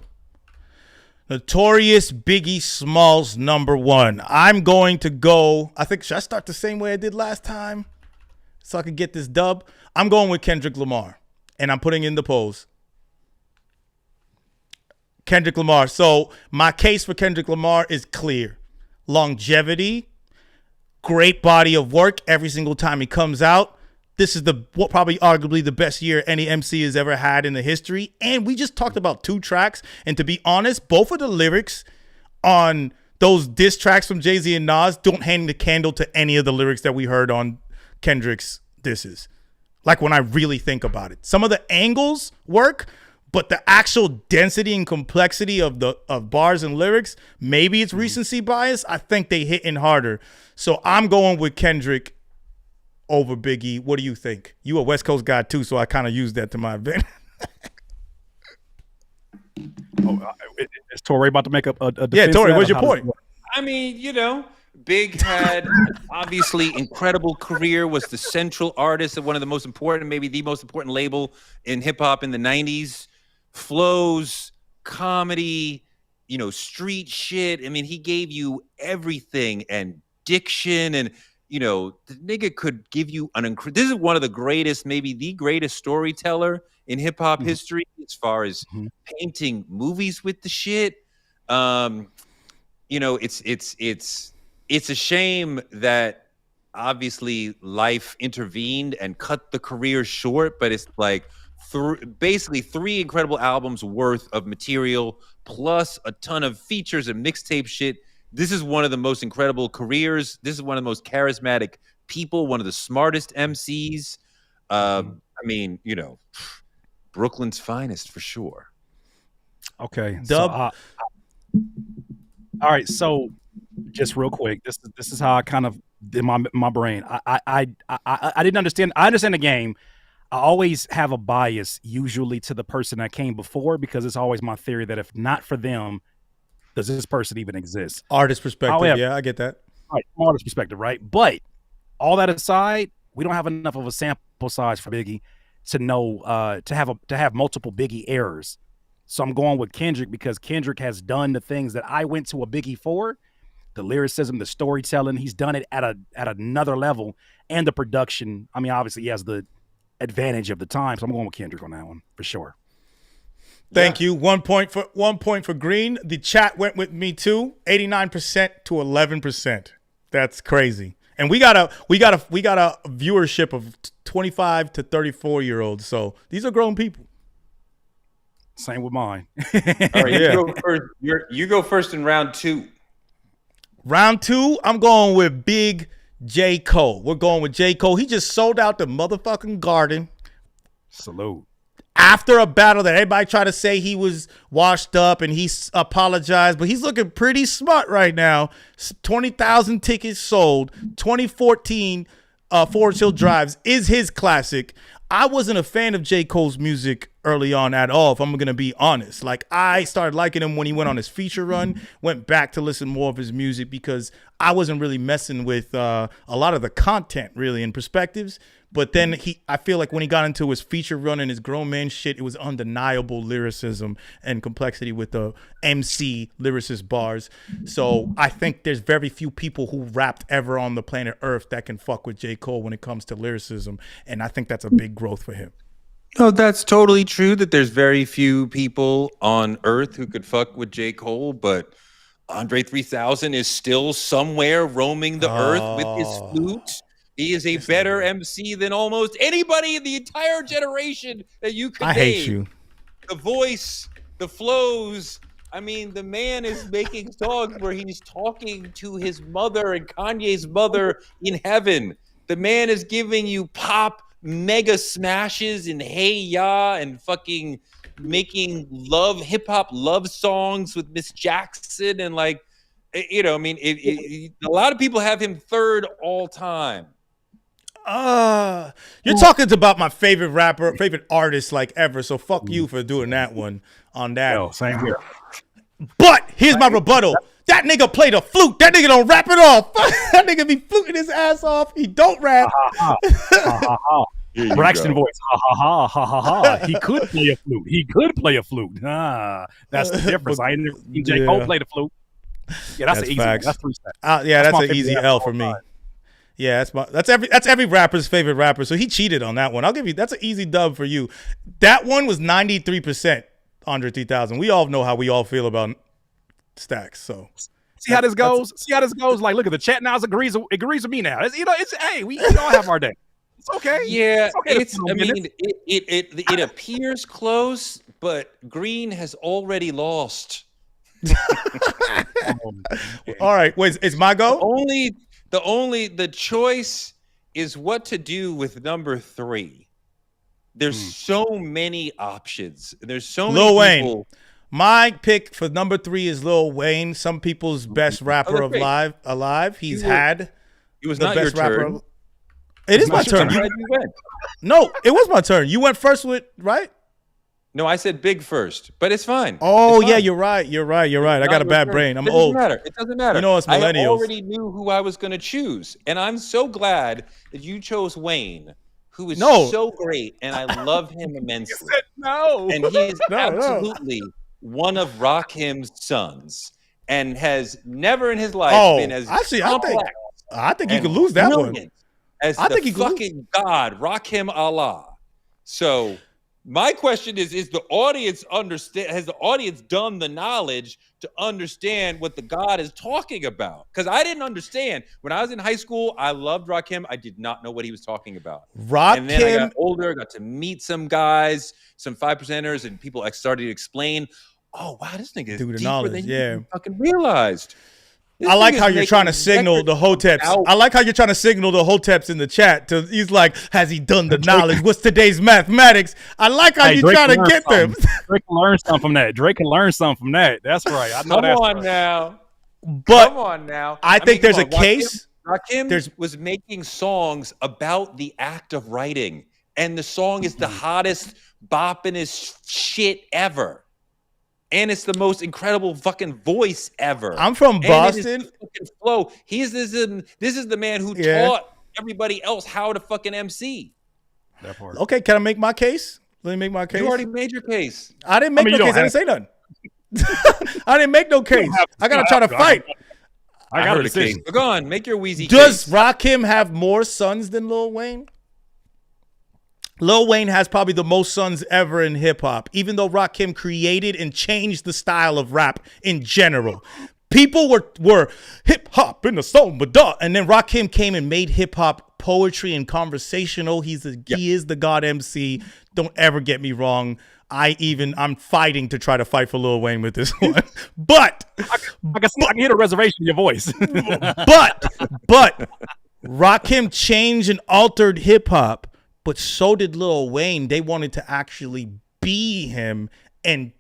Notorious Biggie Smalls, number 1. I'm going to go. I think, should I start the same way I did last time so I could get this dub? I'm going with Kendrick Lamar, and I'm putting in the polls. Kendrick Lamar. So my case for Kendrick Lamar is clear. Longevity, great body of work every single time he comes out. This is probably arguably the best year any MC has ever had in the history. And we just talked about 2 tracks. And to be honest, both of the lyrics on those diss tracks from Jay-Z and Nas don't hang the candle to any of the lyrics that we heard on Kendrick's disses. Like when I really think about it. Some of the angles work, but the actual density and complexity of bars and lyrics, maybe it's recency bias. I think they hit in harder. So I'm going with Kendrick over Biggie. What do you think? You a West Coast guy too, so I kind of used that to my advantage. Is Torrey about to make up a defense? Yeah, Torrey, what's your point? I mean, Big had obviously incredible career, was the central artist of one of the most important, maybe the most important label in hip hop in the 90s. Flows, comedy, street shit. I mean, he gave you everything, and diction, and the nigga could give you this is one of the greatest, maybe the greatest storyteller in hip hop history as far as painting movies with the shit. It's a shame that obviously life intervened and cut the career short, but it's like basically 3 incredible albums worth of material plus a ton of features and mixtape shit. This is one of the most incredible careers. This is one of the most charismatic people, one of the smartest MCs. I mean, Brooklyn's finest for sure. Okay. Dub. So, all right. So just real quick, this is how I kind of did my brain. I didn't understand. I understand the game. I always have a bias usually to the person that came before, because it's always my theory that if not for them, does this person even exist? Artist perspective. However, yeah, I get that. Right. Artist perspective. Right. But all that aside, we don't have enough of a sample size for Biggie to know, to have multiple Biggie errors. So I'm going with Kendrick because Kendrick has done the things that I went to a Biggie for. The lyricism, the storytelling, he's done it at another level, and the production. I mean, obviously he has the advantage of the time, so I'm going with Kendrick on that one for sure. Thank you. 1 point for Green. The chat went with me too. 89% to 11%. That's crazy. And we got a viewership of 25 to 34-year-olds. So these are grown people. Same with mine. All right, you go first in round 2. Round 2, I'm going with Big J. Cole. We're going with J. Cole. He just sold out the motherfucking Garden. Salute. After a battle that everybody tried to say he was washed up and he apologized, but he's looking pretty smart right now. 20,000 tickets sold. 2014 Forest Hill Drives is his classic. I wasn't a fan of J. Cole's music early on at all, if I'm gonna be honest. Like, I started liking him when he went on his feature run, went back to listen more of his music because I wasn't really messing with a lot of the content really and perspectives. But then I feel like when he got into his feature run and his grown man shit, it was undeniable lyricism and complexity with the MC lyricist bars. So I think there's very few people who rapped ever on the planet Earth that can fuck with J. Cole when it comes to lyricism. And I think that's a big growth for him. No, that's totally true that there's very few people on Earth who could fuck with J. Cole, but Andre 3000 is still somewhere roaming the earth with his flute. He is a better MC than almost anybody in the entire generation that you could name. I hate you. The voice, the flows. I mean, the man is making songs where he's talking to his mother and Kanye's mother in heaven. The man is giving you pop mega smashes and Hey Ya and fucking making hip hop love songs with Miss Jackson and like, you know, I mean, a lot of people have him third all time. You're talking about my favorite rapper, favorite artist like ever. So fuck you for doing that one on that. Yo, same here. But here's my rebuttal. That nigga play the flute. That nigga don't rap at all. That nigga be fluting his ass off. He don't rap. Braxton voice. Ha ha ha ha ha ha. He could play a flute. He could play a flute. That's the difference. I ain't never seen J. Cole play the flute. Yeah, that's an easy one. That's 3 steps. Yeah, that's an easy L for me. Yeah, that's every rapper's favorite rapper. So he cheated on that one. I'll give you that's an easy dub for you. That one was 93% Andre 3000. We all know how we all feel about Stacks. So see how this goes. Like, look at the chat now. It agrees with me now. Hey, we all have our day. It's okay. Yeah, it's okay. I mean, it appears close, but Green has already lost. All right, wait, it's my go. The choice is what to do with number 3. There's so many options. There's so many Lil people. Wayne. My pick for number 3 is Lil Wayne, some people's best rapper alive. He was not your turn. It is my turn. No, it was my turn. You went first with, right? No, I said big first, but it's fine. Oh, it's yeah, fine. you're right. I got a bad brain. I'm old. It doesn't matter. You know, it's millennials. I already knew who I was going to choose, and I'm so glad that you chose Wayne, who is so great, and I love him immensely. No. And he is absolutely one of Rakim's sons, and has never in his life been as complex. I think you could lose that one. As the fucking God, Rakim Allah. So my question is the audience has the audience done the knowledge to understand what the God is talking about? Because I didn't understand. When I was in high school, I loved Rakim. I did not know what he was talking about. And then I got older, got to meet some guys, some 5%ers, and people started to explain, oh, wow, this nigga is deeper than you fucking realized. I like how you're trying to signal the hoteps. I like how you're trying to signal the hoteps in the chat. He's like, has he done the knowledge? What's today's mathematics? I like how you're trying to get them. Drake can learn something from that. That's right. I know Come on now. But come on now. I think there's a case. Rakim was making songs about the act of writing, and the song is the hottest boppingest shit ever. And it's the most incredible fucking voice ever. I'm from Boston. Fucking flow. This is the man who taught everybody else how to fucking MC. That part. Okay, can I make my case? Let me make my case. You already made your case. I didn't make no case. I didn't say nothing. I didn't make no case. I gotta try to fight. I got a case. Go on, make your Wheezy Does case. Rakim have more sons than Lil Wayne? Lil Wayne has probably the most sons ever in hip hop, even though Rakim created and changed the style of rap in general. People were hip hop in the song, and then Rakim came and made hip hop poetry and conversational. He is the God MC. Don't ever get me wrong. I'm fighting to try to fight for Lil Wayne with this one, but I can hear the reservation in your voice. but Rakim changed and altered hip hop. But so did Lil Wayne. They wanted to actually be him and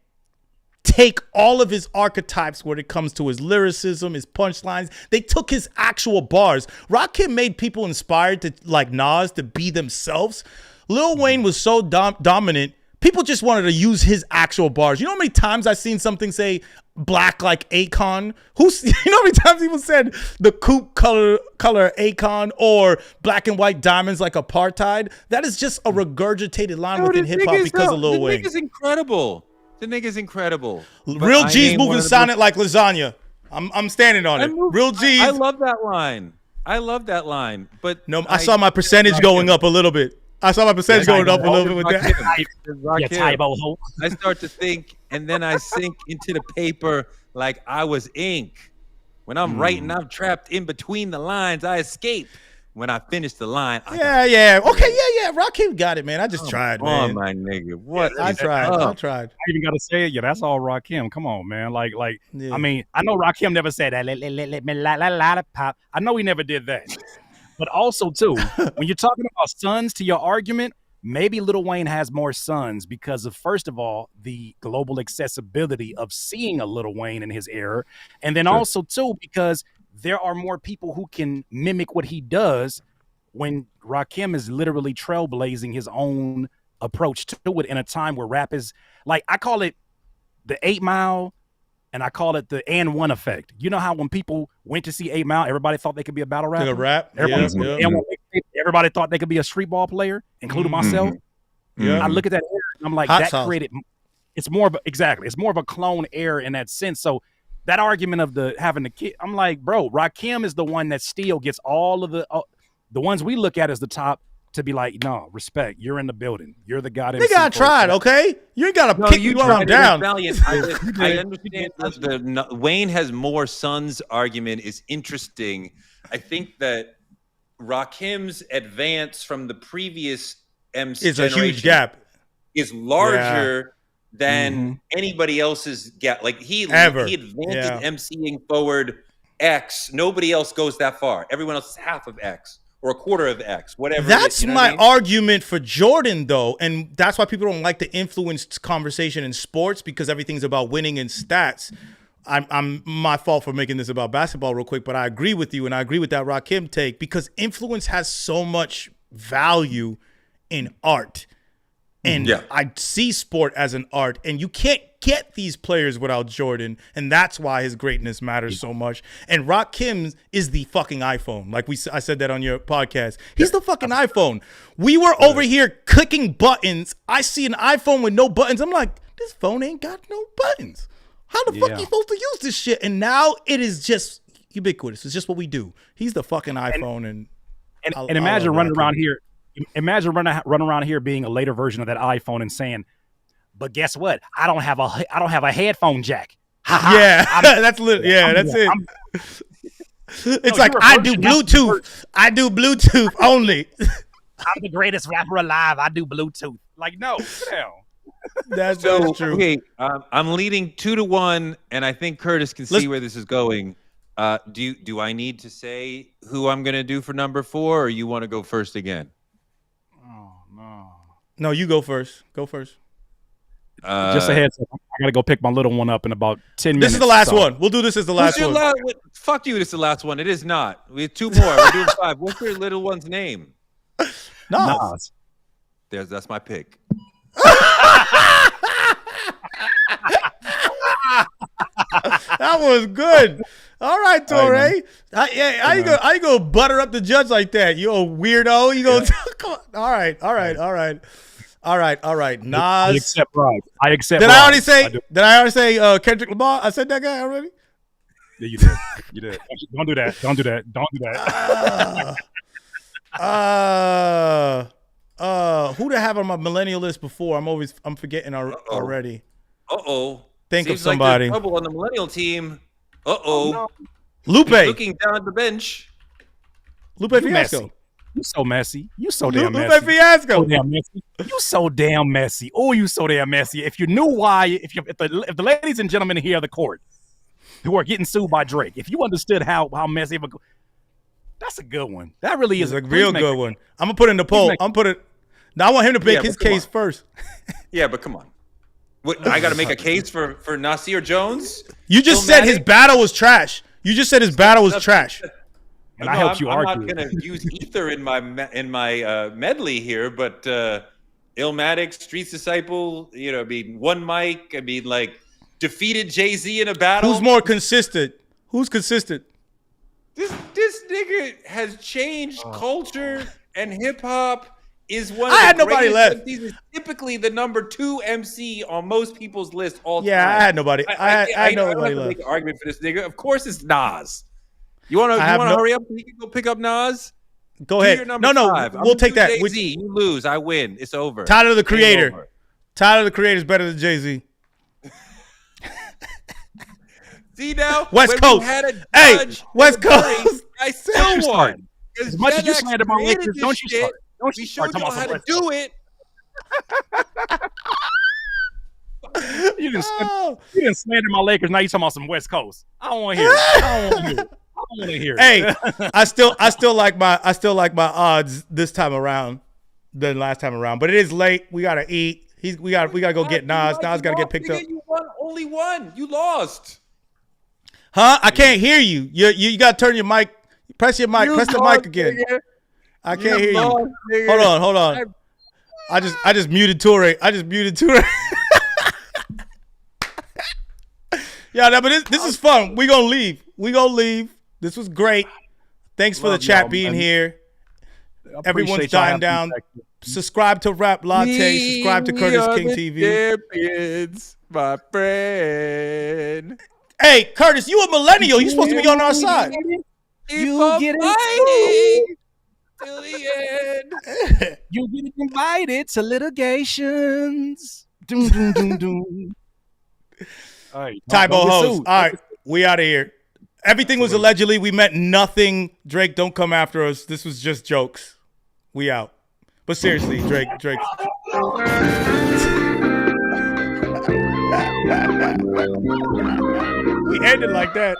take all of his archetypes when it comes to his lyricism, his punchlines. They took his actual bars. Rakim made people inspired to, like Nas, to be themselves. Lil Wayne was so dominant, people just wanted to use his actual bars. You know how many times I've seen something say black like Akon? You know how many times people said the coupe color Akon or black and white diamonds like apartheid? That is just a regurgitated line within hip hop because of Lil Wayne. The nigga's incredible. The nigga's incredible. Real G's moving silent like lasagna. I'm standing on it. Real G's. I love that line. But no, I saw my percentage going up a little bit. I saw my percentage going up a little bit with that. I start to think, and then I sink into the paper like I was ink. When I'm writing, I'm trapped in between the lines. I escape. When I finish the line, Okay, yeah. Rakim got it, man. I just tried, man. Oh, my nigga. What? I tried. I even got to say it. Yeah, that's all Rakim. Come on, man. Like. I mean, I know Rakim never said that. Let me la pop. I know he never did that. But also, too, when you're talking about sons to your argument, maybe Lil Wayne has more sons because of, first of all, the global accessibility of seeing a Lil Wayne in his era. And then also, too, because there are more people who can mimic what he does when Rakim is literally trailblazing his own approach to it in a time where rap is, like, I call it the 8 Mile and I call it the and one effect. You know how when people went to see 8 Mile, everybody thought they could be a battle rapper? Everybody thought they could be a street ball player, including myself. I look at that era and I'm like, it's more of a clone era in that sense. So that argument of having the kid, I'm like, bro, Rakim is the one that still gets all of the ones we look at as the top to be like, no, respect. You're in the building. You're the guy. They got tried, okay? You ain't got to kick you down. I understand that Wayne has more sons argument is interesting. I think that Rakim's advance from the previous MC is a huge gap. Is larger than anybody else's gap. Like he advances MCing forward X. Nobody else goes that far. Everyone else is half of X. Or a quarter of X, whatever. That's my argument for Jordan, though. And that's why people don't like the influenced conversation in sports because everything's about winning and stats. I'm my fault for making this about basketball real quick, but I agree with you and I agree with that Rakim take because influence has so much value in art. And I see sport as an art, and you can't get these players without Jordan, and that's why his greatness matters so much. And Rakim is the fucking iPhone. Like I said that on your podcast. He's the fucking iPhone. We were over here clicking buttons. I see an iPhone with no buttons. I'm like, this phone ain't got no buttons. How the fuck you supposed to use this shit? And now it is just ubiquitous. It's just what we do. He's the fucking iPhone. And imagine running around here. Imagine running around here being a later version of that iPhone and saying, "But guess what? I don't have a headphone jack." That's it. It's like I do Bluetooth. I do Bluetooth only. I'm the greatest rapper alive. I do Bluetooth. Like, no, sit down. That's true. Okay, I'm leading 2-1, and I think Curtis can see where this is going. Do I need to say who I'm going to do for number 4, or you want to go first again? No, you go first. Go first. Just a heads up. I got to go pick my little one up in about 10 minutes. This is the last one. We'll do this as the last one. Fuck you, this is the last one. It is not. We have 2 more. We're doing 5. What's your little one's name? Nas. That's my pick. That was good. All right, Torre. How you go butter up the judge like that? You a weirdo. You go. All right. Nas. I accept right. Did I already say Kendrick Lamar? I said that guy already. Yeah, you did. Don't do that. Who to have on my millennial list before? I'm forgetting already. Think Seems of somebody. Like trouble on the millennial team. No. Lupe. Looking down at the bench. Lupe Fiasco. You so messy. You so damn messy. Lupe Fiasco. You so damn messy. Oh, you so damn messy. If you knew why, if the ladies and gentlemen here of the court who are getting sued by Drake, if you understood how messy of a, that's a good one. That really is a real good one. I'm gonna put it in the poll. Now I want him to make his case first. Yeah, but come on. What, I got to make a case for Nasir Jones? You just said his battle was trash. You just said his battle was trash. And I helped you argue. I'm not going to use ether in my medley here, but Illmatic, Streets Disciple, I mean, One Mic, I mean, like, defeated Jay-Z in a battle. Who's more consistent? Who's consistent? This nigga has changed culture, and hip-hop is one of I had the nobody greatest left. MCs. He's typically the number 2 MC on most people's list all time. Yeah, I had nobody. I had don't nobody have to left. make an argument for this nigga. Of course it's Nas. You want to hurry up so you can go pick up Nas? Go ahead. No, we'll take that. Jay-Z. You lose. I win. It's over. Tyler the Creator. Tyler the Creator is better than Jay-Z. See now? West Coast. Hey, West Coast. I still won. As much as you slander my Lakers, don't you start. Don't you We start showed talking y'all about how to do it. You didn't slander my Lakers. Now you talking about some West Coast. I don't want to hear it. I don't want to hear it. Hey, I still like my odds this time around than last time around. But it is late. We gotta eat. We gotta go get Nas. Nas gotta get picked up. You won only one. You lost. Huh? I can't hear you. You gotta turn your mic. Press your mic. Press the mic again. Nigga. I can't hear you. Nigga. Hold on. I just muted Toure. Yeah, but this is fun. We gonna leave. This was great. Thanks for the chat being here. Everyone's dying down. Subscribe to Rap Latte. Subscribe to Curtis King TV. Champions, my friend. Hey, Curtis, you a millennial. You supposed to be on our side. You get fighting till the end. You get invited to litigations. Doom, doom, doom, doom. All right, Tybo host. All right, we out of here. Everything was allegedly. We meant nothing. Drake, don't come after us. This was just jokes. We out. But seriously, Drake. We ended like that.